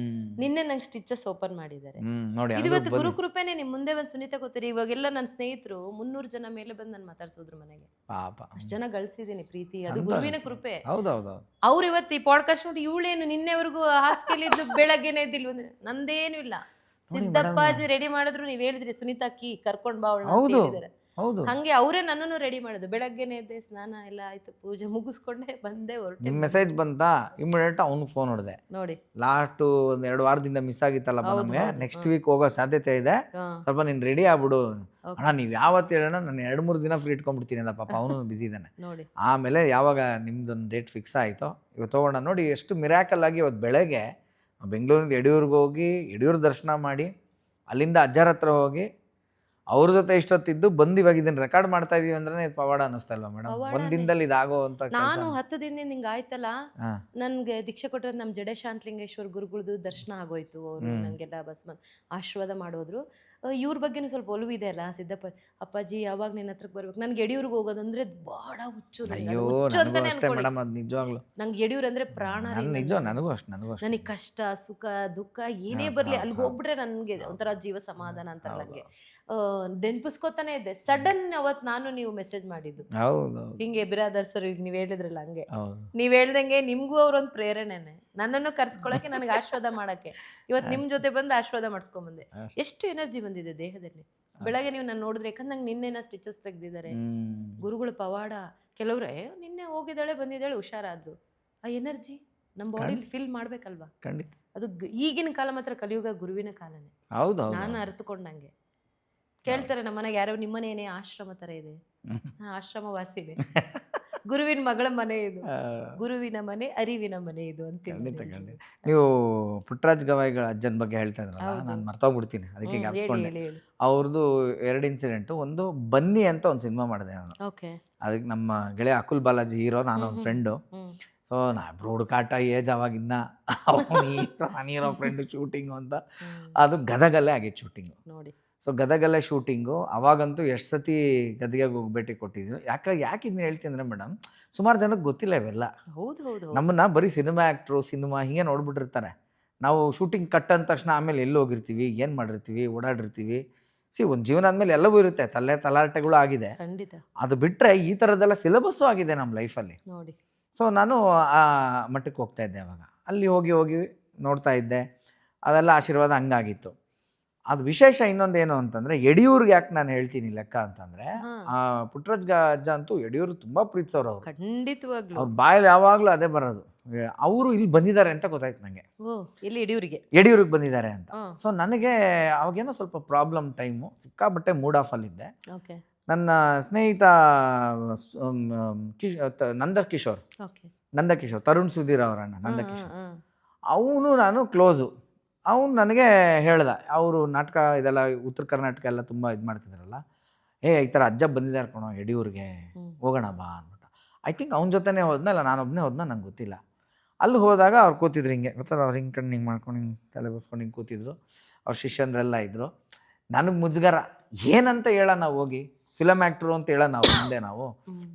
ನಿನ್ನೆ ನಂಗೆ ಸ್ಟಿಚಸ್ ಓಪನ್ ಮಾಡಿದ್ದಾರೆ. ಇವತ್ತು ಗುರು ಕೃಪೆನೆ. ನಿಮ್ ಮುಂದೆ ಬಂದು ಸುನೀತಾ ಗೊತ್ತೀರಿ, ಇವಾಗೆಲ್ಲ ನನ್ನ ಸ್ನೇಹಿತರು 300 ಜನ ಮೇಲೆ ಬಂದು ನಾನು ಮಾತಾಡ್ಸೋದ್ರು ಮನೆಗೆ. ಅಷ್ಟು ಜನ ಗಳಿಸಿದೀನಿ ಪ್ರೀತಿ, ಅದು ಗುರುವಿನ ಕೃಪೆ. ಅವ್ರು ಇವತ್ತು ಈ ಪಾಡ್ಕಾಸ್ಟ್ ನೋಡಿ, ಇವಳೇನು ನಿನ್ನೆವರೆಗೂ ಹಾಸ್ಟೆಲಿದ್ದು ಬೆಳಗ್ಗೆನೆ ಇದ್ದಿಲ್ವ, ನಂದೇನು ಇಲ್ಲ, ಸಿದ್ದಪ್ಪಾಜಿ ರೆಡಿ ಮಾಡಿದ್ರು, ನೀವ್ ಹೇಳಿದ್ರಿ ಸುನೀತಾ ಕೀ ಕರ್ಕೊಂಡ್ ಬಾ ಅವಳು, ಹಂಗೆ ಅವರೇ ನನ್ನನ್ನು ರೆಡಿ ಮಾಡೋದು. ಬೆಳಗ್ಗೆನೆ ಎದ್ದೆ, ಸ್ನಾನ ಎಲ್ಲ ಆಯ್ತು, ಪೂಜೆ ಮುಗಿಸ್ಕೊಂಡೆ ಬಂದೆ, ಹೊರಟೆ. ನಿಮ್ಮ ಮೆಸೇಜ್ ಬಂತ, ಇಮಿಡಿಯೇಟ್ ಅವ್ನು ಫೋನ್ ಹೊಡೆದೆ. ನೋಡಿ ಲಾಸ್ಟ್ 1-2 ವಾರದಿಂದ ಮಿಸ್ ಆಗಿತ್ತಲ್ಲ ನಮಗೆ, ನೆಕ್ಸ್ಟ್ ವೀಕ್ ಹೋಗೋ ಸಾಧ್ಯತೆ ಇದೆ, ಸ್ವಲ್ಪ ನೀನು ರೆಡಿ ಆಗ್ಬಿಡು ಅಣ್ಣ. ನೀವು ಯಾವತ್ತು ಹೇಳೋಣ, ನಾನು 2-3 ದಿನ ಫ್ರೀ ಇಟ್ಕೊಂಡ್ಬಿಡ್ತೀನಿ ಅಂತ. ಪಾಪ ಅವನು ಬಿಸಿ ಇದ್ದಾನೆ. ಆಮೇಲೆ ಯಾವಾಗ ನಿಮ್ದೊಂದು ಡೇಟ್ ಫಿಕ್ಸ್ ಆಯಿತು, ಇವತ್ತು ಹೋಗೋಣ. ನೋಡಿ ಎಷ್ಟು ಮಿರಾಕಲ್ ಆಗಿ ಇವತ್ತು ಬೆಳಗ್ಗೆ ಬೆಂಗಳೂರಿಂದ ಯಡಿಯೂರಿಗೆ ಹೋಗಿ, ಯಡಿಯೂರು ದರ್ಶನ ಮಾಡಿ, ಅಲ್ಲಿಂದ ಅಜ್ಜರ ಹತ್ರ ಹೋಗಿ ಅವ್ರ ಜೊತೆ ಇಷ್ಟೊತ್ತಿದ್ದು ಬಂದು ಇವಾಗ ಇದನ್ನ ರೆಕಾರ್ಡ್ ಮಾಡ್ತಾ ಇದೀವಿ ಅಂದ್ರೆ ಪವಾಡ ಅನ್ನಿಸ್ತಾ ಇಲ್ವಾ ಮೇಡಮ್? ಒಂದ್ ದಿನದಲ್ಲಿ ಇದಾಗೋ ಅಂತ. ನಾನು 10 ದಿನದಿಂದ ಹಿಂಗ ಆಯ್ತಲ್ಲ, ನನ್ಗೆ ದೀಕ್ಷೆ ಕೊಟ್ಟರೆ ನಮ್ಮ ಜಡೆ ಶಾಂತಲಿಂಗೇಶ್ವರ ಗುರುಗಳದ್ದು ದರ್ಶನ ಆಗೋಯ್ತು. ಅವರು ನಂಗೆಲ್ಲ ಬಸ್ ಆಶೀರ್ವಾದ ಮಾಡೋದ್ರು. ಇವ್ರ ಬಗ್ಗೆನೂ ಸ್ವಲ್ಪ ಒಲವು ಇದೆ ಅಲ್ಲ, ಸಿದ್ದಪ್ಪ ಅಪ್ಪಾಜಿ ಯಾವಾಗ ನಿನ್ನ ಹತ್ರಕ್ಕೆ ಬರ್ಬೇಕು. ನನ್ಗೆ ಯಡಿಯೂರಿಗೆ ಹೋಗೋದಂದ್ರೆ ಬಹಳ ಹುಚ್ಚು. ನಿಜವಾಗ್ಲು ನಂಗೆ ಯಡಿಯೂರ್ ಅಂದ್ರೆ ಪ್ರಾಣ. ನನಗೂ ಅಷ್ಟು ನನಗೆ ಕಷ್ಟ ಸುಖ ದುಃಖ ಏನೇ ಬರ್ಲಿ ಅಲ್ಲಿಗೆ ಹೋಗ್ಬಿಟ್ರೆ ನನ್ಗೆ ಒಂಥರ ಜೀವ ಸಮಾಧಾನ ಅಂತಾರಲ್ಲ, ನಂಗೆ ನೆನ್ಪಿಸ್ಕೊತಾನೆ ಇದ್ದೆ. ಸಡನ್ ಅವತ್ ನಾನು ನೀವು ಮೆಸೇಜ್ ಮಾಡಿದ್ದು ಹಿಂಗೆ ಬಿರಾದರ್ ಸರ್, ಈಗ ನೀವ್ ಹೇಳಿದ್ರಲ್ಲ ಹಂಗೆ, ನೀವ್ ಹೇಳ್ದಂಗೆ ನಿಮ್ಗೂ ಅವ್ರೊಂದ್ ಪ್ರೇರಣೆನೆ, ನನ್ನನ್ನು ಕರ್ಸ್ಕೊಳಕ್ಕೆ, ನನಗೆ ಆಶೀರ್ವಾದ ಮಾಡಕ್ಕೆ. ಇವತ್ ನಿಮ್ ಜೊತೆ ಬಂದು ಆಶೀರ್ವಾದ ಮಾಡಿಸ್ಕೊಂಡ್ಬಂದೆ. ಎಷ್ಟು ಎನರ್ಜಿ ಬಂದಿದೆ ದೇಹದಲ್ಲಿ. ಬೆಳಗ್ಗೆ ನೀವು ನಾನು ನೋಡಿದ್ರೆ, ಯಾಕಂದ್ರೆ ನಂಗೆ ನಿನ್ನೆ ಸ್ಟಿಚಸ್ ತೆಗ್ದಿದ್ದಾರೆ ಗುರುಗಳು ಪವಾಡ. ಕೆಲವ್ರೆ ನಿನ್ನೆ ಹೋಗಿದ್ದಾಳೆ ಬಂದಿದ್ದಾಳೆ ಹುಷಾರಾದ್ರು, ಆ ಎನರ್ಜಿ ನಮ್ಮ ಬಾಡಿಲಿ ಫಿಲ್ ಮಾಡ್ಬೇಕಲ್ವಾ? ಖಂಡಿತ. ಅದು ಈಗಿನ ಕಾಲ ಮಾತ್ರ ಕಲಿಯುಗ ಗುರುವಿನ ಕಾಲನೇ. ನಾನು ಅರ್ಥಕೊಂಡಂಗೆ. ಕೇಳ್ತಾರೆ ನಮ್ಮ ಮನೆಗೆ ಯಾರೋ, ನಿಮ್ಮನೇನೇ ಆಶ್ರಮ ತರ ಇದೆ, ಆಶ್ರಮವಾಸಿನೇ. ಗುರುವಿನ ಮಗಳ ಮನೆ ಇದು, ಗುರುವಿನ ಮನೆ ಅರಿವಿನ ಮನೆ ಇದು ಅಂತೀನಿ. ಖಂಡಿತ ಖಂಡಿತ. ನೀವು ಪುಟ್ಟರಾಜ್ ಗವಾಯಿಗಳ ಅಜ್ಜನ ಬಗ್ಗೆ ಹೇಳ್ತಾ ಇದ್ರಲ್ಲ, ನಾನು ಮರ್ತೋಗ್ಬಿಡ್ತೀನಿ, ಅದಕ್ಕೆ ಹೇಳಿ ಜ್ಞಾಪಿಸ್ಕೊಂಡೆ. ಹೇಳಿ ಹೇಳಿ. ಅವ್ರದ್ದು 2 ಇನ್ಸಿಡೆಂಟು. ಒಂದು ಬನ್ನಿ ಅಂತ ಒಂದು ಸಿನಿಮಾ ಮಾಡಿದೆ ನಾನು. ಓಕೆ. ಅದಕ್ಕೆ ನಮ್ಮ ಗೆಳೆಯ ಅಕುಲ್ ಬಾಲಾಜಿ ಹೀರೋ, ನಾನು ಒಂದು ಫ್ರೆಂಡು. ಹ್ಮ್. ಸೊ ನಾವಿಬ್ರು ಹುಡುಕಾಟ, ಏಜ್ ಅವಾಗಿನ್ನ ಅವನು ಹೀರೋ ನಾನು ಹೀರೋ ಫ್ರೆಂಡು ಶೂಟಿಂಗು ಅಂತ. ಅದು ಗದಗಲ್ಲೇ ಆಗಿತ್ತು ಶೂಟಿಂಗು. ನೋಡಿ. So ಗದಗಲ್ಲೇ shooting. ಅವಾಗಂತೂ ಎಷ್ಟು ಸತಿ ಗದಗಿಗೆ ಹೋಗಿ ಭೇಟಿ ಕೊಟ್ಟಿದ್ವಿ. ಯಾಕೆ ಇದನ್ನ ಹೇಳ್ತೀನಿ ಅಂದರೆ ಮೇಡಮ್, ಸುಮಾರು ಜನಕ್ಕೆ ಗೊತ್ತಿಲ್ಲ ಇವೆಲ್ಲ. ಹೌದು ಹೌದು ಹೌದು. ನಮ್ಮನ್ನ ಬರೀ ಸಿನಿಮಾ ಆ್ಯಕ್ಟ್ರು, ಸಿನಿಮಾ ಹೀಗೆ ನೋಡ್ಬಿಟ್ಟಿರ್ತಾರೆ. ನಾವು ಶೂಟಿಂಗ್ ಕಟ್ ಅಂದ ತಕ್ಷಣ ಆಮೇಲೆ ಎಲ್ಲಿ ಹೋಗಿರ್ತೀವಿ, ಏನು ಮಾಡಿರ್ತೀವಿ, ಓಡಾಡಿರ್ತೀವಿ. ಒಂದು ಜೀವನ ಆದಮೇಲೆ ಎಲ್ಲವೂ ಇರುತ್ತೆ, ತಲಾಟೆಗಳು ಆಗಿದೆ. ಖಂಡಿತ. ಅದು ಬಿಟ್ಟರೆ ಈ ಥರದ್ದೆಲ್ಲ ಸಿಲೆಬಸ್ಸು ಆಗಿದೆ ನಮ್ಮ ಲೈಫಲ್ಲಿ. ನೋಡಿ. ಸೊ ನಾನು ಆ ಮಟ್ಟಕ್ಕೆ ಹೋಗ್ತಾ ಇದ್ದೆ ಅವಾಗ. ಅಲ್ಲಿ ಹೋಗಿ ನೋಡ್ತಾ ಇದ್ದೆ. ಅದೆಲ್ಲ ಆಶೀರ್ವಾದ ಹಂಗಾಗಿತ್ತು. ಅದು ವಿಶೇಷ ಇನ್ನೊಂದೇನು ಅಂತಂದರೆ, ಯಡಿಯೂರಿಗೆ ಯಾಕೆ ನಾನು ಹೇಳ್ತೀನಿ ಲೆಕ್ಕ ಅಂತಂದರೆ, ಆ ಪುಟ್ಟರಾಜ್ ಅಜ್ಜ ಅಂತೂ ಯಡಿಯೂರು ತುಂಬ ಪ್ರೀತಿಸೋರು. ಅವರು ಖಂಡಿತವಾಗ್ಲೂ ಅವ್ರ ಬಾಯಲ್ಲಿ ಯಾವಾಗಲೂ ಅದೇ ಬರೋದು. ಅವರು ಇಲ್ಲಿ ಬಂದಿದ್ದಾರೆ ಅಂತ ಗೊತ್ತಾಯ್ತು ನನಗೆ, ಇಲ್ಲಿ ಯಡಿಯೂರಿಗೆ ಬಂದಿದ್ದಾರೆ ಅಂತ. ಸೊ ನನಗೆ ಅವಾಗೇನೋ ಸ್ವಲ್ಪ ಪ್ರಾಬ್ಲಮ್ ಟೈಮು, ಸಿಕ್ಕಾಬಟ್ಟೆ ಮೂಡ್ ಆಫಲ್ಲಿದ್ದೆ. ಓಕೆ. ನನ್ನ ಸ್ನೇಹಿತ ನಂದಕಿಶೋರ್, ತರುಣ್ ಸುಧೀರ್ ಅವರ ಅಣ್ಣ ನಂದಕಿಶೋರ್, ಅವನು ನಾನು ಕ್ಲೋಸು. ಅವನು ನನಗೆ ಹೇಳ್ದ, ಅವರು ನಾಟಕ ಇದೆಲ್ಲ ಉತ್ತರ ಕರ್ನಾಟಕ ಎಲ್ಲ ತುಂಬ ಇದು ಮಾಡ್ತಿದ್ರಲ್ಲ, ಈ ಥರ ಅಜ್ಜ ಬಂದಿದ್ದಾರೆ ಕಣೋ ಯಡಿಯೂರಿಗೆ, ಹೋಗೋಣ ಬಾ ಅಂದ್ಬಿಟ್ಟು. ಐ ಥಿಂಕ್ ಅವ್ನ ಜೊತೆನೇ ಹೋದ್ನಲ್ಲ, ನಾನೊಬ್ಬನೇ ಹೋದ್ನ, ನಂಗೆ ಗೊತ್ತಿಲ್ಲ. ಅಲ್ಲಿ ಹೋದಾಗ ಅವ್ರು ಕೂತಿದ್ರು ಹಿಂಗೆ, ಗೊತ್ತಲ್ಲ, ಅವ್ರು ಹಿಂಗೆ ಕಣ್ಣು ಹಿಂಗೆ ಮಾಡ್ಕೊಂಡು ಹಿಂಗೆ ತಲೆ ಬಸ್ಕೊಂಡು ಹಿಂಗೆ ಕೂತಿದ್ರು. ಅವ್ರ ಶಿಷ್ಯಂದ್ರೆಲ್ಲ ಇದ್ದರು. ನನಗೆ ಮುಜುಗರ, ಏನಂತ ಹೇಳೋಣ ಹೋಗಿ, ಫಿಲಮ್ ಆ್ಯಕ್ಟ್ರು ಅಂತ ಹೇಳೋಣ ನಾವು ಮುಂದೆ ನಾವು.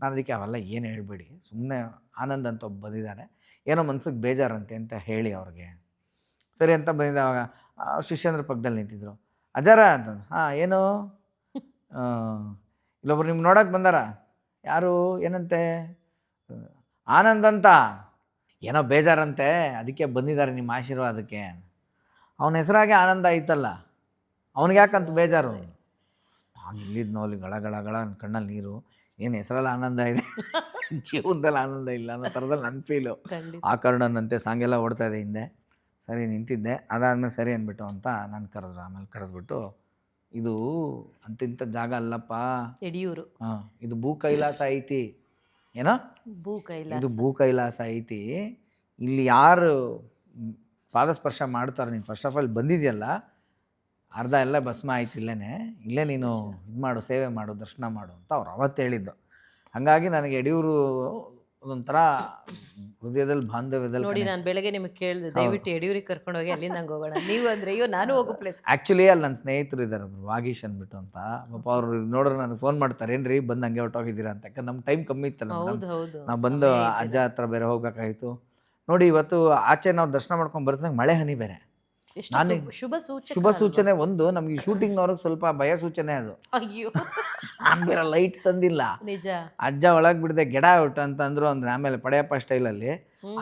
ನಾನು ಅದಕ್ಕೆ ಅವೆಲ್ಲ ಏನು ಹೇಳ್ಬೇಡಿ, ಸುಮ್ಮನೆ ಆನಂದ್ ಅಂತ ಒಬ್ಬ ಬಂದಿದ್ದಾರೆ, ಏನೋ ಮನ್ಸಿಗೆ ಬೇಜಾರಂತೆ ಅಂತ ಹೇಳಿ ಅವ್ರಿಗೆ ಸರಿ ಅಂತ ಬಂದಿದ್ದೆ. ಅವಾಗ ಶಿಷ್ಯಂದ್ರ ಪಕ್ಕದಲ್ಲಿ ನಿಂತಿದ್ರು. ಅಜಾರ ಅಂತ, ಹಾಂ ಏನು, ಇಲ್ಲೊಬ್ರು ನಿಮ್ಗೆ ನೋಡೋಕೆ ಬಂದಾರ, ಯಾರು, ಏನಂತೆ, ಆನಂದ್ ಅಂತ, ಏನೋ ಬೇಜಾರಂತೆ ಅದಕ್ಕೆ ಬಂದಿದ್ದಾರೆ ನಿಮ್ಮ ಆಶೀರ್ವಾದಕ್ಕೆ. ಅವನ ಹೆಸರಾಗೆ ಆನಂದ ಐತಲ್ಲ, ಅವ್ನಿಗೆ ಯಾಕಂತ ಬೇಜಾರು. ನಾನು ಇಲ್ಲಿದ್ದು ನೋಲಿ ಗಳ ಕಣ್ಣಲ್ಲಿ ನೀರು, ಏನು ಹೆಸರಲ್ಲಿ ಆನಂದ ಇದೆ, ಜೀವನದಲ್ಲಿ ಆನಂದ ಇಲ್ಲ ಅನ್ನೋ ಥರದಲ್ಲಿ ನನ್ನ ಫೀಲು. ಆ ಕಾರಣನಂತೆ ಸಾಂಗೆಲ್ಲ ಓಡ್ತಾ ಇದೆ ಹಿಂದೆ. ಸರಿ ನಿಂತಿದ್ದೆ. ಅದಾದಮೇಲೆ ಸರಿ ಅಂದ್ಬಿಟ್ಟು ಅಂತ ನಾನು ಕರೆದ್ರು. ಆಮೇಲೆ ಕರೆದ್ಬಿಟ್ಟು, ಇದು ಅಂತಿಂಥ ಜಾಗ ಅಲ್ಲಪ್ಪ ಯಡಿಯೂರು, ಇದು ಭೂ ಕೈಲಾಸ ಐತಿ. ಏನೋ ಇದು ಭೂ ಕೈಲಾಸ ಐತಿ, ಇಲ್ಲಿ ಯಾರು ಪಾದಸ್ಪರ್ಶ ಮಾಡ್ತಾರೆ, ನೀನು ಫಸ್ಟ್ ಆಫ್ ಆಲ್ ಬಂದಿದೆಯಲ್ಲ, ಅರ್ಧ ಎಲ್ಲ ಭಸ್ಮ ಆಯ್ತು ಇಲ್ಲೇ ನೀನು ಇದು ಮಾಡು, ಸೇವೆ ಮಾಡು, ದರ್ಶನ ಮಾಡು ಅಂತ ಅವ್ರು ಅವತ್ತು ಹೇಳಿದ್ದು. ಹಾಗಾಗಿ ನನಗೆ ಯಡಿಯೂರು ಒಂಥರ ಹೃದಯದಲ್ಲಿ ಬಾಂಧವ್ಯದಲ್ಲಿ. ನೋಡಿ, ನಾನು ಬೆಳಗ್ಗೆ ನಿಮಗೆ ಕೇಳಿದೆ, ದಯವಿಟ್ಟು ಯಡಿಯೂರಿಗೆ ಕರ್ಕೊಂಡು ಹೋಗಿ ಅಲ್ಲಿಂದ ಹಂಗೆ ಹೋಗೋಣ. ನೀವು ಅಂದರೆ ಅಯ್ಯೋ ನಾನು ಹೋಗೋ ಪ್ಲೇಸ್. ಆ್ಯಕ್ಚುಲಿ ಅಲ್ಲಿ ನನ್ನ ಸ್ನೇಹಿತರು ಇದ್ದಾರೆ, ವಾಗೀಶ್ ಅಂದ್ಬಿಟ್ಟು ಅಂತ. ಪಾಪ ಅವ್ರು ನೋಡ್ರೆ ನನಗೆ ಫೋನ್ ಮಾಡ್ತಾರೆ, ಏನ್ರಿ ಬಂದು ಹಂಗೆ ಹೊಟ್ಟೋಗಿದ್ದೀರಾ ಅಂತ. ಯಾಕಂದ್ರೆ ನಮ್ಮ ಟೈಮ್ ಕಮ್ಮಿ ಇತ್ತಲ್ಲ, ನಾವು ಬಂದು ಅಜ್ಜ ಹತ್ರ ಬೇರೆ ಹೋಗ್ಬೇಕಾಗಿತ್ತು. ನೋಡಿ ಇವತ್ತು ಆಚೆ ನಾವು ದರ್ಶನ ಮಾಡ್ಕೊಂಡು ಬರ್ತಿದ್ದಂಗೆ ಮಳೆ ಹನಿ ಬೇರೆ. ನಾನು ಶುಭ ಸೂಚನೆ ಒಂದು, ನಮ್ಗೆ ಶೂಟಿಂಗ್ನವ್ರಿಗೆ ಸ್ವಲ್ಪ ಭಯ ಸೂಚನೆ ಅದು. ಅಯ್ಯೋ, ನಾನು ಬೇರೆ ಲೈಟ್ ತಂದಿಲ್ಲ, ನಿಜ. ಅಜ್ಜ ಒಳಗೆ ಬಿಡದೆ ಗೆಡ ಔಟ್ ಅಂತಂದ್ರು. ಅಂದ್ರೆ ಆಮೇಲೆ ಪಡೆಯಪ್ಪ ಸ್ಟೈಲಲ್ಲಿ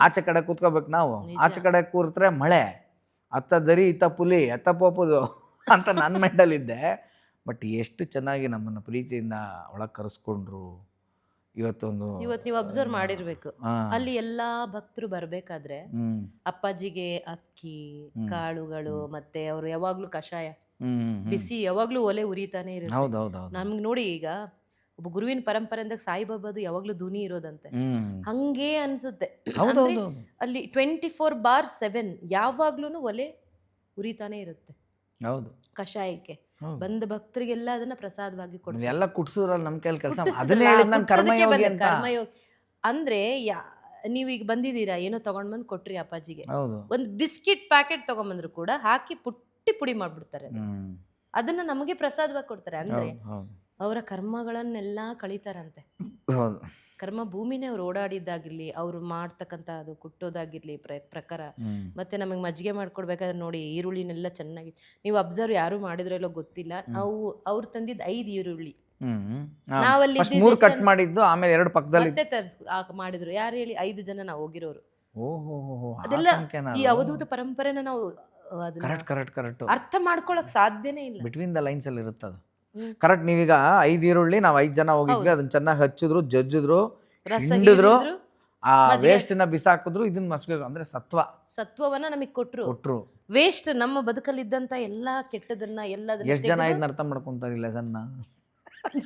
ಆಚೆ ಕಡೆ ಕೂತ್ಕೋಬೇಕು ನಾವು. ಆಚೆ ಕಡೆ ಕೂರ್ತ್ರೆ ಮಳೆ, ಅತ್ತ ದರಿ ಇತ್ತ ಪುಲಿ ಎತ್ತ ಪೋಪುದು ಅಂತ ನನ್ನ ಮೈಂಡಲ್ಲಿದ್ದೆ. ಬಟ್ ಎಷ್ಟು ಚೆನ್ನಾಗಿ ನಮ್ಮನ್ನು ಪ್ರೀತಿಯಿಂದ ಒಳಗೆ ಕರೆಸ್ಕೊಂಡ್ರು. ಇವತ್ತು ನೀವು ಅಬ್ಸರ್ವ್ ಮಾಡಿರ್ಬೇಕು, ಅಲ್ಲಿ ಎಲ್ಲಾ ಭಕ್ತರು ಬರ್ಬೇಕಾದ್ರೆ ಅಪ್ಪಾಜಿಗೆ ಅಕ್ಕಿ ಕಾಳುಗಳು, ಮತ್ತೆ ಅವರು ಯಾವಾಗ್ಲೂ ಕಷಾಯ ಬಿಸಿ, ಯಾವಾಗ್ಲೂ ಒಲೆ ಉರಿತಾನೆ ಇರುತ್ತೆ. ನಮ್ಗೆ ನೋಡಿ, ಈಗ ಒಬ್ಬ ಗುರುವಿನ ಪರಂಪರೆ ಅಂದಾಗ ಸಾಯಿಬಾಬಾದು ಯಾವಾಗ್ಲೂ ಧ್ವನಿ ಇರೋದಂತೆ, ಹಂಗೇ ಅನ್ಸುತ್ತೆ. ಅಲ್ಲಿ 24/7 ಯಾವಾಗ್ಲೂ ಒಲೆ ಉರಿತಾನೆ ಇರುತ್ತೆ. ಹೌದು, ಕಷಾಯಕ್ಕೆ ಬಂದ ಭಕ್ತರಿಗೆಲ್ಲ ಅದನ್ನ ಪ್ರಸಾದವಾಗಿ ಕೊಡ್ತಾರೆ. ಎಲ್ಲ ಕುಟ್ಸೋದ್ರಲ್ಲಿ ನಮ್ಮ ಕೈಯಲ್ಲಿ ಕೆಲಸ. ಅದನ್ನೇ ಹೇಳಿದ್ ನಾನು ಕರ್ಮಯೋಗಿ ಅಂತ. ಕರ್ಮಯೋಗಿ ಅಂದ್ರೆ ನೀವು ಈಗ ಬಂದಿದ್ದೀರಾ, ಏನೋ ತಗೊಂಡ್ ಬಂದು ಕೊಟ್ರಿ ಅಪ್ಪಾಜಿಗೆ, ಒಂದು ಬಿಸ್ಕಿಟ್ ಪ್ಯಾಕೆಟ್ ತಗೊಂಡ್ಬಂದ್ರು ಕೂಡ ಹಾಕಿ ಪುಡಿ ಮಾಡ್ಬಿಡ್ತಾರೆ. ಅದನ್ನ ನಮಗೆ ಪ್ರಸಾದವಾಗಿ ಕೊಡ್ತಾರೆ. ಅಂದ್ರೆ ಅವರ ಕರ್ಮಗಳನ್ನೆಲ್ಲ ಕಳೀತಾರಂತೆ. ಕರ್ಮ ಭೂಮಿನೇ ಅವ್ರು ಓಡಾಡಿದ್ದಾಗಿರ್ಲಿ, ಅವ್ರು ಮಾಡ್ತಕ್ಕಂಥ ಅದು ಕುಟ್ಟೋದಾಗಿರ್ಲಿ ಪ್ರಕಾರ. ಮತ್ತೆ ನಮಗೆ ಮಜ್ಜಿಗೆ ಮಾಡ್ಕೊಡ್ಬೇಕಾದ್ರೆ ನೋಡಿ, ಈರುಳ್ಳಿನೆಲ್ಲ ಚೆನ್ನಾಗಿ ನೀವು ಅಬ್ಸರ್ವ್ ಯಾರು ಮಾಡಿದ್ರೋ ಇಲ್ಲೋ ಗೊತ್ತಿಲ್ಲ, ನಾವು ಅವ್ರು ತಂದಿದ್ದು 5 ಈರುಳ್ಳಿ, ನಾವಲ್ಲಿ ಕಟ್ ಮಾಡಿದ್ದು, ಆಮೇಲೆ 2 ಪಕ್ಕದಲ್ಲಿ ಮಾಡಿದ್ರು. ಯಾರು ಹೇಳಿ, 5 ಜನ ನಾವು ಹೋಗಿರೋರು. ಅದೆಲ್ಲ ಈ ಅವಧೂತ ಪರಂಪರೆನ ನಾವು ಅರ್ಥ ಮಾಡ್ಕೊಳಕ್ ಸಾಧ್ಯನೇ ಇಲ್ಲ. ಬಿಟ್ವೀನ್ ದ ಲೈನ್ಸ್ ಅಲ್ಲಿ ಇರುತ್ತೆ ಅದು. ಕರೆಕ್ಟ್. ನೀವೀಗ 5 ಈರುಳ್ಳಿ, ನಾವು 5 ಜನ ಹೋಗಿದ್ವಿ, ಅದನ್ನ ಚೆನ್ನಾಗಿ ಹಚ್ಚಿದ್ರು, ಜಜ್ಜಿದ್ರು, ಹಿಂಡಿದ್ರು, ಆ ವೇಸ್ಟ್ ನ ಬಿಸಾಕಿದ್ರು. ಇದನ್ನ ಮಸ್ಬೇಕು ಅಂದ್ರೆ ಸತ್ವವನ್ನ ನಮಗೆ ಕೊಟ್ರು. ವೇಸ್ಟ್ ನಮ್ಮ ಬದುಕಲ್ಲಿದ್ದಂತ ಎಲ್ಲಾ ಕೆಟ್ಟದನ್ನ ಎಷ್ಟು ಜನ ಇದನ್ನ ಅರ್ಥ ಮಾಡ್ಕೊಂತಾರೆ ಲೆಸನ್ನ.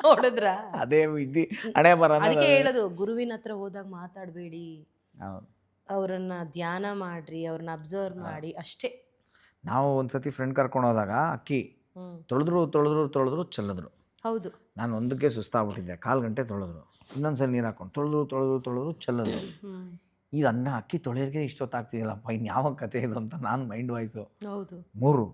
ನೋಡಿದ್ರಾ? ಅದೇ ವಿಧಿ ಹಣೆ ಬರೋಣ. ಅದಕ್ಕೆ ಹೇಳೋದು, ಗುರುವಿನ ಹತ್ರ ಹೋದಾಗ ಮಾತಾಡಬೇಡಿ, ಹೌದು. ಅವರನ್ನ ಧ್ಯಾನ ಮಾಡ್ರಿ, ಅವ್ರನ್ನ ಅಬ್ಸರ್ವ್ ಮಾಡಿ ಅಷ್ಟೇ. ನಾವು ಒಂದ್ಸತಿ ಫ್ರೆಂಡ್ ಕರ್ಕೊಂಡು ಹೋದಾಗ ಅಕ್ಕಿ ಹ್ಮ್. ತೊಳೆದ್ರು ಚೆಲ್ಲಿದ್ರು. ಹೌದು. ನಾನು ಒಂದಕ್ಕೆ ಸುಸ್ತಾಗ್ಬಿಟ್ಟಿದ್ದೆ, 1/4 ಗಂಟೆ ತೊಳೆದ್ರು, ಇನ್ನೊಂದ್ಸಲ ನೀರು ಹಾಕೊಂಡು ತೊಳೆದ್ರು ಚೆಲ್ಲಿದ್ರು. ಹ್ಮ್. ಈಗ ಅಕ್ಕಿ ತೊಳೆಯೋರಿಗೆ ಇಷ್ಟೊತ್ತಾಗ್ತಿದಿಲ್ಲಪ್ಪ, ಇನ್ನು ಯಾವ ಕತೆ ಇದು ಅಂತ ನಾನು ಮೈಂಡ್ ವಾಯ್ಸು. ಹೌದು. 3,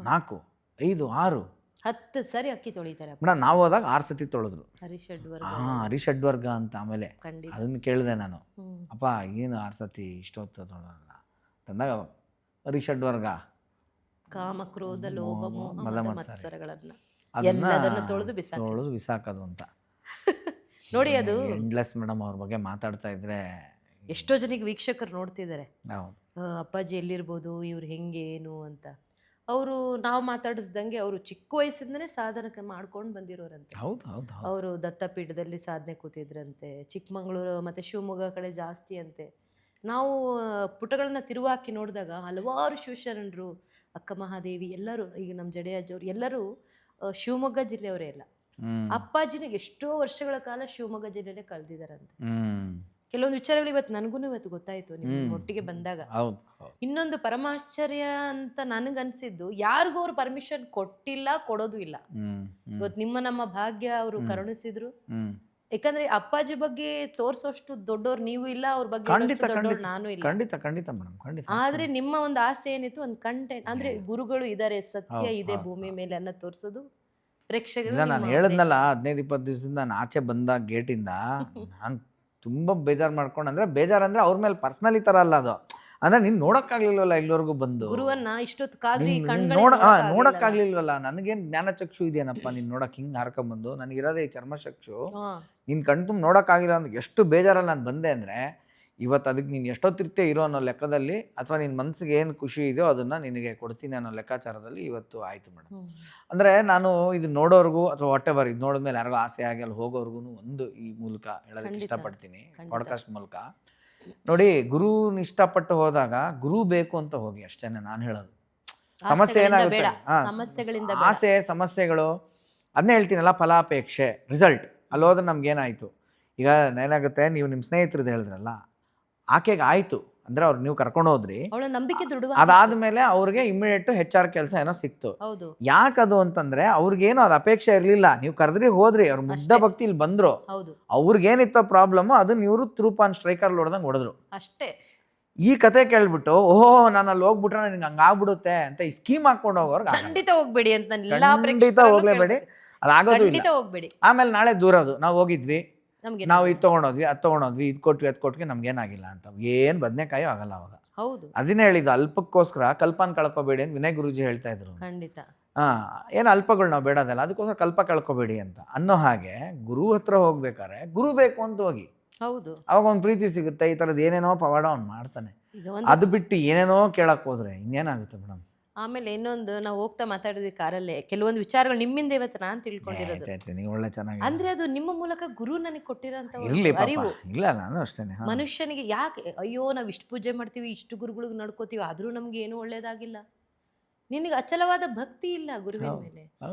4, 5, 6 10 ಸರಿ ಅಕ್ಕಿ ತೊಳಿತಾರೆ ಮೇಡಮ್. ನಾವು ಹೋದಾಗ 6 ಸತಿ ತೊಳೆದ್ರು. ಹರಿಷಡ್ವರ್ಗ. ಹರಿಷಡ್ವರ್ಗ ಅಂತ. ಆಮೇಲೆ ಖಂಡಿತ. ಅದನ್ನು ಕೇಳಿದೆ ನಾನು, ಹ್ಮ್. ಅಪ್ಪ ಏನು 6 ಸತಿ ಇಷ್ಟೊತ್ತು ತೊಗೊಳಲ್ಲ ಅಂತಂದಾಗ, ಹರಿಷಡ್ವರ್ಗ ಕಾಮ, ಕ್ರೋಧ, ಲೋಭ, ಮೋಹ, ಮದ ಮದ, ಮತ್ಸರ. ಮತ್ಸರಗಳನ್ನ ಅದನ್ನ ಎಲ್ಲದನ್ನ ತೊಳೆದು ಬಿಸಾಕಿ. ತೊಳೆದು ಬಿಸಾಕೋದು ಅಂತ. ನೋಡಿ, ಅದು ಎಂಡ್ಲೆಸ್ ಮೇಡಮ್. ಅವ್ರ ಬಗ್ಗೆ ಮಾತಾಡ್ತಾ ಇದ್ರೆ ಎಷ್ಟೋ ಜನಿಗೆ ವೀಕ್ಷಕರು ನೋಡ್ತಿದ್ದಾರೆ, ನಾವು ಅಪ್ಪಾಜಿ ಎಲ್ಲಿರ್ಬೋದು, ಇವ್ರು ಹೆಂಗೆ ಏನು ಅಂತ. ಅವರು ನಾವು ಮಾತಾಡಿಸ್ದಂಗೆ ಅವರು ಚಿಕ್ಕ ವಯಸ್ಸಿಂದನೇ ಸಾಧನೆ ಮಾಡ್ಕೊಂಡು ಬಂದಿರೋರಂತೆ. ಹೌದು ಹೌದು ಹೌದು. ಅವರು ದತ್ತಪೀಠದಲ್ಲಿ ಸಾಧನೆ ಕೂತಿದ್ರಂತೆ. ಚಿಕ್ಕಮಗಳೂರು ಮತ್ತು ಶಿವಮೊಗ್ಗ ಕಡೆ ಜಾಸ್ತಿ ಅಂತೆ. ನಾವು ಪುಟಗಳನ್ನ ತಿರುವಾಕಿ ನೋಡಿದಾಗ ಹಲವಾರು ಶಿವಶರಣರು, ಅಕ್ಕ ಮಹಾದೇವಿ ಎಲ್ಲರೂ, ಈಗ ನಮ್ಮ ಜಡೆಯಜ್ಜವ್ರು ಎಲ್ಲರೂ ಶಿವಮೊಗ್ಗ ಜಿಲ್ಲೆಯವರೇ ಎಲ್ಲ. ಅಪ್ಪಾಜಿನ ಎಷ್ಟೋ ವರ್ಷಗಳ ಕಾಲ ಶಿವಮೊಗ್ಗ ಜಿಲ್ಲೆಯಲ್ಲೇ ಕಳೆದಿದ್ದಾರಂತೆ. ಕೆಲವೊಂದು ವಿಚಾರಗಳು ಇವತ್ತು ಗೊತ್ತಾಯ್ತು ನಿಮ್ಮ ಒಟ್ಟಿಗೆ ಬಂದಾಗ. ಹೌದು. ಇನ್ನೊಂದು ಪರಮಾಶ್ಚರ್ಯ ಅಂತ ನನಗನ್ಸಿದ್ದು, ಯಾರಿಗೂ ಅವ್ರು ಪರ್ಮಿಷನ್ ಕೊಟ್ಟಿಲ್ಲ, ಕೊಡೋದು ಇಲ್ಲ. ಇವತ್ತು ನಮ್ಮ ಭಾಗ್ಯ ಅವರು ಕರುಣಿಸಿದ್ರು. ಯಾಕಂದ್ರೆ ಅಪ್ಪಾಜಿ ಬಗ್ಗೆ ತೋರ್ಸೋಷ್ಟು ದೊಡ್ಡವ್ರು ನೀವು ಇಲ್ಲ, ಅವ್ರ ಬಗ್ಗೆ ದೊಡ್ಡವ್ರು ನಾನು ಇಲ್ಲ. ಖಂಡಿತ ಖಂಡಿತ ಮೇಡಮ್, ಖಂಡಿತ. ಆದ್ರೆ ನಿಮ್ಮ ಒಂದು ಆಸೆ ಏನಿತ್ತು, ಒಂದು ಕಂಟೆಂಟ್ ಅಂದ್ರೆ ಗುರುಗಳು ಇದಾರೆ, ಸತ್ಯ ಇದೆ ಭೂಮಿ ಮೇಲೆ ಅನ್ನೋ ತೋರ್ಸೋದು ಪ್ರೇಕ್ಷಕರು. ನಾನು ಹೇಳದ್ನಲ್ಲ, 15-20 ದಿವಸದಿಂದ ನಾನು ಆಚೆ ಬಂದ ಗೇಟಿಂದ ನಾನು ತುಂಬ ಬೇಜಾರು ಮಾಡ್ಕೊಂಡು, ಅಂದರೆ ಬೇಜಾರಂದರೆ ಅವ್ರ ಮೇಲೆ ಪರ್ಸ್ನಲಿ ಥರ ಅಲ್ಲ ಅದು, ಅಂದರೆ ನೀನು ನೋಡೋಕ್ಕಾಗ್ಲಿಲ್ವಲ್ಲ ಇಲ್ಲಿವರೆಗೂ ಬಂದು, ಗುರುವನ್ನ ಇಷ್ಟೊತ್ತು ಕಾದ್ರಿ ನೋಡೋಕ್ಕಾಗ್ಲಿಲ್ವಲ್ಲ. ನನಗೇನು ಜ್ಞಾನಚಕ್ಷು ಇದೆಯೇನಪ್ಪ ನೀನು ನೋಡೋಕೆ ಹಿಂಗೆ ಹಾರ್ಕೊಂಬಂದು, ನನಗಿರೋದೇ ಈ ಚರ್ಮಚಕ್ಷು, ನೀನು ಕಣ್ ತುಂಬ ನೋಡೋಕ್ಕಾಗಿಲ್ಲ ಅಂದ್ರೆ ಎಷ್ಟು ಬೇಜಾರಲ್ಲಿ ನಾನು ಬಂದೆ ಅಂದರೆ, ಇವತ್ತು ಅದಕ್ಕೆ ನೀನು ಎಷ್ಟೊತ್ತಿರ್ತೀಯ ಇರೋ ಅನ್ನೋ ಲೆಕ್ಕದಲ್ಲಿ, ಅಥವಾ ನಿನ್ನ ಮನಸ್ಸಿಗೆ ಏನು ಖುಷಿ ಇದೆಯೋ ಅದನ್ನು ನಿನಗೆ ಕೊಡ್ತೀನಿ ಅನ್ನೋ ಲೆಕ್ಕಾಚಾರದಲ್ಲಿ ಇವತ್ತು ಆಯಿತು ಮೇಡಮ್. ಅಂದರೆ ನಾನು ಇದು ನೋಡೋರ್ಗೂ ಅಥವಾ ವಾಟೆವರ್ ಇದು ನೋಡಿದ್ಮೇಲೆ ಯಾರಿಗೂ ಆಸೆ ಆಗಿ ಅಲ್ಲಿ ಹೋಗೋರ್ಗು ಒಂದು ಈ ಮೂಲಕ ಹೇಳೋದಕ್ಕೆ ಇಷ್ಟಪಡ್ತೀನಿ, ಪಾಡ್ಕಾಸ್ಟ್ ಮೂಲಕ. ನೋಡಿ, ಗುರುನ ಇಷ್ಟಪಟ್ಟು ಹೋದಾಗ ಗುರು ಬೇಕು ಅಂತ ಹೋಗಿ ಅಷ್ಟೇ ನಾನು ಹೇಳೋದು. ಸಮಸ್ಯೆ ಏನಾಗುತ್ತೆ, ಆಸೆ ಸಮಸ್ಯೆಗಳು ಅದನ್ನೇ ಹೇಳ್ತೀನಲ್ಲ, ಫಲಾಪೇಕ್ಷೆ, ರಿಸಲ್ಟ್ ಅಲ್ಲಿ ಹೋದ್ರೆ ನಮ್ಗೇನಾಯಿತು. ಈಗ ಏನಾಗುತ್ತೆ, ನೀವು ನಿಮ್ಮ ಸ್ನೇಹಿತರದ್ದು ಹೇಳಿದ್ರಲ್ಲ, ಆಕೆಗೆ ಆಯಿತು ಅಂದರೆ ಅವ್ರು ನೀವು ಕರ್ಕೊಂಡು ಹೋದ್ರಿ, ಅದಾದ್ಮೇಲೆ ಅವ್ರಿಗೆ ಇಮಿಡಿಯೇಟ್ HR ಕೆಲಸ ಏನೋ ಸಿಕ್ತು. ಯಾಕದು ಅಂತಂದ್ರೆ ಅವ್ರಿಗೇನು ಅದು ಅಪೇಕ್ಷೆ ಇರಲಿಲ್ಲ, ನೀವು ಕರೆದ್ರಿ ಹೋದ್ರಿ, ಅವ್ರ ಮುಗ್ಧ ಭಕ್ತಿ ಇಲ್ಲಿ ಬಂದ್ರು, ಅವ್ರಿಗೇನಿತ್ತೋ ಪ್ರಾಬ್ಲಮ್ ಅದನ್ನ ಇವರು ಥ್ರೂಪಾನ್ ಸ್ಟ್ರೈಕರ್ ಹೊಡೆದಂಗೆ ಹೊಡೆದ್ರು ಅಷ್ಟೇ. ಈ ಕತೆ ಕೇಳ್ಬಿಟ್ಟು, ಓಹೋ ನಾನು ಅಲ್ಲಿ ಹೋಗ್ಬಿಟ್ರೆ ನನಗೆ ಹಂಗಾಗ್ಬಿಡುತ್ತೆ ಅಂತ ಈ ಸ್ಕೀಮ್ ಹಾಕೊಂಡು ಹೋಗೋರು ಖಂಡಿತ ಹೋಗ್ಬೇಡಿ ಅಂತ, ಖಂಡಿತ ಹೋಗ್ಲೇಬೇಡಿ, ಅದಾಗೋದು ಇಲ್ಲ. ಆಮೇಲೆ ನಾಳೆ ದೂರದು ನಾವು ಹೋಗಿದ್ವಿ, ನಾವು ಇದು ತೊಗೊಂಡೋದ್ವಿ, ಅದು ತೊಗೊಂಡೋದ್ವಿ, ಇದು ಕೊಟ್ವಿ ನಮ್ಗೇನಾಗಿಲ್ಲ ಅಂತ, ಏನು ಬದನೆಕಾಯೋ ಆಗಲ್ಲ ಅವಾಗ. ಹೌದು, ಅದನ್ನೇ ಹೇಳಿದ್ದು, ಅಲ್ಪಕ್ಕೋಸ್ಕರ ಕಲ್ಪನ ಕಳ್ಕೊಬೇಡಿ ಅಂತ ವಿನಯ್ ಗುರುಜಿ ಹೇಳ್ತಾ ಇದ್ರು. ಖಂಡಿತ. ಏನು ಅಲ್ಪಗಳು ನಾವು ಬೇಡದಲ್ಲ, ಅದಕ್ಕೋಸ್ಕರ ಕಲ್ಪ ಕಳ್ಕೊಬೇಡಿ ಅಂತ ಅನ್ನೋ ಹಾಗೆ, ಗುರು ಹತ್ರ ಹೋಗ್ಬೇಕಾರೆ ಗುರು ಬೇಕು ಅಂತ ಹೋಗಿ. ಹೌದು, ಅವಾಗ ಒಂದು ಪ್ರೀತಿ ಸಿಗುತ್ತೆ. ಈ ಥರದ್ದು ಏನೇನೋ ಪವಾಡ ಅವ್ನು ಮಾಡ್ತಾನೆ, ಅದು ಬಿಟ್ಟು ಏನೇನೋ ಕೇಳಕ್ ಹೋದ್ರೆ ಇನ್ನೇನಾಗುತ್ತೆ ಮೇಡಮ್. ಆಮೇಲೆ ಇನ್ನೊಂದು, ನಾವು ಹೋಗ್ತಾ ಮಾತಾಡಿದ್ವಿ ಕಾರಲ್ಲೇ, ಕೆಲವೊಂದು ವಿಚಾರಗಳು ನಿಮ್ಮಿಂದ ಇವತ್ತು ನಾನು ತಿಳ್ಕೊಂಡಿರೋದು, ಅಂದ್ರೆ ಅದು ನಿಮ್ಮ ಮೂಲಕ ಗುರು ನನಗೆ ಕೊಟ್ಟಿರೋಂಥ ಅರಿವು. ಇಲ್ಲ, ನಾನು ಅಷ್ಟೇನೆ. ಮನುಷ್ಯನಿಗೆ ಯಾಕೆ ಅಯ್ಯೋ ನಾವು ಇಷ್ಟು ಪೂಜೆ ಮಾಡ್ತೀವಿ, ಇಷ್ಟು ಗುರುಗಳಿಗೆ ನಡ್ಕೋತೀವಿ, ಆದ್ರೂ ನಮ್ಗೆ ಏನೂ ಒಳ್ಳೇದಾಗಿಲ್ಲ. ನಿನಗೆ ಅಚಲವಾದ ಭಕ್ತಿ ಇಲ್ಲ ಗುರುವಿನ ಮೇಲೆ.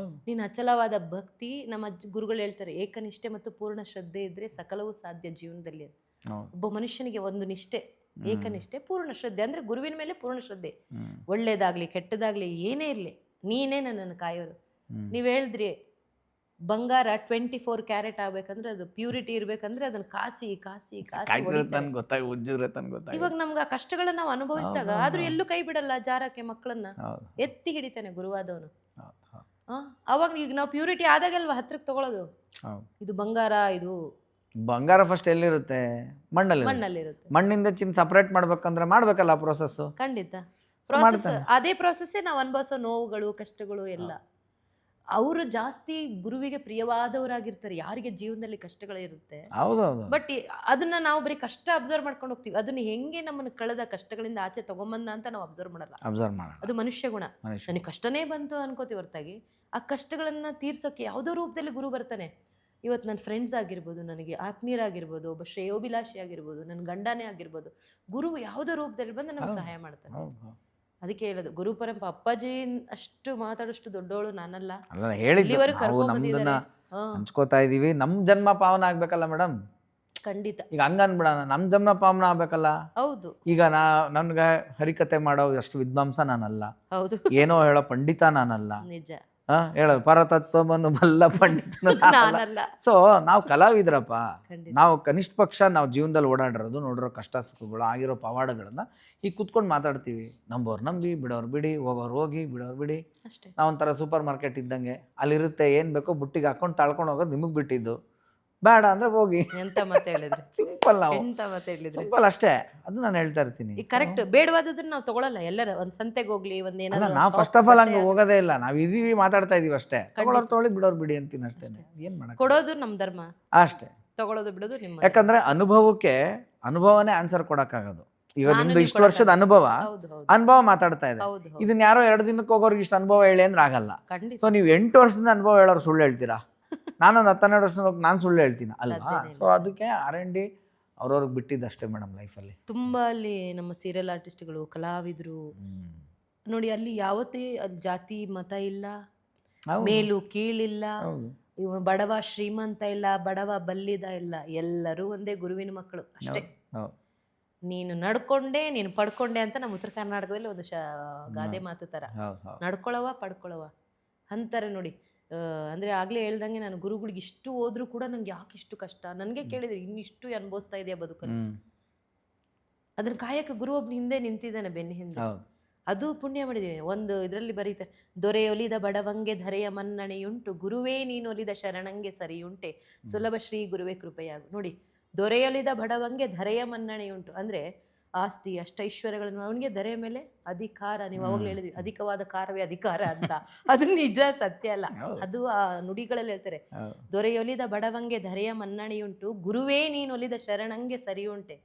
ನೀನು ಅಚಲವಾದ ಭಕ್ತಿ, ನಮ್ಮ ಗುರುಗಳು ಹೇಳ್ತಾರೆ, ಏಕನಿಷ್ಠೆ ಮತ್ತು ಪೂರ್ಣ ಶ್ರದ್ಧೆ ಇದ್ರೆ ಸಕಲವೂ ಸಾಧ್ಯ ಜೀವನದಲ್ಲಿ. ಒಬ್ಬ ಮನುಷ್ಯನಿಗೆ ಒಂದು ನಿಷ್ಠೆ, ಏಕನಿಷ್ಠೆ, ಪೂರ್ಣ ಶ್ರದ್ಧೆ, ಅಂದ್ರೆ ಗುರುವಿನ ಮೇಲೆ ಪೂರ್ಣ ಶ್ರದ್ಧೆ. ಒಳ್ಳೇದಾಗ್ಲಿ ಕೆಟ್ಟದಾಗ್ಲಿ ಏನೇ ಇರ್ಲಿ, ನೀನೇ ನನ್ನನ್ನು ಕಾಯೋರು. ನೀವ್ ಹೇಳಿದ್ರಿ, ಬಂಗಾರ 24 ಕ್ಯಾರೆಟ್ ಆಗ್ಬೇಕಂದ್ರೆ, ಅದು ಪ್ಯೂರಿಟಿ ಇರ್ಬೇಕಂದ್ರೆ ಅದನ್ನ ಕಾಸಿ ಕಾಸಿ ಕಾಸಿ ಇವಾಗ ನಮ್ಗೆ ಆ ಕಷ್ಟಗಳನ್ನ ನಾವು ಅನುಭವಿಸಿದಾಗ, ಆದ್ರೂ ಎಲ್ಲೂ ಕೈ ಬಿಡಲ್ಲ, ಜಾರಕ್ಕೆ ಮಕ್ಕಳನ್ನ ಎತ್ತಿ ಹಿಡಿತಾನೆ ಗುರುವಾದವನು. ಅವಾಗ ಈಗ ನಾವು ಪ್ಯೂರಿಟಿ ಆದಾಗಲ್ವಾ ಹತ್ರಕ್ಕೆ ತಗೊಳ್ಳೋದು. ಇದು ಬಂಗಾರ, ಇದು ಬಂಗಾರ ಫಸ್ಟ್ ಎಲ್ಲಿರುತ್ತೆ, ಮಣ್ಣಲ್ಲಿರುತ್ತೆ. ಮಣ್ಣಿಂದ ಚಿನ್ನ ಸಪರೇಟ್ ಮಾಡ್ಬೇಕಂದ್ರೆ ಮಾಡ್ಬೇಕಲ್ಲ ಪ್ರೋಸೆಸ್. ಖಂಡಿತ, ಪ್ರೋಸೆಸ್ ಅದೇ ಪ್ರೋಸೆಸ್ಸೇ ನಾವು ಅನುಭವಿಸೋ ನೋವುಗಳು, ಕಷ್ಟಗಳು ಎಲ್ಲ. ಅವರು ಜಾಸ್ತಿ ಗುರುವಿಗೆ ಪ್ರಿಯವಾದವರಾಗಿರ್ತಾರೆ, ಯಾರಿಗೆ ಜೀವನದಲ್ಲಿ ಕಷ್ಟಗಳಿರುತ್ತೆ. ಬಟ್ ಅದನ್ನ ನಾವು ಬರೀ ಕಷ್ಟ ಅಬ್ಸರ್ವ್ ಮಾಡ್ಕೊಂಡು ಹೋಗ್ತೀವಿ, ಅದನ್ನ ಹೆಂಗೆ ನಮ್ಮನ್ನು ಕಳೆದ ಕಷ್ಟಗಳಿಂದ ಆಚೆ ತಗೊಂಬಂದ ಅಂತ ನಾವು ಅಬ್ಸರ್ವ್ ಮಾಡಲ್ಲ. ಅದು ಮನುಷ್ಯ ಗುಣ. ನನಗೆ ಕಷ್ಟನೇ ಬಂತು ಅನ್ಕೋತೀವಿ ಹೊರತಾಗಿ, ಆ ಕಷ್ಟಗಳನ್ನ ತೀರ್ಸೋಕೆ ಯಾವುದೋ ರೂಪದಲ್ಲಿ ಗುರು ಬರ್ತಾನೆ. ಇವತ್ತು ನನ್ನ ಫ್ರೆಂಡ್ಸ್ ಆಗಿರ್ಬೋದು, ನನಗೆ ಆತ್ಮೀಯರಾಗಿರ್ಬೋದು, ಒಬ್ಬ ಶ್ರೇಯೋಭಿಲಾಷಿ ಆಗಿರ್ಬೋದು, ನನ್ನ ಗಂಡನೇ ಆಗಿರ್ಬೋದು, ಗುರು ಯಾವುದೋ ರೂಪದಲ್ಲಿ ಬಂದು ನಮ್ಗೆ ಸಹಾಯ ಮಾಡ್ತಾನೆ. ಅದಕ್ಕೆ ಹೇಳೋದು, ಗುರು ಪರಂಪರೆ. ಅಪ್ಪಾಜಿ ಅಷ್ಟು ಮಾತಾಡೋಷ್ಟು ದೊಡ್ಡವಳು ನಾನಲ್ಲ, ಹಂಚ್ಕೋತಾ ಇದ್ದೀವಿ. ನಮ್ಮ ಜನ್ಮ ಪಾವನ ಆಗಬೇಕಲ್ಲ ಮೇಡಮ್. ಖಂಡಿತ. ಈಗ ಹಂಗ ಅನ್ಬಿಡೋಣ, ನಮ್ಮ ಜನ್ಮ ಪಾವನ ಆಗಬೇಕಲ್ಲ. ಹೌದು ಈಗ ನನ್ಗೆ ಹರಿಕತೆ ಮಾಡೋ ಅಷ್ಟು ವಿದ್ವಾಂಸ ನಾನಲ್ಲ, ಹೌದು ಏನೋ ಹೇಳೋ ಪಂಡಿತ ನಾನಲ್ಲ, ನಿಜ. ಹೇಳೋದು ಪರತತ್ವವನ್ನು ಬಲ್ಲ ಪಂಡಿತನು ನಾನಲ್ಲ. ನಾನಲ್ಲ. ಸೊ ನಾವು ಕಲಾವಿದ್ರಪ್ಪ. ಖಂಡಿತ. ನಾವು ಕನಿಷ್ಠ ಪಕ್ಷ ನಾವು ಜೀವನದಲ್ಲಿ ಓಡಾಡಿರೋದು, ನೋಡಿರೋ ಕಷ್ಟ ಸುಖಗಳು, ಆಗಿರೋ ಪವಾಡಗಳನ್ನ ಈಗ ಕೂತ್ಕೊಂಡು ಮಾತಾಡ್ತೀವಿ. ನಂಬೋರು ನಂಬಿ, ಬಿಡೋರು ಬಿಡಿ, ಹೋಗೋರು ಹೋಗಿ, ಬಿಡೋರು ಬಿಡಿ. ಅಷ್ಟೇ. ನಾವೊಂಥರ ಸೂಪರ್ ಮಾರ್ಕೆಟ್ ಇದ್ದಂಗೆ, ಅಲ್ಲಿರುತ್ತೆ ಏನು ಬೇಕೋ ಬುಟ್ಟಿಗೆ ಹಾಕೊಂಡು ತಾಳ್ಕೊಂಡು ಹೋಗೋದು ನಿಮಗೆ ಬಿಟ್ಟಿದ್ದು. ಬೇಡ ಅಂದರೆ ಹೋಗಿ. ಎಂತ ಮಾತು ಹೇಳಿದ್ರಿ, ಸಿಂಪಲ್. ನಾವು ಎಂತ ಮಾತು ಹೇಳಿದ್ರಿ. ಸಿಂಪಲ್ ಅಷ್ಟೇ. ಅದು ನಾನು ಹೇಳ್ತಾ ಇರ್ತೀನಿ. ಈಗ ಕರೆಕ್ಟ್. ಬೇಡವಾದದನ್ನ ನಾವು ತಗೊಳಲ್ಲ. ಎಲ್ಲರ ಒಂದ್ ಸಂತೆಗೆ ಹೋಗ್ಲಿ, ಒಂದ್ ಅಲ್ಲ, ಏನಾದ್ರು ನಾವು ಫಸ್ಟ್ ಆಫ್ ಆಲ್ ಹಂಗೆ ಹೋಗೋದೇ ಇಲ್ಲ. ನಾವು ಇದೀವಿ, ಮಾತಾಡ್ತಾ ಇದೀವಿ ಅಷ್ಟೇ. ತಗೊಳ್ಳೋರು ತೊಗೊಳ್ಳಿ, ಬಿಡೋರು ಬಿಡಿ ಅಂತೀನಿ ಅಷ್ಟೇ. ಏನು ಮಾಡಕ್ಕೆ, ಕೊಡೋದು ನಮ್ ಧರ್ಮ ಅಷ್ಟೇ. ತಗೊಳೋದು ಬಿಡೋದು ನಿಮ್ಮ. ಯಾಕಂದ್ರೆ ಅನುಭವನೇ ಆನ್ಸರ್ ಕೊಡಕ್ಕಾಗೋದು. ಈಗ ನಾನು ನಿಮ್ದು ನೀವು ಇಷ್ಟು ವರ್ಷದ ಅನುಭವ ಹೌದು ಹೌದು ಅನುಭವ ಮಾತಾಡ್ತಾ ಇದೆ. ಹೌದು ಹೌದು ಇದನ್ನ ಯಾರೋ 2 ದಿನಕ್ಕೆ ಹೋಗೋರಿಗೆ ಇಷ್ಟು ಅನುಭವ ಹೇಳಿ ಅಂದ್ರೆ ಆಗಲ್ಲ. ಖಂಡಿತ. ಸೊ ನೀವು 8 ವರ್ಷದಿಂದ ಅನುಭವ ಹೇಳೋರು ಸುಳ್ಳು ಹೇಳ್ತೀರಾ? ನಾನೊಂದು 12 ವರ್ಷದಿಂದ ನಾನು ಸುಳ್ಳು ಹೇಳ್ತೀನಿ ಅಲ್ವಾ? ಸಾಧ್ಯನೇ ಇಲ್ಲ. ಸೊ ಅದಕ್ಕೆ R&D ಅವ್ರವ್ರಿಗೆ ಬಿಟ್ಟಿದ್ದಷ್ಟೇ ಮೇಡಮ್ ಲೈಫಲ್ಲಿ. ತುಂಬಾ ಅಲ್ಲಿ ನಮ್ಮ ಸೀರಿಯಲ್ ಆರ್ಟಿಸ್ಟ್ಗಳು, ಕಲಾವಿದರು ನೋಡಿ, ಅಲ್ಲಿ ಯಾವತ್ತೇ ಅಲ್ಲಿ ಜಾತಿ ಮತ ಇಲ್ಲ, ಮೇಲು ಕೀಳಿಲ್ಲ, ಇವ ಬಡವ ಶ್ರೀಮಂತ ಇಲ್ಲ, ಬಡವ ಬಲ್ಲಿದ ಇಲ್ಲ, ಎಲ್ಲರೂ ಒಂದೇ ಗುರುವಿನ ಮಕ್ಕಳು ಅಷ್ಟೇ. ನೀನು ನಡ್ಕೊಂಡೆ ನೀನು ಪಡ್ಕೊಂಡೆ ಅಂತ ನಮ್ಮ ಉತ್ತರ ಕರ್ನಾಟಕದಲ್ಲಿ ಒಂದು ಗಾದೆ ಮಾತು ತರ, ನಡ್ಕೊಳವ ಪಡ್ಕೊಳವ ಅಂತಾರೆ ನೋಡಿ. ಅಂದ್ರೆ ಆಗ್ಲೇ ಹೇಳ್ದಂಗೆ, ನಾನು ಗುರುಗಳಿಗೆ ಇಷ್ಟು ಹೋದ್ರು ಕೂಡ ನಂಗೆ ಯಾಕೆ ಇಷ್ಟು ಕಷ್ಟ, ನನಗೆ ಕೇಳಿದ್ರೆ ಇನ್ನಿಷ್ಟು ಅನುಭವಿಸ್ತಾ ಇದೆಯಾ ಬದುಕಲ್ಲಿ, ಅದನ್ನ ಕಾಯಕ ಗುರು ಒಬ್ನು ಹಿಂದೆ ನಿಂತಿದ್ದಾನೆ ಬೆನ್ನ ಹಿಂದೆ. ಅದು ಪುಣ್ಯ ಮಾಡಿದೀವಿ. ಒಂದು ಇದರಲ್ಲಿ ಬರೀತಾರೆ, ದೊರೆಯೊಲಿದ ಬಡವಂಗೆ ಧರೆಯ ಮನ್ನಣೆಯುಂಟು, ಗುರುವೇ ನೀನೊಲಿದ ಶರಣಂಗೆ ಸರಿಯುಂಟೆ, ಸುಲಭ ಶ್ರೀ ಗುರುವೇ ಕೃಪೆಯಾಗು. ನೋಡಿ, ದೊರೆಯೊಲಿದ ಬಡವಂಗೆ ಧರೆಯ ಮನ್ನಣೆಯುಂಟು ಅಂದ್ರೆ ಆಸ್ತಿ ಅಷ್ಟೈಶ್ವರ್ಯಗಳನ್ನು, ಅವನಿಗೆ ಧರೆಯ ಮೇಲೆ ಅಧಿಕಾರ. ನೀವು ಅವಾಗಲೇ ಹೇಳಿದ್ವಿ, ಅಧಿಕವಾದ ಕಾರವೇ ಅಧಿಕಾರ ಅಂತ. ಅದು ನಿಜ, ಸತ್ಯ ಅಲ್ಲ. ಅದು ಆ ನುಡಿಗಳಲ್ಲಿ ಹೇಳ್ತಾರೆ, ದೊರೆಯೊಲಿದ ಬಡವಂಗೆ ಧರೆಯ ಮನ್ನಣೆಯುಂಟು, ಗುರುವೇ ನೀನೊಲಿದ ಶರಣಂಗೆ ಸರಿಯುಂಟೆ.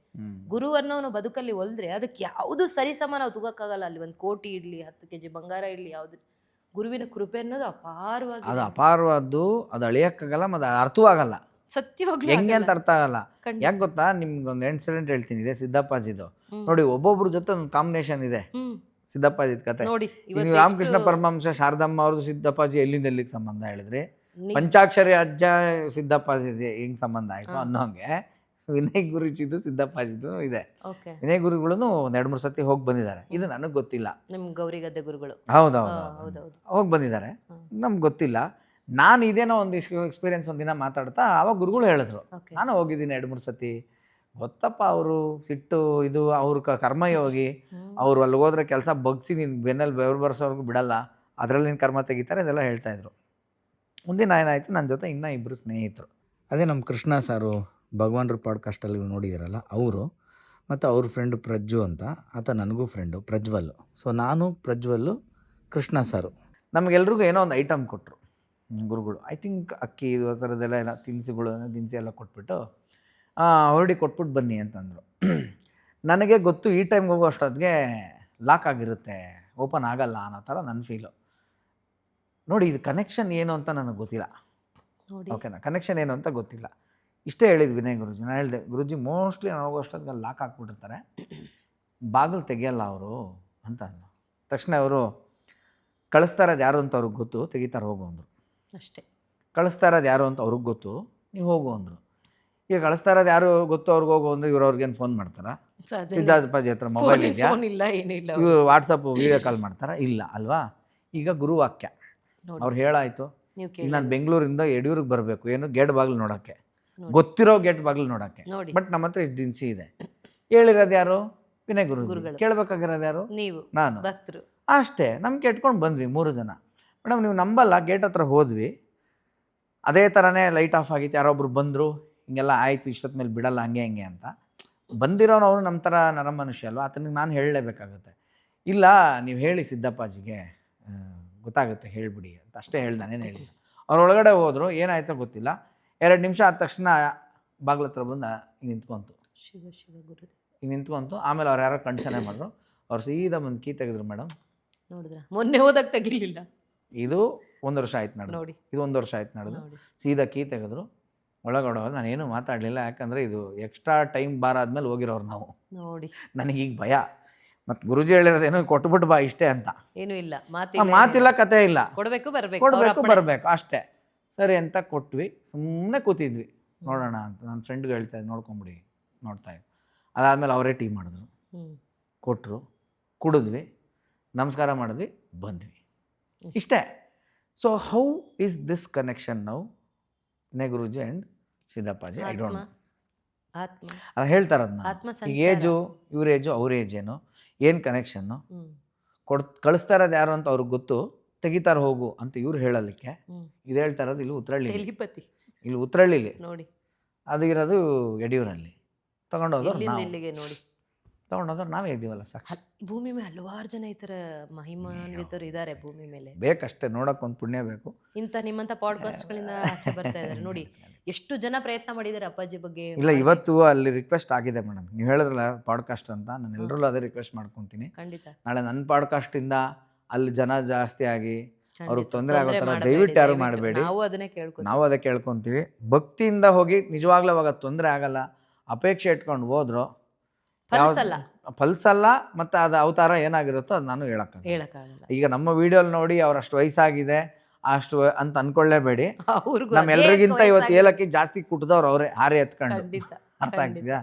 ಗುರು ಅನ್ನೋನು ಬದುಕಲ್ಲಿ ಒಲ್ದ್ರೆ ಅದಕ್ಕೆ ಯಾವುದು ಸರಿಸಮ ನಾವು ತೂಗಕ್ಕಾಗಲ್ಲ. ಅಲ್ಲಿ 1 ಕೋಟಿ ಇಡ್ಲಿ, 10 kg ಬಂಗಾರ ಇಡ್ಲಿ, ಯಾವ್ದು ಗುರುವಿನ ಕೃಪೆ ಅನ್ನೋದು ಅಪಾರವಾಗಿ, ಅದು ಅಪಾರವಾದ್ದು. ಅದು ಅಳಿಯಕ್ಕಾಗಲ್ಲ, ಮತ್ತೆ ಅರ್ಥವೂ ಆಗಲ್ಲ. ಸತ್ಯವಾಗ್ಲೂ ಹೆಂಗೆ ಅಂತ ಅರ್ಥ ಆಗಲ್ಲ. ಯಾಕೆ ಗೊತ್ತಾ, ನಿಮ್ಗೊಂದು ಇನ್ಸಿಡೆಂಟ್ ಹೇಳ್ತೀನಿ. ಇದೆ ಸಿದ್ದಪ್ಪಾಜಿದು. ನೋಡಿ, ಒಬ್ಬೊಬ್ರ ಜೊತೆ ಒಂದು ಕಾಂಬಿನೇಷನ್ ಇದೆ ಸಿದ್ದಪ್ಪಾಜಿದ್ ಕತೆ. ನೀವು ರಾಮಕೃಷ್ಣ ಪರಮಹಂಸ ಶಾರದಮ್ಮ ಅವ್ರದ್ದು ಸಿದ್ದಪ್ಪಾಜಿ ಎಲ್ಲಿಂದ ಎಲ್ಲಿಗೆ ಸಂಬಂಧ ಹೇಳಿದ್ರಿ, ಪಂಚಾಕ್ಷರಿ ಅಜ್ಜ ಸಿದ್ದಪ್ಪಾಜಿ ಹೆಂಗ್ ಸಂಬಂಧ ಆಯ್ತು ಅನ್ನೋಂಗೆ ವಿನಯ್ ಗುರುಜಿದು ಸಿದ್ದಪ್ಪಾಜಿದು ಇದೆ. ವಿನಯ್ ಗುರುಗಳು 2-3 ಸತಿ ಹೋಗಿ ಬಂದಿದ್ದಾರೆ. ಇದು ನನಗೆ ಗೊತ್ತಿಲ್ಲ. ನಿಮ್ ಗೌರಿಗದ್ದೆ ಗುರುಗಳು ಹೌದೌದು ಹೋಗಿ ಬಂದಿದ್ದಾರೆ, ನಮ್ಗೆ ಗೊತ್ತಿಲ್ಲ. ನಾನು ಇದೇನೋ ಒಂದು ಎಕ್ಸ್ಪೀರಿಯನ್ಸ್ ಒಂದಿನ ಮಾತಾಡ್ತಾ ಆವಾಗ ಗುರುಗಳು ಹೇಳಿದ್ರು, ನಾನು ಹೋಗಿದ್ದೀನಿ 2-3 ಸತಿ. ಗೊತ್ತಪ್ಪ, ಅವರು ಸಿಟ್ಟು ಇದು ಅವ್ರ ಕರ್ಮಯೋಗಿ. ಅವ್ರು ಅಲ್ಲಿ ಹೋದ್ರೆ ಕೆಲಸ ಬಗ್ಸಿ ನೀನು ಬೆನ್ನಲ್ಲಿ ಬೆವರು ಬರ್ಸೋರ್ಗು ಬಿಡಲ್ಲ, ಅದರಲ್ಲಿ ನೀನು ಕರ್ಮ ತೆಗಿತಾರೆ, ಇದೆಲ್ಲ ಹೇಳ್ತಾಯಿದ್ರು. ಮುಂದಿನ ಏನಾಯಿತು, ನನ್ನ ಜೊತೆ ಇನ್ನೂ 2 ಸ್ನೇಹಿತರು, ಅದೇ ನಮ್ಮ ಕೃಷ್ಣ ಸಾರು ಭಗವಾನ್ರ ಪಾಡ್ಕಾಸ್ಟಲ್ಲಿ ನೋಡಿದಿರಲ್ಲ ಅವರು, ಮತ್ತು ಅವ್ರ ಫ್ರೆಂಡು ಪ್ರಜ್ಜು ಅಂತ, ಆತ ನನಗೂ ಫ್ರೆಂಡು ಪ್ರಜ್ವಲ್. ಸೊ ನಾನು ಪ್ರಜ್ವಲ್ಲು, ಕೃಷ್ಣ ಸಾರು, ನಮಗೆಲ್ರಿಗೂ ಏನೋ ಒಂದು ಐಟಮ್ ಕೊಟ್ಟರು ಗುರುಗಳು. ಐ ಥಿಂಕ್ ಅಕ್ಕಿ ಇದು ಆ ಥರದ್ದೆಲ್ಲ ಎಲ್ಲ ದಿನಸಿ ಎಲ್ಲ ಕೊಟ್ಬಿಟ್ಟು ಹೊರಡಿ ಕೊಟ್ಬಿಟ್ಟು ಬನ್ನಿ ಅಂತಂದರು. ನನಗೆ ಗೊತ್ತು ಈ ಟೈಮ್ಗೆ ಹೋಗೋ ಅಷ್ಟೊತ್ತಿಗೆ ಲಾಕ್ ಆಗಿರುತ್ತೆ, ಓಪನ್ ಆಗಲ್ಲ ಅನ್ನೋ ಥರ ನನ್ನ ಫೀಲು. ನೋಡಿ, ಇದು ಕನೆಕ್ಷನ್ ಏನು ಅಂತ ನನಗೆ ಗೊತ್ತಿಲ್ಲ. ಓಕೆನಾ, ಕನೆಕ್ಷನ್ ಏನು ಅಂತ ಗೊತ್ತಿಲ್ಲ. ಇಷ್ಟೇ ಹೇಳಿದ್ದು ವಿನಯ್ ಗುರುಜಿ. ನಾನು ಹೇಳಿದೆ, ಗುರುಜಿ ಮೋಸ್ಟ್ಲಿ ನಾನು ಹೋಗೋ ಅಷ್ಟೊತ್ತಿಗೆ ಲಾಕ್ ಹಾಕ್ಬಿಟ್ಟಿರ್ತಾರೆ, ಬಾಗಿಲು ತೆಗಿಯಲ್ಲ ಅವರು ಅಂತ ಅಂದರು. ತಕ್ಷಣ ಅವರು ಕಳಿಸ್ತಾ ಇರೋದು ಯಾರು ಅಂತ ಅವ್ರಿಗೆ ಗೊತ್ತು, ತೆಗಿತಾರೆ ಹೋಗು ಅಂದರು. ಅಷ್ಟೇ. ಕಳಿಸ್ತಾ ಇರೋದು ಯಾರು ಅಂತ ಅವ್ರಿಗೆ ಗೊತ್ತು, ನೀವು ಹೋಗು ಅಂದರು. ಈಗ ಕಳಿಸ್ತಾ ಇರೋದು ಯಾರು ಗೊತ್ತು ಅವ್ರಿಗೆ ಹೋಗು ಅಂದ್ರೆ ಇವ್ರು ಅವ್ರಿಗೇನು ಫೋನ್ ಮಾಡ್ತಾರಾ? ಸಿದ್ಧಾರ್ಥಪ್ಪಾಜಿ ಹತ್ರ ಮೊಬೈಲ್ ಇದೆಯಾ? ಇವ್ರು ವಾಟ್ಸಪ್ ವಿಡಿಯೋ ಕಾಲ್ ಮಾಡ್ತಾರಾ? ಇಲ್ಲ ಅಲ್ವಾ? ಈಗ ಗುರುವಾಕ್ಯ ಅವ್ರು ಹೇಳಾಯ್ತು. ಈಗ ನಾನು ಬೆಂಗಳೂರಿಂದ ಯಡಿಯೂರಿಗೆ ಬರಬೇಕು, ಏನು ಗೇಟ್ ಬಾಗಿಲು ನೋಡೋಕ್ಕೆ, ಗೊತ್ತಿರೋ ಗೇಟ್ ಬಾಗಿಲು ನೋಡೋಕ್ಕೆ. ಬಟ್ ನಮ್ಮ ಹತ್ರ ಇಷ್ಟು ದಿನಸಿ ಇದೆ. ಹೇಳಿರೋದು ಯಾರು? ವಿನಯ್ ಗುರುಜಿ. ಕೇಳಬೇಕಾಗಿರೋದು ಯಾರು? ನಾನು. ಅಷ್ಟೇ. ನಮ್ಗೆ ಕೆಟ್ಕೊಂಡು ಬಂದ್ವಿ 3 ಜನ. ಮೇಡಮ್ ನೀವು ನಂಬಲ್ಲ, ಗೇಟ್ ಹತ್ರ ಹೋದ್ವಿ, ಅದೇ ಥರನೇ ಲೈಟ್ ಆಫ್ ಆಗಿತ್ತು. ಯಾರೊಬ್ರು ಬಂದರು, ಹಿಂಗೆಲ್ಲ ಆಯಿತು, ಇಷ್ಟೊತ್ತ ಮೇಲೆ ಬಿಡಲ್ಲ ಹಂಗೆ ಹಿಂಗೆ ಅಂತ. ಬಂದಿರೋನು ಅವನು ನಮ್ಮ ಥರ ನರ ಮನುಷ್ಯ ಅಲ್ವಾ, ಆತನಿಗೆ ನಾನು ಹೇಳಲೇಬೇಕಾಗುತ್ತೆ. ಇಲ್ಲ ನೀವು ಹೇಳಿ ಸಿದ್ದಪ್ಪಾಜಿಗೆ, ಗೊತ್ತಾಗುತ್ತೆ, ಹೇಳಿಬಿಡಿ ಅಂತ ಅಷ್ಟೇ ಹೇಳ್ದೆ, ನಾನೇನು ಹೇಳಿಲ್ಲ. ಅವ್ರು ಒಳಗಡೆ ಹೋದರು, ಏನಾಯ್ತೋ ಗೊತ್ತಿಲ್ಲ. 2 ನಿಮಿಷ ಆದ ತಕ್ಷಣ ಬಾಗ್ಲ ಹತ್ರ ಬಂದು ಹಿಂಗೆ ನಿಂತ್ಕೊಂತು. ಹಿಂಗೆ ನಿಂತ್ಕೊಂತು. ಆಮೇಲೆ ಅವ್ರು ಯಾರೋ ಕಣ್ಸನೆ ಮಾಡಿದ್ರು. ಅವ್ರು ಸೀದಾ ಬಂದು ಕೀ ತೆಗೆದ್ರು. ಮೇಡಮ್ ನೋಡಿದ್ರ, ಮೊನ್ನೆ ಹೋದಾಗ ತೆಗಿಲಿಲ್ಲ. ಇದು 1 ವರ್ಷ ಆಯ್ತು ನಡೆದು, ಇದು 1 ವರ್ಷ ಆಯ್ತು ನಡೆದು. ಸೀದಾ ಕೀ ತೆಗೆದ್ರು, ಒಳಗಡೆ ನಾನೇನು ಮಾತಾಡಲಿಲ್ಲ. ಯಾಕಂದರೆ ಇದು ಎಕ್ಸ್ಟ್ರಾ ಟೈಮ್ ಬಾರ್ ಆದಮೇಲೆ ಹೋಗಿರೋರು ನಾವು. ನೋಡಿ, ನನಗೀಗ ಭಯ. ಮತ್ತು ಗುರುಜಿ ಹೇಳಿರೋದೇನು, ಕೊಟ್ಬಿಟ್ಟು ಬಾ ಇಷ್ಟೇ ಅಂತ. ಏನೂ ಇಲ್ಲ, ಮಾತಿಲ್ಲ, ಕತೆ ಇಲ್ಲ, ಕೊಡಬೇಕು ಬರಬೇಕು ಅಷ್ಟೇ. ಸರಿ ಅಂತ ಕೊಟ್ವಿ, ಸುಮ್ಮನೆ ಕೂತಿದ್ವಿ ನೋಡೋಣ ಅಂತ. ನನ್ನ ಫ್ರೆಂಡ್ಗೆ ಹೇಳ್ತಾ ಇದ್ದೆ ನೋಡ್ಕೊಂಬಿಡಿ, ನೋಡ್ತಾ ಇದ್ದೆ. ಅದಾದಮೇಲೆ ಅವರೇ ಟೀ ಮಾಡಿದ್ರು, ಕೊಟ್ಟರು, ಕುಡಿದ್ವಿ, ನಮಸ್ಕಾರ ಮಾಡಿದ್ವಿ, ಬಂದ್ವಿ, ಇಷ್ಟೇ. So how is this connection now Vinay Guruji and Siddappaji? I don't know. ಆತ್ಮ ಅದು ಹೇಳ್ತಾರದನ್ನ, ಆತ್ಮ ಈಗ ಏಜು ಇವ್ರ ಏಜು ಅವ್ರ ಏಜ್ ಏನು ಕನೆಕ್ಷನ್ನು ಕಳಿಸ್ತಾ ಇರೋದು ಯಾರು ಅಂತ ಅವ್ರಿಗೆ ಗೊತ್ತು, ತೆಗಿತಾರೆ ಹೋಗು ಅಂತ ಇವ್ರು ಹೇಳಲಿಕ್ಕೆ. ಇದು ಹೇಳ್ತಾ ಇರೋದು ಇಲ್ಲಿ ಉತ್ರಳ್ಳಿ, ಟೆಲಿಪತಿ ಇಲ್ಲಿ ಉತ್ರಳ್ಳಿಲಿ, ನೋಡಿ. ಅದು ಇರೋದು ಯಡಿಯೂರಲ್ಲಿ. ತಗೊಂಡೋದವ್ರು ನಾವು, ಇಲ್ಲಿಗೆ ನೋಡಿ, ತಗೊಂಡೋದವ್ರು ನಾವೇ ಇದ್ದೀವಲ್ಲ ಸಾಕು. ಭೂಮಿ ಮೇಲೆ ಹಲವಾರು ಜನ ಈ ಥರ ಮಹಿಮಾನ್ವಿತರು ಇದ್ದಾರೆ ಭೂಮಿ ಮೇಲೆ. ಬೇಕಷ್ಟೇ, ನೋಡೋಕೆ ಒಂದು ಪುಣ್ಯ ಬೇಕು. ಇಂಥ ನಿಮ್ಮಂಥ ಪಾಡ್ಕಾಸ್ಟ್ಗಳಿಂದ ಆಚೆ ಬರ್ತಾ ಇದ್ದಾರೆ ನೋಡಿ. ಎಷ್ಟು ಜನ ಪ್ರಯತ್ನ ಮಾಡಿದ್ದಾರೆ ಅಪ್ಪಾಜಿ ಬಗ್ಗೆ. ಇಲ್ಲ, ಇವತ್ತು ಅಲ್ಲಿ ರಿಕ್ವೆಸ್ಟ್ ಆಗಿದೆ ಮೇಡಮ್, ನೀವು ಹೇಳಿದ್ರಲ್ಲ ಪಾಡ್ಕಾಸ್ಟ್ ಅಂತ, ನಾನು ಎಲ್ಲರಲ್ಲೂ ಅದೇ ರಿಕ್ವೆಸ್ಟ್ ಮಾಡ್ಕೊತೀನಿ. ಖಂಡಿತ ನಾಳೆ ನನ್ನ ಪಾಡ್ಕಾಸ್ಟಿಂದ ಅಲ್ಲಿ ಜನ ಜಾಸ್ತಿ ಆಗಿ ಅವ್ರಿಗೆ ತೊಂದರೆ ಆಗೋ ಥರ ದಯವಿಟ್ಟು ಯಾರು ಮಾಡಬೇಡಿ. ನಾವು ಅದನ್ನೇ ಕೇಳ್ಕೊ, ನಾವು ಅದೇ ಕೇಳ್ಕೊತೀವಿ. ಭಕ್ತಿಯಿಂದ ಹೋಗಿ, ನಿಜವಾಗ್ಲೂ ಅವಾಗ ತೊಂದರೆ ಆಗಲ್ಲ. ಅಪೇಕ್ಷೆ ಇಟ್ಕೊಂಡು ಹೋದ್ರು ಫಲ್ಸಲ್ಲ, ಮತ್ತು ಅದು ಅವತಾರ ಏನಾಗಿರುತ್ತೋ ಅದು ನಾನು ಹೇಳಕ್ಕಾಗಲ್ಲ. ಈಗ ನಮ್ಮ ವಿಡಿಯೋಲಿ ನೋಡಿ ಅವ್ರು ಅಷ್ಟು ವಯಸ್ಸಾಗಿದೆ ಅಷ್ಟು ಅಂತ ಅನ್ಕೊಳ್ಳೇಬೇಡಿ. ನಮ್ಮೆಲ್ಲರಿಗಿಂತ ಇವತ್ತು ಏಲಕ್ಕಿ ಜಾಸ್ತಿ ಕುಟ್ಟಿದವ್ರು ಅವರೇ ಹಾರಿ ಎತ್ಕೊಂಡು. ಅರ್ಥ ಆಗ್ತಿದ್ಯಾ?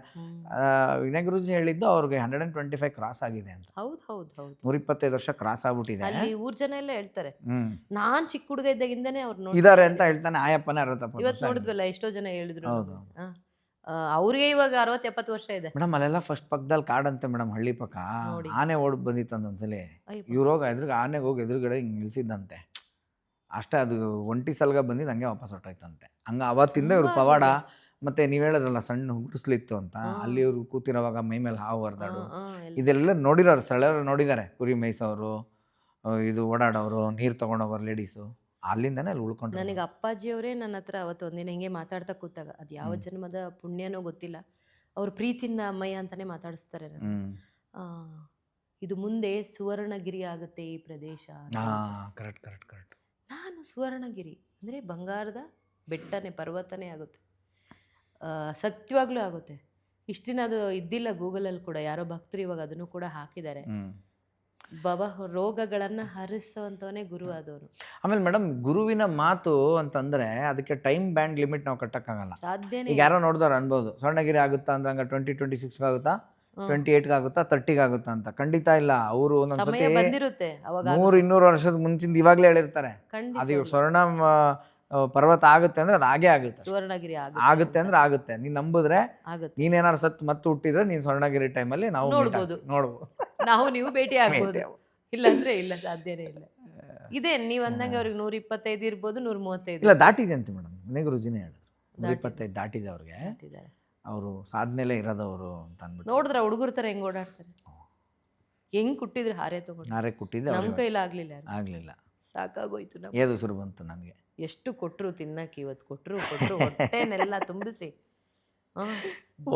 ವಿನಯ್ ಗುರೂಜಿ ಹೇಳಿದ್ದು ಅವ್ರಿಗೆ 125 ಕ್ರಾಸ್ ಆಗಿದೆ ಅಂತ. ಹೌದು ಹೌದು ಹೌದು, 125 ವರ್ಷ ಕ್ರಾಸ್ ಆಗ್ಬಿಟ್ಟಿದೆ. ಅಲ್ಲಿ ಊರ್ ಜನ ಎಲ್ಲ ಹೇಳ್ತಾರೆ, ನಾನ್ ಚಿಕ್ಕ ಹುಡುಗ ಇದ್ದಾಗಿಂದಾನೆ ಅವ್ರು ಇದಾರೆ ಅಂತ ಹೇಳ್ತಾನೆ. ಆಯಪ್ಪನೇ 60 ಇವತ್ತು ನೋಡಿದ್ವಲ್ಲ, ಎಷ್ಟೋ ಜನ ಹೇಳಿದ್ರು. ಅವ್ರಿಗೆ ಇವಾಗ 60-70 ವರ್ಷ ಇದೆ ಮೇಡಮ್. ಅಲ್ಲೆಲ್ಲ ಫಸ್ಟ್ ಪಕ್ಕದಲ್ಲಿ ಕಾಡಂತೆ ಮೇಡಮ್, ಹಳ್ಳಿ ಪಕ್ಕ ಆನೆ ಓಡ್ ಬಂದಿತ್ತಂತ ಒಂದ್ಸಲಿ. ಇವ್ರು ಹೋಗಿ ಆನೆಗೆ ಹೋಗಿ ಎದುರುಗಡೆ ಹಿಂಗೆ ನಿಲ್ಸಿದ್ದಂತೆ ಅಷ್ಟೇ. ಅದು ಒಂಟಿ ಸಲ್ಗ ಬಂದಿದ್ದು ಹಂಗೆ ವಾಪಸ್ ಹೊಟ್ಟೋಯ್ತಂತೆ. ಹಂಗೆ ಅವತ್ತಿಂದ ಇವ್ರು ಪವಾಡ. ಮತ್ತೆ ನೀವು ಹೇಳಿದ್ರಲ್ಲ ಸಣ್ಣ ಗುಡಿಸ್ಲಿತ್ತು ಅಂತ, ಅಲ್ಲಿ ಇವ್ರು ಕೂತಿರೋವಾಗ ಮೈ ಮೇಲೆ ಹಾವು ಹೊರದಾಡು, ಇದೆಲ್ಲ ನೋಡಿರೋರು, ಸ್ಥಳೀಯರು ನೋಡಿದ್ದಾರೆ. ಕುರಿ ಮೇಯ್ಸೋರು, ಇದು ಓಡಾಡೋರು, ನೀರು ತೊಗೊಂಡೋಗೋರು ಲೇಡೀಸು, ಅಲ್ಲಿಂದನೇ ಅಲ್ಲಿ ಉಳ್ಕೊಂಡು. ನನಗೆ ಅಪ್ಪಾಜಿಯವರೇ ನನ್ನ ಹತ್ರ ಅವತ್ತು ಒಂದಿನ ಹಿಂಗೆ ಮಾತಾಡ್ತಾ ಕೂತಾಗ, ಅದು ಯಾವ ಜನ್ಮದ ಪುಣ್ಯನೋ ಗೊತ್ತಿಲ್ಲ, ಅವ್ರ ಪ್ರೀತಿಯಿಂದ ಅಮ್ಮಯ್ಯ ಅಂತಾನೆ ಮಾತಾಡಿಸ್ತಾರೆ. ಇದು ಮುಂದೆ ಸುವರ್ಣಗಿರಿ ಆಗುತ್ತೆ ಈ ಪ್ರದೇಶ. Correct correct correct. ನಾನು ಸುವರ್ಣಗಿರಿ ಅಂದರೆ ಬಂಗಾರದ ಬೆಟ್ಟನೇ, ಪರ್ವತನೇ ಆಗುತ್ತೆ, ಸತ್ಯವಾಗ್ಲೂ ಆಗುತ್ತೆ. ಇಷ್ಟು ದಿನ ಅದು ಇದ್ದಿಲ್ಲ ಗೂಗಲಲ್ಲಿ ಕೂಡ, ಯಾರೋ ಭಕ್ತರು ಇವಾಗ ಅದನ್ನು ಕೂಡ ಹಾಕಿದ್ದಾರೆ. ರೋಗಗಳನ್ನು ಹರಿಸುವಂತವನೇ ಗುರು ಆದವನು. ಆಮೇಲೆ ಮೇಡಮ್, ಗುರುವಿನ ಮಾತು ಅಂತಂದ್ರೆ ಅದಕ್ಕೆ ಟೈಮ್ ಬ್ಯಾಂಡ್ ಲಿಮಿಟ್ ನಾವು ಕಟ್ಟಕ್ಕಾಗಲ್ಲ. ಸಾಧ್ಯನೇ. ಈಗ ಯಾರೋ ನೋಡಿದವ್ರು ಅನ್ಬೋದು, ಸ್ವರ್ಣಗಿರಿ ಆಗುತ್ತಾ ಅಂದ್ರೆ ಹಂಗ 2026 ಆಗುತ್ತಾ, 28 ಆಗುತ್ತಾ, 30 ಆಗುತ್ತಾ ಅಂತ. ಖಂಡಿತ ಇಲ್ಲ. ಅವರು ಸಮಯ ಬಂದಿರುತ್ತೆ ಅವಾಗ, 100-200 ವರ್ಷದ ಮುಂಚಿಂದ ಇವಾಗಲೇ ಹೇಳಿರ್ತಾರೆ. ಅದು ಸ್ವರ್ಣ ಪರ್ವತ ಆಗುತ್ತೆ ಅಂದ್ರೆ ಅದು ಹಾಗೆ ಆಗುತ್ತೆ. ಸುವರ್ಣಗಿರಿ ಆಗುತ್ತೆ ಅಂದ್ರೆ ಆಗುತ್ತೆ. ನೀನ್ ನಂಬಿದ್ರೆ, ನೀನೇನಾರು ಸತ್ ಮತ್ತೆ ಹುಟ್ಟಿದ್ರೆ ನೀನ್ ಸ್ವರ್ಣಗಿರಿ ಟೈಮಲ್ಲಿ ನಾವು ನೋಡ್ಬೋದು, ನಾವು ನೀವು ಭೇಟಿ ಆಗ್ಬೋದು. ಇಲ್ಲ ಅಂದ್ರೆ ಇಲ್ಲ, ಸಾಧ್ಯನೇ ಇಲ್ಲ. ಇದೆ ನೀವ್ ಅಂದಂಗೆ ಅವ್ರಿಗೆ 125 ಇರ್ಬೋದು, 135 ಇಲ್ಲ, ದಾಟಿದೆ ಅಂತ ಮೇಡಮ್. ವಿನಯ್ ಗುರೂಜಿನೇ ಹೇಳಿದ್ರು 125 ದಾಟಿದೆ ಅವ್ರಿಗೆ. ಅವರು ಸಾಧನೆಲೇ ಇರೋದವರು ಅಂತ ಅಂದ್ಬಿಟ್ಟು. ನೋಡಿದ್ರ ಹುಡುಗರ ತರ ಹೆಂಗ್ ಓಡಾಡ್ತಾರೆ, ಹೆಂಗ್ ಕುಟ್ಟಿದ್ರೆ ಹಾರೆ ತಗೊಂಡು. ಹಾರೆ ಕುಟ್ಟಿದ್ದೆ ನಮ್ ಕೈಲಿ ಆಗ್ಲಿಲ್ಲ. ಸಾಕಾಗೋಯ್ತು. ಏದು ಸುರು ಬಂತು ನನಗೆ. ಎಷ್ಟು ಕೊಟ್ರು ತಿನ್ನಕ್ಕೆ, ಇವತ್ತು ಕೊಟ್ರು ಹೊಟ್ಟೆನೆಲ್ಲ ತುಂಬಿಸಿ.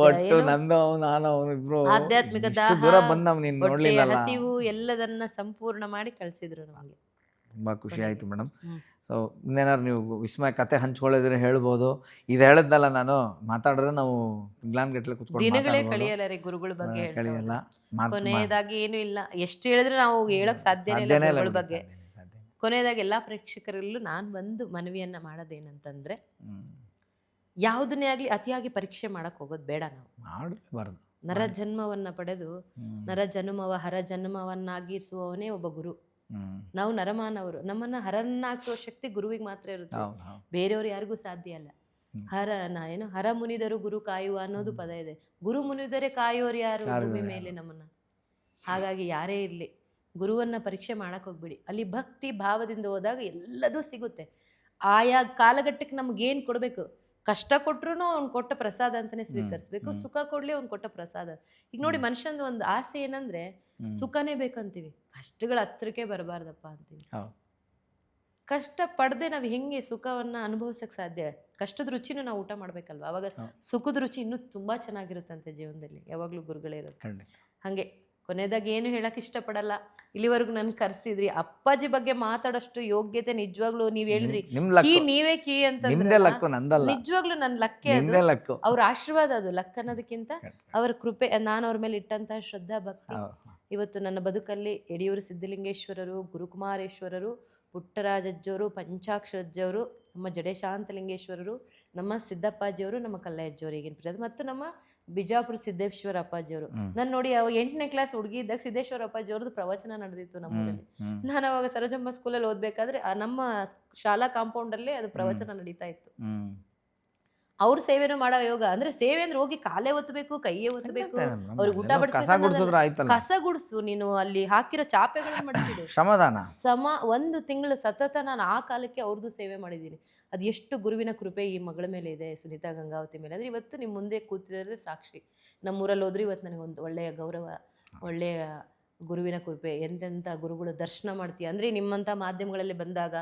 ಒಟ್ಟು ನಂದು ನಾನು ಅವನಿಬ್ರು ಆಧ್ಯಾತ್ಮಿಕ ಹಸಿವು ಎಲ್ಲದನ್ನ ಸಂಪೂರ್ಣ ಮಾಡಿ ಕಳ್ಸಿದ್ರು ನಮಗೆ. ತುಂಬಾ ಖುಷಿ ಆಯ್ತು ಮೇಡಮ್. ಸೊ ಇನ್ನೇನಾದ್ರು ನೀವು ವಿಸ್ಮಯ ಕತೆ ಹಂಚ್ಕೊಳ್ಳಿದ್ರೆ ಹೇಳ್ಬೋದು. ಇದು ಹೇಳಿದ್ನಲ್ಲ, ನಾನು ಮಾತಾಡಿದ್ರೆ ನಾವು ಗಟ್ಲೆ ಕುತ್ಕೊಂಡು ದಿನಗಳೇ ಕಳಿಯಲ್ಲ ರೀ ಗುರುಗಳ ಬಗ್ಗೆ. ಕಳಿಯಲ್ಲ. ಕೊನೆಯದಾಗಿ ಏನು ಇಲ್ಲ, ಎಷ್ಟು ಹೇಳಿದ್ರೆ ನಾವು ಹೇಳಕ್ ಸಾಧ್ಯನೇ ಇಲ್ಲ ಗುರುಗಳ ಬಗ್ಗೆ. ಕೊನೆಯದಾಗಿ ಎಲ್ಲಾ ಪ್ರೇಕ್ಷಕರಲ್ಲೂ ನಾನು ಒಂದು ಮನವಿಯನ್ನ ಮಾಡೋದೇನಂತಂದ್ರೆ, ಯಾವುದನ್ನೇ ಆಗ್ಲಿ ಅತಿಯಾಗಿ ಪರೀಕ್ಷೆ ಮಾಡಕ್ ಹೋಗೋದು ಬೇಡ. ನಾವು ಮಾಡಬಾರ್ದು. ನರ ಜನ್ಮವನ್ನ ಪಡೆದು ನರ ಜನ್ಮವ ಹರ ಜನ್ಮವನ್ನಾಗಿಸುವವನೇ ಒಬ್ಬ ಗುರು. ನಾವು ನರಮಾನವರು, ನಮ್ಮನ್ನ ಹರನ್ನಾಗಿಸುವ ಶಕ್ತಿ ಗುರುವಿಗೆ ಮಾತ್ರ ಇರುತ್ತೆ, ಬೇರೆಯವ್ರು ಯಾರಿಗೂ ಸಾಧ್ಯ ಅಲ್ಲ. ಹರ ಮುನಿದರು ಗುರು ಕಾಯುವ ಅನ್ನೋದು ಪದ ಇದೆ. ಗುರು ಮುನಿದರೆ ಕಾಯುವವರು ಯಾರು ಭೂಮಿ ಮೇಲೆ ನಮ್ಮನ್ನ. ಹಾಗಾಗಿ ಯಾರೇ ಇರ್ಲಿ, ಗುರುವನ್ನ ಪರೀಕ್ಷೆ ಮಾಡಕ್ ಹೋಗ್ಬಿಡಿ. ಅಲ್ಲಿ ಭಕ್ತಿ ಭಾವದಿಂದ ಹೋದಾಗ ಎಲ್ಲದೂ ಸಿಗುತ್ತೆ. ಆಯಾ ಕಾಲಘಟ್ಟಕ್ಕೆ ನಮ್ಗೇನ್ ಕೊಡ್ಬೇಕು, ಕಷ್ಟ ಕೊಟ್ರು ಅವ್ನು ಕೊಟ್ಟ ಪ್ರಸಾದ ಅಂತಾನೆ ಸ್ವೀಕರಿಸ್ಬೇಕು, ಸುಖ ಕೊಡ್ಲಿ ಅವ್ನು ಕೊಟ್ಟ ಪ್ರಸಾದ. ಈಗ ನೋಡಿ, ಮನುಷ್ಯಂದು ಒಂದು ಆಸೆ ಏನಂದ್ರೆ ಸುಖನೇ ಬೇಕಂತೀವಿ, ಕಷ್ಟಗಳ ಹತ್ರಕ್ಕೆ ಬರಬಾರ್ದಪ್ಪ ಅಂತೀವಿ. ಕಷ್ಟ ಪಡದೆ ನಾವ್ ಹೆಂಗೆ ಸುಖವನ್ನ ಅನುಭವಿಸಕ್ ಸಾಧ್ಯ? ಕಷ್ಟದ ರುಚಿನೂ ನಾವು ಊಟ ಮಾಡ್ಬೇಕಲ್ವಾ, ಅವಾಗ ಸುಖದ ರುಚಿ ಇನ್ನೂ ತುಂಬಾ ಚೆನ್ನಾಗಿರುತ್ತಂತೆ ಜೀವನದಲ್ಲಿ. ಯಾವಾಗ್ಲೂ ಗುರುಗಳೇ ಇರುತ್ತೆ. ಹಂಗೆ ಕೊನೆಯದಾಗಿ ಏನು ಹೇಳಕ್ ಇಷ್ಟಪಡಲ್ಲ. ಇಲ್ಲಿವರೆಗೂ ನನ್ ಕರ್ಸಿದ್ರಿ, ಅಪ್ಪಾಜಿ ಬಗ್ಗೆ ಮಾತಾಡೋಷ್ಟು ಯೋಗ್ಯತೆ ನಿಜವಾಗ್ಲೂ ನೀವ್ ಹೇಳಿದ್ರಿ. ನೀವೇ ಕೀ ಅಂತ ನಿಜವಾಗ್ಲೂ ನನ್ ಲಕ್ಕೆ, ಅವ್ರ ಆಶೀರ್ವಾದ ಅದು. ಲಕ್ ಅನ್ನೋದಕ್ಕಿಂತ ಅವ್ರ ಕೃಪೆ, ನಾನು ಅವ್ರ ಮೇಲೆ ಇಟ್ಟಂತ ಶ್ರದ್ಧಾ ಭಕ್ತಿ ಇವತ್ತು ನನ್ನ ಬದುಕಲ್ಲಿ ಯಡಿಯೂರು ಸಿದ್ಧಲಿಂಗೇಶ್ವರರು, ಗುರುಕುಮಾರೇಶ್ವರರು, ಪುಟ್ಟರಾಜಜ್ಜವರು, ಪಂಚಾಕ್ಷರಜ್ಜವರು, ನಮ್ಮ ಜಡೇಶಾಂತಲಿಂಗೇಶ್ವರರು, ನಮ್ಮ ಸಿದ್ದಪ್ಪಾಜಿಯವರು, ನಮ್ಮ ಕಲ್ಲಯ್ಯಜ್ಜವರು ಈಗಿನ ಪ್ರಜಾತ, ಮತ್ತು ನಮ್ಮ ಬಿಜಾಪುರ ಸಿದ್ದೇಶ್ವರ ಅಪ್ಪಾಜಿಯವರು. ನಾನು ನೋಡಿ ಅವಾಗ 8ನೇ ಕ್ಲಾಸ್ ಹುಡುಗಿ ಇದ್ದಾಗ ಸಿದ್ದೇಶ್ವರ ಅಪ್ಪಾಜಿಯವ್ರದ್ದು ಪ್ರವಚನ ನಡೆದಿತ್ತು ನಮ್ಮೂರಲ್ಲಿ. ನಾನು ಅವಾಗ ಸರೋಜಮ್ಮ ಸ್ಕೂಲಲ್ಲಿ ಓದ್ಬೇಕಾದ್ರೆ ನಮ್ಮ ಶಾಲಾ ಕಾಂಪೌಂಡಲ್ಲೇ ಅದು ಪ್ರವಚನ ನಡೀತಾ ಇತ್ತು. ಅವ್ರ ಸೇವೆನೂ ಮಾಡೋ ಯೋಗ ಅಂದ್ರೆ ಸೇವೆ ಅಂದ್ರೆ ಹೋಗಿ ಕಾಲೇ ಒತ್ತಬೇಕು, ಕೈಯೇ ಒತ್ತಬೇಕು, ಅವ್ರಿಗೆ ಊಟ ಬಡಿಸ್ಬೇಕು, ಕಸ ಗುಡಿಸು, ನೀನು ಅಲ್ಲಿ ಹಾಕಿರೋ ಚಾಪೆಗಳನ್ನ ಮಡಿಸಿಡು, ಶ್ರಮದಾನ 1 ತಿಂಗಳು ಸತತ ನಾನು ಆ ಕಾಲಕ್ಕೆ ಅವ್ರದ್ದು ಸೇವೆ ಮಾಡಿದ್ದೀನಿ. ಅದು ಎಷ್ಟು ಗುರುವಿನ ಕೃಪೆ ಈ ಮಗಳ ಮೇಲೆ ಇದೆ, ಸುನೀತಾ ಗಂಗಾವತಿ ಮೇಲೆ. ಅಂದ್ರೆ ಇವತ್ತು ನಿಮ್ಮ ಮುಂದೆ ಕೂತಿದ್ರೆ ಸಾಕ್ಷಿ. ನಮ್ಮೂರಲ್ಲಿ ಹೋದ್ರೆ ಇವತ್ತು ನನಗೊಂದು ಒಳ್ಳೆಯ ಗೌರವ, ಒಳ್ಳೆಯ ಗುರುವಿನ ಕೃಪೆ. ಎಂತೆಂಥ ಗುರುಗಳು ದರ್ಶನ ಮಾಡ್ತೀಯ ಅಂದ್ರೆ ನಿಮ್ಮಂಥ ಮಾಧ್ಯಮಗಳಲ್ಲಿ ಬಂದಾಗ,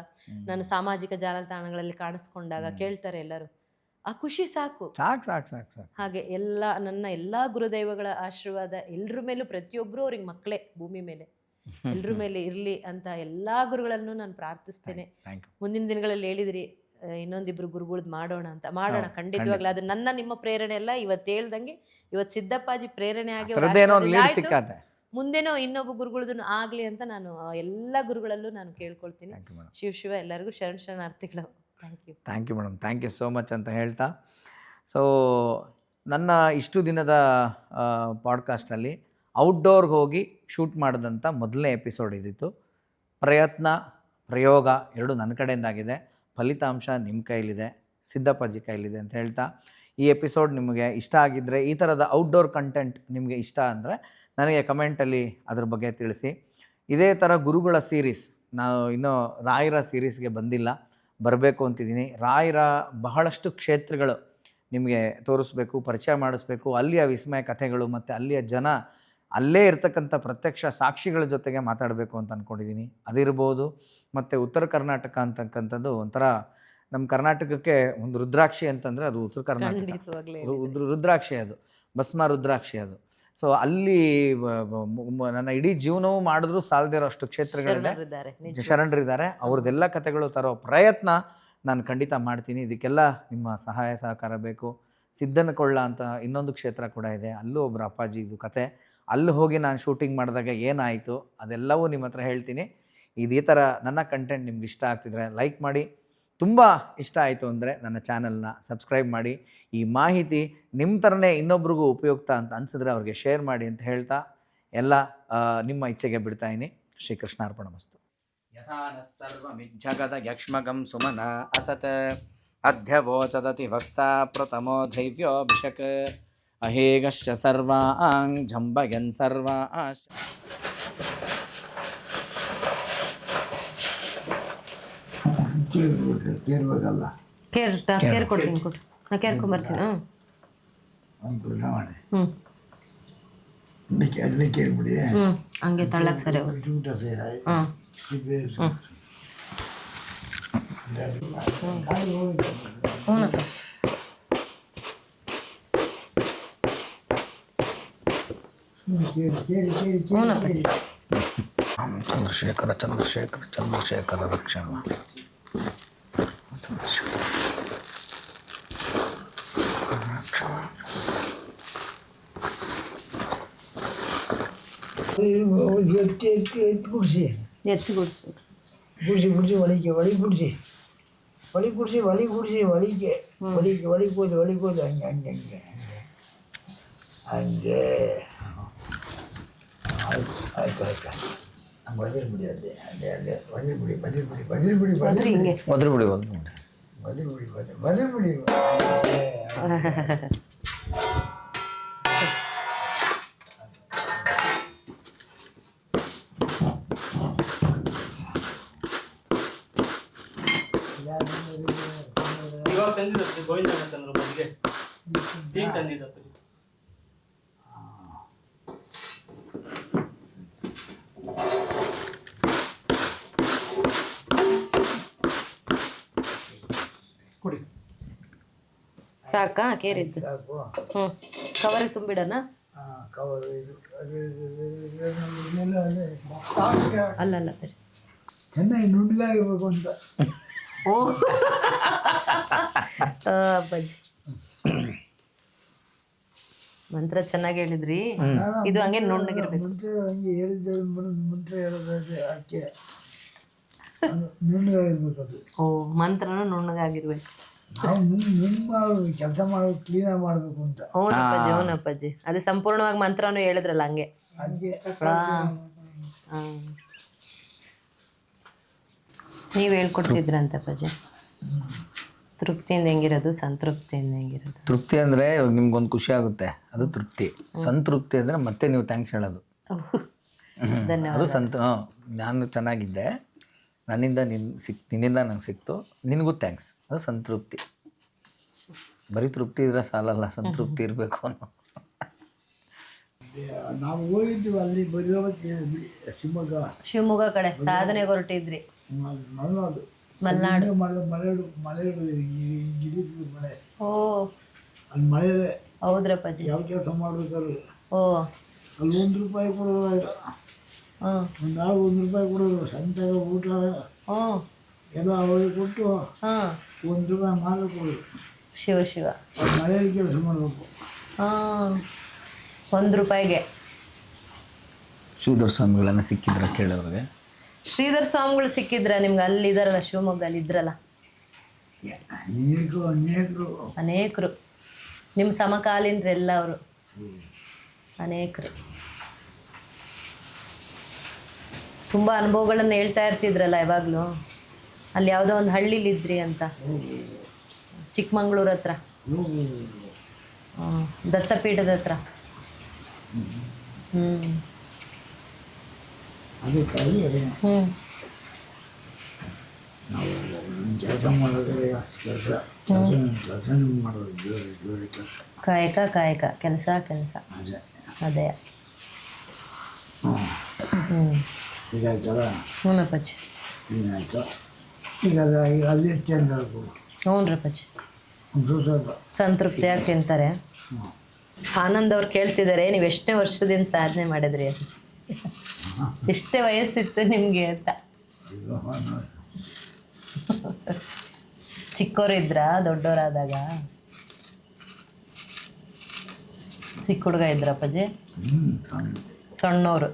ನಾನು ಸಾಮಾಜಿಕ ಜಾಲತಾಣಗಳಲ್ಲಿ ಕಾಣಿಸ್ಕೊಂಡಾಗ ಕೇಳ್ತಾರೆ ಎಲ್ಲರೂ, ಆ ಖುಷಿ ಸಾಕು. ಹಾಗೆ ನನ್ನ ಎಲ್ಲಾ ಗುರುದೈವಗಳ ಆಶೀರ್ವಾದ ಎಲ್ರ ಮೇಲೂ, ಪ್ರತಿಯೊಬ್ರು ಅವ್ರಿಗೆ ಮಕ್ಕಳೇ ಭೂಮಿ ಮೇಲೆ, ಎಲ್ರ ಮೇಲೆ ಇರ್ಲಿ ಅಂತ ಎಲ್ಲಾ ಗುರುಗಳನ್ನು ನಾನು ಪ್ರಾರ್ಥಿಸ್ತೇನೆ. ಮುಂದಿನ ದಿನಗಳಲ್ಲಿ ಹೇಳಿದ್ರಿ ಇನ್ನೊಂದಿಬ್ರು ಗುರುಗಳದ್ದು ಮಾಡೋಣ ಅಂತ, ಮಾಡೋಣ ಖಂಡಿತವಾಗ್ಲೂ. ಅದು ನಿಮ್ಮ ಪ್ರೇರಣೆ ಅಲ್ಲ, ಇವತ್ತು ಹೇಳ್ದಂಗೆ ಇವತ್ತು ಸಿದ್ದಪ್ಪಾಜಿ ಪ್ರೇರಣೆ ಆಗಿ ಮುಂದೇನೋ ಇನ್ನೊಬ್ಬ ಗುರುಗಳದನ್ನು ಆಗ್ಲಿ ಅಂತ ನಾನು ಎಲ್ಲ ಗುರುಗಳಲ್ಲೂ ನಾನು ಕೇಳ್ಕೊಳ್ತೀನಿ. ಶಿವ ಎಲ್ಲರಿಗೂ ಶರಣಾರ್ಥಿಗಳು. Thank you madam, thank you so much ಅಂತ ಹೇಳ್ತಾ, ಸೊ ನನ್ನ ಇಷ್ಟು ದಿನದ ಪಾಡ್ಕಾಸ್ಟಲ್ಲಿ ಔಟ್ಡೋರ್ಗೆ ಹೋಗಿ ಶೂಟ್ ಮಾಡಿದಂಥ ಮೊದಲನೇ ಎಪಿಸೋಡ್ ಇದ್ದಿತ್ತು. ಪ್ರಯತ್ನ ಪ್ರಯೋಗ ಎರಡೂ ನನ್ನ ಕಡೆಯಿಂದಾಗಿದೆ, ಫಲಿತಾಂಶ ನಿಮ್ಮ ಕೈಲಿದೆ, ಸಿದ್ದಪ್ಪಾಜಿ ಕೈಲಿದೆ ಅಂತ ಹೇಳ್ತಾ, ಈ ಎಪಿಸೋಡ್ ನಿಮಗೆ ಇಷ್ಟ ಆಗಿದ್ದರೆ, ಈ ಥರದ ಔಟ್ಡೋರ್ ಕಂಟೆಂಟ್ ನಿಮಗೆ ಇಷ್ಟ ಅಂದರೆ ನನಗೆ ಕಮೆಂಟಲ್ಲಿ ಅದ್ರ ಬಗ್ಗೆ ತಿಳಿಸಿ. ಇದೇ ಥರ ಗುರುಗಳ ಸೀರೀಸ್, ನಾವು ಇನ್ನೂ ರಾಯರ ಸೀರೀಸ್ಗೆ ಬಂದಿಲ್ಲ, ಬರಬೇಕು ಅಂತಿದ್ದೀನಿ. ರಾಯರ ಬಹಳಷ್ಟು ಕ್ಷೇತ್ರಗಳು ನಿಮಗೆ ತೋರಿಸ್ಬೇಕು, ಪರಿಚಯ ಮಾಡಿಸ್ಬೇಕು, ಅಲ್ಲಿಯ ವಿಸ್ಮಯ ಕಥೆಗಳು ಮತ್ತು ಅಲ್ಲಿಯ ಜನ, ಅಲ್ಲೇ ಇರ್ತಕ್ಕಂಥ ಪ್ರತ್ಯಕ್ಷ ಸಾಕ್ಷಿಗಳ ಜೊತೆಗೆ ಮಾತಾಡಬೇಕು ಅಂತ ಅಂದ್ಕೊಂಡಿದ್ದೀನಿ. ಅದಿರ್ಬೋದು. ಮತ್ತು ಉತ್ತರ ಕರ್ನಾಟಕ ಅಂತಕ್ಕಂಥದ್ದು ಒಂಥರ ನಮ್ಮ ಕರ್ನಾಟಕಕ್ಕೆ ಒಂದು ರುದ್ರಾಕ್ಷಿ ಅಂತಂದರೆ ಅದು ಉತ್ತರ ಕರ್ನಾಟಕ ರುದ್ರಾಕ್ಷಿ, ಅದು ಭಸ್ಮ ರುದ್ರಾಕ್ಷಿ ಅದು. ಸೊ ಅಲ್ಲಿ ನನ್ನ ಇಡೀ ಜೀವನವೂ ಮಾಡಿದ್ರೂ ಸಾಲದಿರೋ ಅಷ್ಟು ಕ್ಷೇತ್ರಗಳಿದೆ, ಶರಣರಿದ್ದಾರೆ. ಅವ್ರದ್ದೆಲ್ಲ ಕಥೆಗಳು ತರೋ ಪ್ರಯತ್ನ ನಾನು ಖಂಡಿತ ಮಾಡ್ತೀನಿ. ಇದಕ್ಕೆಲ್ಲ ನಿಮ್ಮ ಸಹಾಯ ಸಹಕಾರ ಬೇಕು. ಸಿದ್ದನಕೊಳ್ಳ ಅಂತ ಇನ್ನೊಂದು ಕ್ಷೇತ್ರ ಕೂಡ ಇದೆ, ಅಲ್ಲೂ ಒಬ್ಬರು ಅಪ್ಪಾಜಿ ಇದು ಕತೆ. ಅಲ್ಲಿ ಹೋಗಿ ನಾನು ಶೂಟಿಂಗ್ ಮಾಡಿದಾಗ ಏನಾಯಿತು ಅದೆಲ್ಲವೂ ನಿಮ್ಮ ಹತ್ರ ಹೇಳ್ತೀನಿ. ಈ ಥರ ನನ್ನ ಕಂಟೆಂಟ್ ನಿಮ್ಗೆ ಇಷ್ಟ ಆಗ್ತಿದ್ರೆ ಲೈಕ್ ಮಾಡಿ, ತುಂಬ ಇಷ್ಟ ಆಯಿತು ಅಂದರೆ ನನ್ನ ಚಾನಲ್ನ ಸಬ್ಸ್ಕ್ರೈಬ್ ಮಾಡಿ. ಈ ಮಾಹಿತಿ ನಿಮ್ಮ ಥರನೇ ಇನ್ನೊಬ್ರಿಗೂ ಉಪಯುಕ್ತ ಅಂತ ಅನಿಸಿದ್ರೆ ಅವ್ರಿಗೆ ಶೇರ್ ಮಾಡಿ ಅಂತ ಹೇಳ್ತಾ ಎಲ್ಲ ನಿಮ್ಮ ಇಚ್ಛೆಗೆ ಬಿಡ್ತಾಯಿನಿ. ಶ್ರೀಕೃಷ್ಣಾರ್ಪಣಮಸ್ತು. ಯಥಾನ ಸರ್ವಮಿಜ್ಜಗದ ಯಕ್ಷ್ಮಗಂ ಸುಮನ ಅಸತ್ ಅಧ್ಯವೋಚದತಿ ವಕ್ತಾ ಪ್ರಥಮೋ ಧೈವ್ಯೋಭಿಷಕ್ ಅಹೇಗಶ್ಚ ಸರ್ವಾಂಗ್ ಝಂಬಯನ್ ಸರ್ವಾಂಶ್. ಕೇರ್ಬೇಕಲ್ಲ, ಕೇರ್ಕೊಡ್ತೀನಿ, ಕೊಟ್ಟು ನಾ ಕೇರ್ಕೊಂಬರ್ತೀನಿ. ಒಂದು ಮಾಡಿ ಅಲ್ಲೇ ಕೇಳ್ಬಿಡಿ, ಹಂಗೆ ತಳ್ಳಕ್ಕೆ ಸರಿ. ಚಂದ್ರಶೇಖರ ಚಂದ್ರಶೇಖರ ಚಂದ್ರಶೇಖರ ರಕ್ಷಣ. ಎತ್ತಿ ಗುಡಿಸ್ಬೇಕು, ಗುಡಿಸಿ ಒಳಿಗೆ ಒಳಗೆ ಗುಡಿಸಿ ಒಳಿಗೆ ಹೋದ ಹಂಗೆ ಆಯ್ತು ಹಂಗೆ ಒದಿರ್ಬಿಡಿ, ಅಲ್ಲೇ ಒದಿರ್ಬಿಡಿ ಸಾಕಾ ಕೇರಿದ್ದು? ಕವರಿಗೆ ತುಂಬಿಡೋಣ. ಕವರು ಅಲ್ಲ ಸರಿ, ಚೆನ್ನಾಗಿ ನುಣ್ಣಗಾಗಿರ್ಬೇಕು ಅಂತ. ಓ ಅಪ್ಪಾಜಿ ಮಂತ್ರ ಚೆನ್ನಾಗಿ ಹೇಳಿದ್ರಿ. ಇದು ಹಂಗೆ ನುಣ್ಣಗಿರ್ಬೇಕು. ಮಂತ್ರ ಹೇಳೋದು ಹಂಗೆ ಹೇಳಿದ್ದೆ ಮಂತ್ರ ಹೇಳೋದು ಆಕೆ ನುಣ್ಣಗಾಗಿರ್ಬೇಕು ಅದು. ಓ, ಮಂತ್ರನೂ ನುಣ್ಣಗಾಗಿರ್ಬೇಕು. ನಾವು ನುಣ್ಣಗೆ ಮಾಡಬೇಕು, ಕೆಲಸ ಮಾಡಬೇಕು, ಕ್ಲೀನಾಗಿ ಮಾಡಬೇಕು ಅಂತ. ಹ್ಞೂನಪ್ಪಾಜಿ, ಹ್ಞೂನಪ್ಪಾಜಿ. ಅದೇ ಸಂಪೂರ್ಣವಾಗಿ ಮಂತ್ರನೂ ಹೇಳಿದ್ರಲ್ಲ ಹಂಗೆ. ಅದಕ್ಕೆ ನೀವು ಹೇಳ್ಕೊಡ್ತಿದ್ರಂತಪ್ಪಾಜಿ. ತೃಪ್ತಿಯಿಂದ ಹೆಂಗಿರೋದು, ಸಂತೃಪ್ತಿಯಿಂದ ಹೆಂಗಿರೋದು? ತೃಪ್ತಿ ಅಂದರೆ ಇವಾಗ ನಿಮ್ಗೊಂದು ಖುಷಿ ಆಗುತ್ತೆ, ಅದು ತೃಪ್ತಿ. ಸಂತೃಪ್ತಿ ಅಂದರೆ ಮತ್ತೆ ನೀವು ಥ್ಯಾಂಕ್ಸ್ ಹೇಳೋದು. ಅದು ನಾನು ಚೆನ್ನಾಗಿದ್ದೆ, ನನ್ನಿಂದ ನಿನ್ನಿಂದ ನಂಗೆ ಸಿಕ್ತು, ನಿನಗೂ ಥ್ಯಾಂಕ್ಸ್, ಅದು ಸಂತೃಪ್ತಿ. ಬರೀ ತೃಪ್ತಿ ಇದ್ರೆ ಸಾಲಲ್ಲ, ಸಂತೃಪ್ತಿ ಇರಬೇಕು ಅನ್ನೋ. ನಾವು ಹೋಗಿದ್ವಿ ಅಲ್ಲಿ ಬರೆಯೋ ಶಿವಮೊಗ್ಗ ಕಡೆ ಸಾಧನೆಗೆ ಹೊರಟಿದ್ರಿ. ಮಲೆನಾಡು ಮಲೆನಾಡು ಮಳೆ ಗಿಡಿಸಿದ ಮಳೆ. ಓ, ಅಲ್ಲಿ ಮಳೆ ಹೌದ್ರಪ್ಪಾಜಿ. ಯಾವ ಕೆಲಸ ಮಾಡ್ಬೇಕಾದ್ರು ಓ, ಅಲ್ಲಿ ₹1 ಕೊಡೋರು, ಹ್ಞೂ ಒಂದು ನಾಳು ₹1 ಕೊಡೋರು. ಸಂತಾಗ ಊಟ ಹ್ಞೂ ಎಲ್ಲ ಅವ್ರಿಗೆ ಕೊಟ್ಟು ಹಾಂ, ₹1 ಮಾತ್ರ ಕೊಡೋರು. ಶಿವ ಶಿವ. ಅದು ಮಳೆಯಲ್ಲಿ ಕೆಲಸ ಮಾಡಬೇಕು. ಹಾಂ, ₹1. ಶ್ರೀಧರ್ ಸ್ವಾಮಿಗಳನ್ನು ಸಿಕ್ಕಿದ್ರೆ ಕೇಳೋರಿಗೆ. ಶ್ರೀಧರ್ ಸ್ವಾಮಿಗಳು ಸಿಕ್ಕಿದ್ರ ನಿಮ್ಗೆ? ಅಲ್ಲಿ ಇದಾರಲ್ಲ ಶಿವಮೊಗ್ಗ, ಅಲ್ಲಿ ಇದ್ರಲ್ಲ ಅನೇಕರು ನಿಮ್ಮ ಸಮಕಾಲೀನರೆಲ್ಲ ಅವರು, ಅನೇಕರು ತುಂಬ ಅನುಭವಗಳನ್ನು ಹೇಳ್ತಾ ಇರ್ತಿದ್ರಲ್ಲ ಯಾವಾಗಲೂ. ಅಲ್ಲಿ ಯಾವುದೋ ಒಂದು ಹಳ್ಳಿಲಿದ್ರಿ ಅಂತ, ಚಿಕ್ಕಮಂಗ್ಳೂರು ಹತ್ರ, ದತ್ತಪೀಠದ ಹತ್ರ. ಹ್ಞೂ ಅದಕ್ಕಾಗಿ ಹ್ಞೂ ನಾವು ಕೆಲಸ ಮಾಡೋದ್ರೆ ಕೆಲಸ ಮಾಡೋದು ಜೋಡಿ ಕೆಲಸ. ಕಾಯಕ ಕೆಲಸ ಅದೇ ಅದೇ. ಹ್ಞೂ ಹೀಗಾಯ್ತಲ್ಲ, ಹ್ಞೂನಪ್ಪಾಜಿ. ಏನಾಯ್ತು ಈಗ ಈಗ ಅಲ್ಲಿ ಚೇಂಜ್ ಆಗ್ಬೋದು. ಹ್ಞೂನ್ರಪ್ಪಾಜಿ. ಒಂದು ಸ್ವಲ್ಪ ಸಂತೃಪ್ತಿಯಾಗಿ ತಿಂತಾರೆ. ಆನಂದ್ ಅವ್ರು ಕೇಳ್ತಿದ್ದಾರೆ, ನೀವು ಎಷ್ಟನೇ ವರ್ಷದಿಂದ ಸಾಧನೆ ಮಾಡಿದ್ರಿ ಅಂತ, ಎಷ್ಟೇ ವಯಸ್ಸಿತ್ತು ನಿಮಗೆ ಅಂತ. ಚಿಕ್ಕವರಿದ್ರಾ ದೊಡ್ಡವರಾದಾಗ? ಚಿಕ್ಕ ಹುಡುಗ ಇದ್ರಪ್ಪಾಜಿ? ಸಣ್ಣವರು?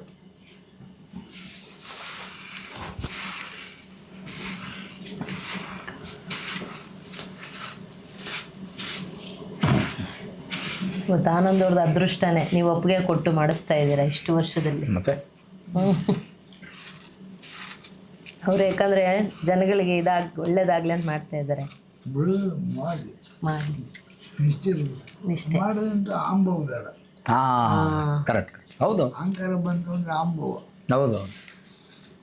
ಇವತ್ತು ಆನಂದ್ ಅವ್ರದ್ದು ಅದೃಷ್ಟನೇ, ನೀವು ಒಪ್ಪಿಗೆ ಕೊಟ್ಟು ಮಾಡಿಸ್ತಾ ಇದ್ದೀರಾ ಇಷ್ಟು ವರ್ಷದಲ್ಲಿ. ಮತ್ತೆ ಅವ್ರು ಯಾಕಂದರೆ ಜನಗಳಿಗೆ ಒಳ್ಳೇದಾಗಲಿ ಅಂತ ಮಾಡ್ತಾ ಇದ್ದಾರೆ. ಮಾಡಿ ನಿಷ್ಠೆ ಮಾಡೋದಂತ ಅನುಭವ ಬೇಡ. ಹಾಂ, ಕರೆಕ್ಟ್. ಹೌದು, ಅಹಂಕಾರ ಬಂತು ಅಂದರೆ ಅನುಭವ. ಹೌದು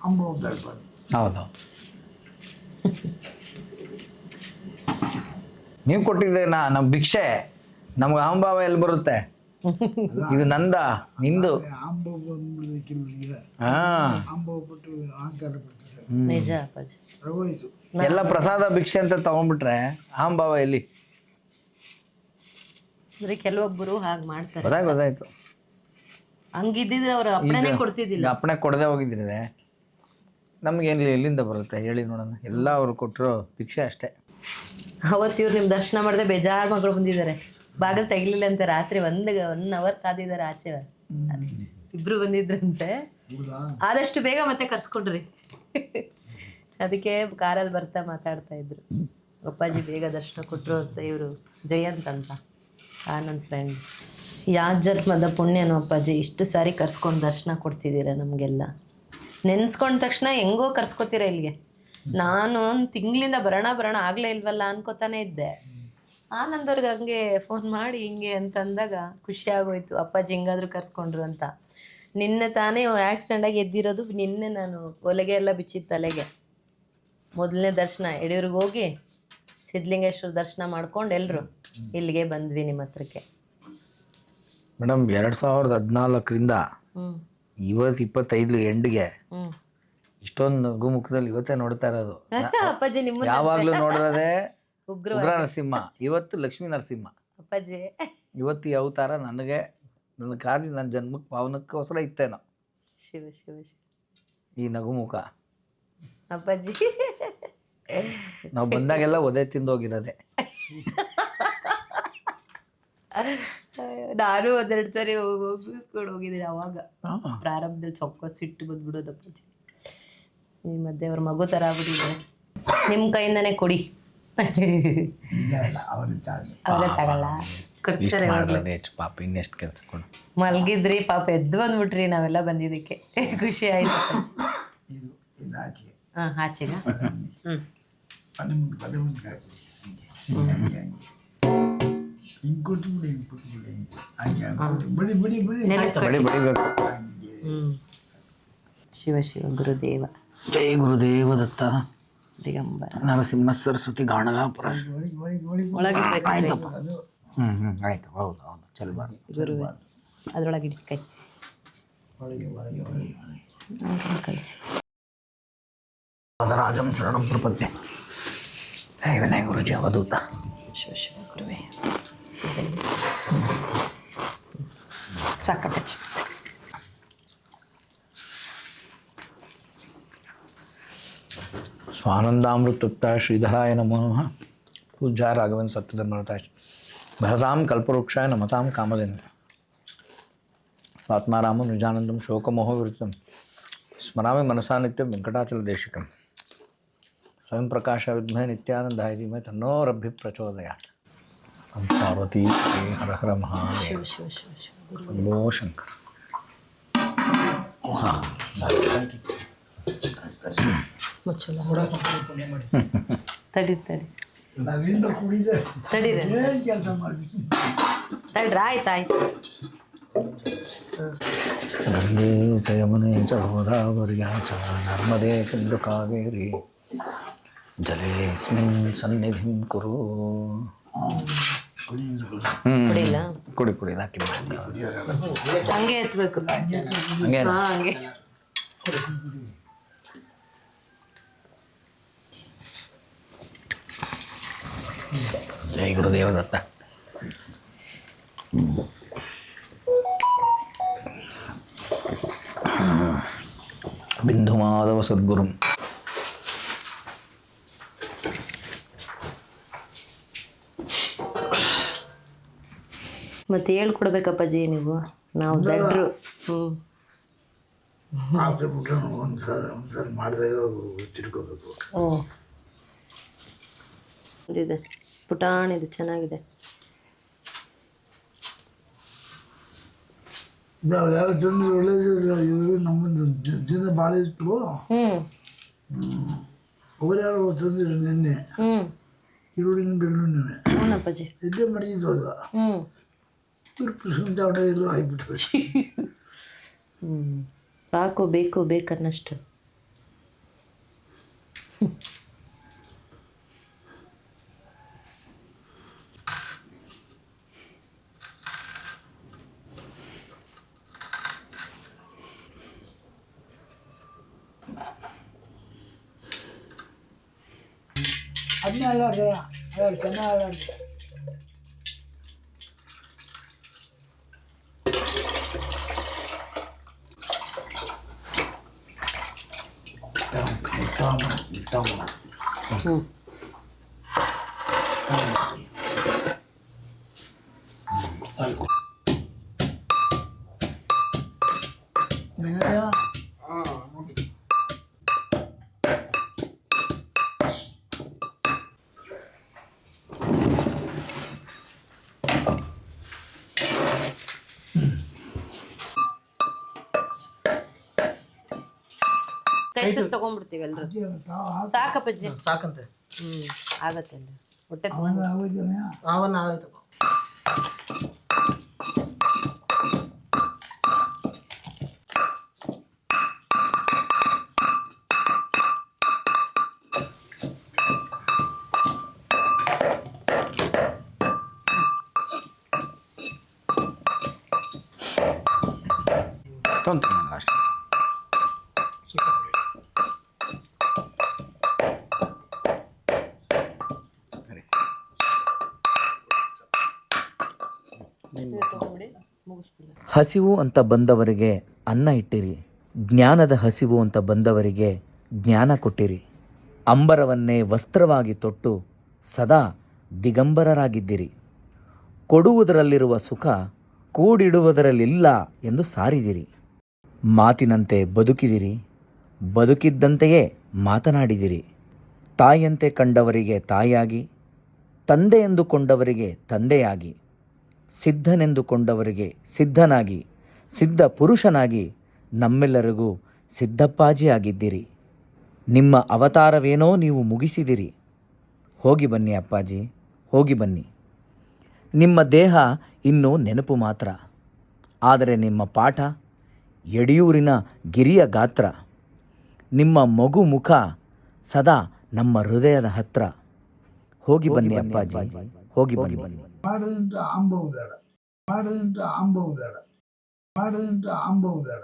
ಅನುಭವ ಬೇಡ ಬಂದು. ಹೌದು. ನೀವು ಕೊಟ್ಟಿದ್ದೆ ನಮ್ಮ ಭಿಕ್ಷೆ, ನಮ್ಗೆ ಅಹಂಭಾವ ಎಲ್ಲಿ ಬರುತ್ತೆ? ಇದು ನಂದ, ನಿಂದು. ಅನುಭವ ಬಂದ್ಬಿಡಿದ ಕೆಲವರಿಗೆ, ಹಾಂ, ಅನುಭವ ಪಟ್ಟು ಅಹಂಕಾರ ಬರ್ತಾರೆ. ನಿಜ ಅಪ್ಪಾಜಿ. ಹೋಯ್ತು ಎಲ್ಲ ಪ್ರಸಾದ ಭಿಕ್ಷೆ ಅಂತ ತಗೊಂಡ್ಬಿಟ್ರೆ ಅಹಂಭಾವ ಎಲ್ಲಿ? ಅಂದ್ರೆ ಕೆಲವೊಬ್ಬರು ಹಾಗೆ ಮಾಡ್ತಾರೆ. ಗೊತ್ತಾಯ್ತು. ಹಂಗಿದ್ದಿದ್ರೆ ಅವ್ರು ಅಪ್ಪಣೆನೇ ಕೊಡ್ತಿದ್ದಿಲ್ಲ. ಅಪ್ಪಣೆ ಕೊಡದೆ ಹೋಗಿದ್ರೆ ನಮ್ಗೇನು ಎಲ್ಲಿಂದ ಬರುತ್ತೆ ಹೇಳಿ ನೋಡೋಣ? ಎಲ್ಲ ಅವರು ಕೊಟ್ಟರು ಭಿಕ್ಷೆ ಅಷ್ಟೇ. ಅವತ್ತು ಇವ್ರು ನಿಮ್ಮ ದರ್ಶನ ಮಾಡಿದೆ, ಬೇಜಾರು ಮಗಳು ಬಂದಿದ್ದಾರೆ. ಬಾಗಿಲು ತೆಗಿಲಿಲ್ಲ ಅಂತ ರಾತ್ರಿ 1 ಅವರ್ ಕಾದಿದ್ದಾರೆ ಆಚೆ. ಇಬ್ರು ಬಂದಿದ್ರಂತೆ. ಆದಷ್ಟು ಬೇಗ ಮತ್ತೆ ಕರ್ಸ್ಕೊಡ್ರಿ. ಅದಕ್ಕೆ ಕಾರಲ್ಲಿ ಬರ್ತಾ ಮಾತಾಡ್ತಾ ಇದ್ರು, ಅಪ್ಪಾಜಿ ಬೇಗ ದರ್ಶನ ಕೊಟ್ಟರು ಅಂತ. ಇವರು ಜಯಂತ್ ಅಂತ, ಆನಂದ್ ಫ್ರೆಂಡ್. ಯಾವ ಜನ್ಮದ ಪುಣ್ಯನೋ ಅಪ್ಪಾಜಿ, ಇಷ್ಟು ಸಾರಿ ಕರ್ಸ್ಕೊಂಡು ದರ್ಶನ ಕೊಡ್ತಿದ್ದೀರ ನಮಗೆಲ್ಲ. ನೆನೆಸ್ಕೊಂಡ ತಕ್ಷಣ ಹೆಂಗೋ ಕರ್ಸ್ಕೊತೀರ ಇಲ್ಲಿಗೆ. ನಾನು ಒಂದು ತಿಂಗಳಿಂದ ಬರೋಣ ಆಗಲೇ ಇಲ್ವಲ್ಲ ಅನ್ಕೋತಾನೆ ಇದ್ದೆ. ಆನಂದ್ ಅವ್ರಿಗೆ ಹಂಗೆ ಫೋನ್ ಮಾಡಿ ಹಿಂಗೆ ಅಂತಂದಾಗ ಖುಷಿ ಆಗೋಯ್ತು, ಅಪ್ಪಾಜಿ ಹಿಂಗಾದ್ರೂ ಕರ್ಸ್ಕೊಂಡ್ರು ಅಂತ. ನಿನ್ನೆ ತಾನೇ ಆಕ್ಸಿಡೆಂಟಾಗಿ ಎದ್ದಿರೋದು. ನಿನ್ನೆ ನಾನು ಹೊಲಿಗೆ ಎಲ್ಲ ಬಿಚ್ಚಿದ್ದು ತಲೆಗೆ. ಮೊದಲನೇ ದರ್ಶನ ಯಡಿಯೂರಿಗೆ ಹೋಗಿ ಸಿದ್ಧಲಿಂಗೇಶ್ವರ ದರ್ಶನ ಮಾಡ್ಕೊಂಡು ಎಲ್ಲರೂ ಇಲ್ಲಿಗೆ ಬಂದ್ವಿ ನಿಮ್ಮ ಹತ್ರಕ್ಕೆ. ಮೇಡಮ್ 2014ರಿಂದ ಇವತ್ತು 25 ಎಂಡ್ಗೆ ಇಷ್ಟೊಂದು ನಗು ಮುಖದಲ್ಲಿ ಇವತ್ತೇ ನೋಡ್ತಾ ಇರೋದು. ಅಪ್ಪಾಜಿ ನಿಮ್ಮ ಯಾವಾಗಲೂ ನೋಡಿರೋದೇ ಉಗ್ರ ನರಸಿಂಹ, ಇವತ್ತು ಲಕ್ಷ್ಮೀ ನರಸಿಂಹ. ಅಪ್ಪಾಜಿ ಇವತ್ತು ಈ ಅವತಾರ ನನಗೆ ನನ್ನ ಕಾದಿ ನನ್ನ ಜನ್ಮಕ್ಕೆ ಪಾವನಕ್ಕೋಸ್ಕರ ಇತ್ತೇನೋ ಶಿವ ಶಿವ ಶಿವ ಈ ನಗುಮುಖ. ಅಪ್ಪಾಜಿ ನಾವು ಬಂದಾಗೆಲ್ಲ ಒದೆ ತಿಂದು ಹೋಗಿರೋದೆ. ನಾನು ಒಂದೆರಡು ಸರಿ ಹೋಗಿಸ್ಕೊಂಡು ಹೋಗಿದ್ದೀನಿ ಅವಾಗ ಪ್ರಾರಂಭದಲ್ಲಿ ಸ್ವಲ್ಪ ಸಿಟ್ಟು ಬಂದ್ಬಿಡೋದು ಅಪ್ಪಾಜಿ. ಈ ಮಧ್ಯೆ ಅವ್ರ ಮಗು ಥರ ಆಗ್ಬಿಟ್ಟಿದೆ. ನಿಮ್ಮ ಕೈಯಿಂದನೇ ಕೊಡಿ. ಇಲ್ಲ ಅವ್ರಿಗೆ ತಾಳ್ಮೆ. ಅವರೇ ತಗೊಳ್ಳ ಕೊಡ್ತಾರೆ ಯಾವಾಗ್ಲೂ. ಪಾಪ ಇನ್ನೆಷ್ಟು ಕೆಲಸ ಕೊಡು. ಮಲ್ಗಿದ್ರಿ ಪಾಪ ಎದ್ದು ಬಂದ್ಬಿಟ್ರಿ ನಾವೆಲ್ಲ ಬಂದಿದ್ದಕ್ಕೆ. ಖುಷಿ ಆಯ್ತು ಅಪ್ಪಾಜಿ. ಇದು ಆಚೆ ಹಾಂ ಆಚೆಗ ಹ್ಞೂ ಪದೇ ಮುಂದೆ ಹಾಕಿ ಹಿಂಗೆ ಕೊಟ್ಬಿಡಿ ಹಂಗೆ ಬಡಿ ಬಡಿ ಬಡಿ ಬಡಿಬೇಕು. ಹ್ಞೂ ಶಿವ ಶಿವ ಗುರುದೇವ ಜೈ ಗುರುದೇವ ದತ್ತ ದಿಗಂಬರ ನರಸಿಂಹ ಸರಸ್ವತಿ ಗಾಣಗಾಪುರ. ಒಳಗಿಡ್ಬೇಕು ಆಯ್ತಪ್ಪ. ಆಯ್ತು. ಹೌದು ಚಲಬಾರ್ದು. ಗುರುವೆ ಅದ್ರೊಳಗಿಡಿ ಕೈ ಒಳಗೆ ಒಳಗೆ ಒಳಗೆ ಕಳಿಸಿ. ರಾಜಂ ಶರಣಂ ಪ್ರಪದ್ಯೆ. ಹೇ ವಿನಯ ಗುರುಜಿ ಅವಧೂತ. ಶಿವ ಶಿವ ಗುರುವೆ ಸಾಕಪ್ಪಾಜಿ. स्वानंदामृतुक्ता श्रीधराय नमो नमः. पूज्या राघवन सत्यधर्मरताय भरतां कल्पवृक्षाय नमतां कामधेन आत्मारामं निजानन्दं शोकमोहविरतं स्मरामि मनसा नित्यं वेङ्कटाचलदेशिकं स्वयं प्रकाश विद्महे नित्यानन्दाय धीमहि तन्नो रब्भिः प्रचोदयात्. हम पार्वती हर हर महादेव. ಶಿವ ಶಿವ ಶಿವ ಗುರು बोलो शंकर. हाँ ಮುಚ್ಚಲ ತಡಿ ತಡಿ ನಾವಿಂದ ಕುಡಿದೆ ತಡೀರಿ ಏನು ಕೆಲಸ ಮಾಡ್ತೀವಿ. ತಡ್ರಿ ಆಯ್ತು ಗಂಗೆ ಚ ಯಮುನೆ ಚ ಗೋದಾವರ್ಯ ಚ ನರ್ಮದೆ ಸಿಂಧು ಕಾವೇರಿ ಜಲೇಸ್ಮಿನ್ ಸನ್ನಿಧಿಂ ಕುರು. ಕುಡಿಲ್ಲ ಕುಡಿ ಕುಡಿ ಹಾಕಿ ಹಂಗೆ ಎತ್ಬೇಕು. ಹಂಗೆ ಹಾಂ ಹಂಗೆ ಜೈ ಗುರುದೇವ ದತ್ತ. ಬಿಂದು ಮಾಧವ ಸದ್ಗುರು. ಮತ್ತೆ ಹೇಳ್ಕೊಡ್ಬೇಕಪ್ಪಾಜಿ ನೀವು, ನಾವು ದಡ್ರು. ಹಾಕಿಬಿಟ್ರೆ ಒಂದ್ಸರಿ ಮಾಡಿದಾಗ ತಿಳ್ಕೊಬೇಕು. ಓ ಇದಿದೆ ಪುಟಾಣಿದು ಚೆನ್ನಾಗಿದೆ. ಇದು ಅವ್ರು ಯಾರೋ ತಂದು ಒಳ್ಳೇದು ಇವರು ನಮ್ಮದು ದಿನ ಭಾಳ ಇತ್ತು. ಅವ್ರು ಯಾರೋ ತಂದಿದ್ರು ನಿನ್ನೆ ಈರುಳ್ಳಿನ ಬೆಳ್ಳುಳ್ಳಿ ಹ್ಞೂನಪ್ಪಾಜಿ. ಇಲ್ಲೇ ಮಾಡಿದ್ದು ಅದು ಸುಂಟ ಎಲ್ಲ ಆಗಿಬಿಟ್ರು. ಸಾಕು ಬೇಕು ಬೇಕನ್ನಷ್ಟು. ಅದನ್ನೇ ಅಲ್ಲಾಡ್ರಿ ಎರಡು ಚೆನ್ನಾಗಿ ಅಲ್ಲಾಡ್ರಿ. ಕೈ ತುತ್ತು ತಗೊಂಡ್ಬಿಡ್ತೀವಿ ಎಲ್ರು. ಸಾಕಪ್ಪಾಜಿ ಸಾಕಂತೆ ಆಗತ್ತೆ ಅಲ್ಲ ಹೊಟ್ಟೆ ಅವನ್ನ ಆಯ್ತು. ಲಾಸ್ಟ್ ಹಸಿವು ಅಂತ ಬಂದವರಿಗೆ ಅನ್ನ ಇಟ್ಟಿರಿ, ಜ್ಞಾನದ ಹಸಿವು ಅಂತ ಬಂದವರಿಗೆ ಜ್ಞಾನ ಕೊಟ್ಟಿರಿ. ಅಂಬರವನ್ನೇ ವಸ್ತ್ರವಾಗಿ ತೊಟ್ಟು ಸದಾ ದಿಗಂಬರರಾಗಿದ್ದಿರಿ. ಕೊಡುವುದರಲ್ಲಿರುವ ಸುಖ ಕೂಡಿಡುವುದರಲ್ಲಿಲ್ಲ ಎಂದು ಸಾರಿದಿರಿ. ಮಾತಿನಂತೆ ಬದುಕಿದಿರಿ, ಬದುಕಿದ್ದಂತೆಯೇ ಮಾತನಾಡಿದಿರಿ. ತಾಯಿಯಂತೆ ಕಂಡವರಿಗೆ ತಾಯಿಯಾಗಿ, ತಂದೆ ಎಂದುಕೊಂಡವರಿಗೆ ತಂದೆಯಾಗಿ, ಸಿದ್ಧನೆಂದುಕೊಂಡವರಿಗೆ ಸಿದ್ಧನಾಗಿ, ಸಿದ್ಧ ಪುರುಷನಾಗಿ ನಮ್ಮೆಲ್ಲರಿಗೂ ಸಿದ್ದಪ್ಪಾಜಿಯಾಗಿದ್ದಿರಿ. ನಿಮ್ಮ ಅವತಾರವೇನೋ ನೀವು ಮುಗಿಸಿದಿರಿ. ಹೋಗಿ ಬನ್ನಿ ಅಪ್ಪಾಜಿ, ಹೋಗಿ ಬನ್ನಿ. ನಿಮ್ಮ ದೇಹ ಇನ್ನೂ ನೆನಪು ಮಾತ್ರ, ಆದರೆ ನಿಮ್ಮ ಪಾಠ ಯಡಿಯೂರಿನ ಗಿರಿಯ ಗಾತ್ರ. ನಿಮ್ಮ ಮಗು ಮುಖ ಸದಾ ನಮ್ಮ ಹೃದಯದ ಹತ್ರ. ಹೋಗಿ ಬನ್ನಿ ಅಪ್ಪಾಜಿ, ಹೋಗಿ ಬನ್ನಿ. ಮಾಡದಿಂದ ಅಂಬವು ಬೇಡ, ಮಾಡದಿಂದ ಅಂಬವು ಬೇಡ, ಮಾಡದಿಂದ ಅಂಬವು ಬೇಡ.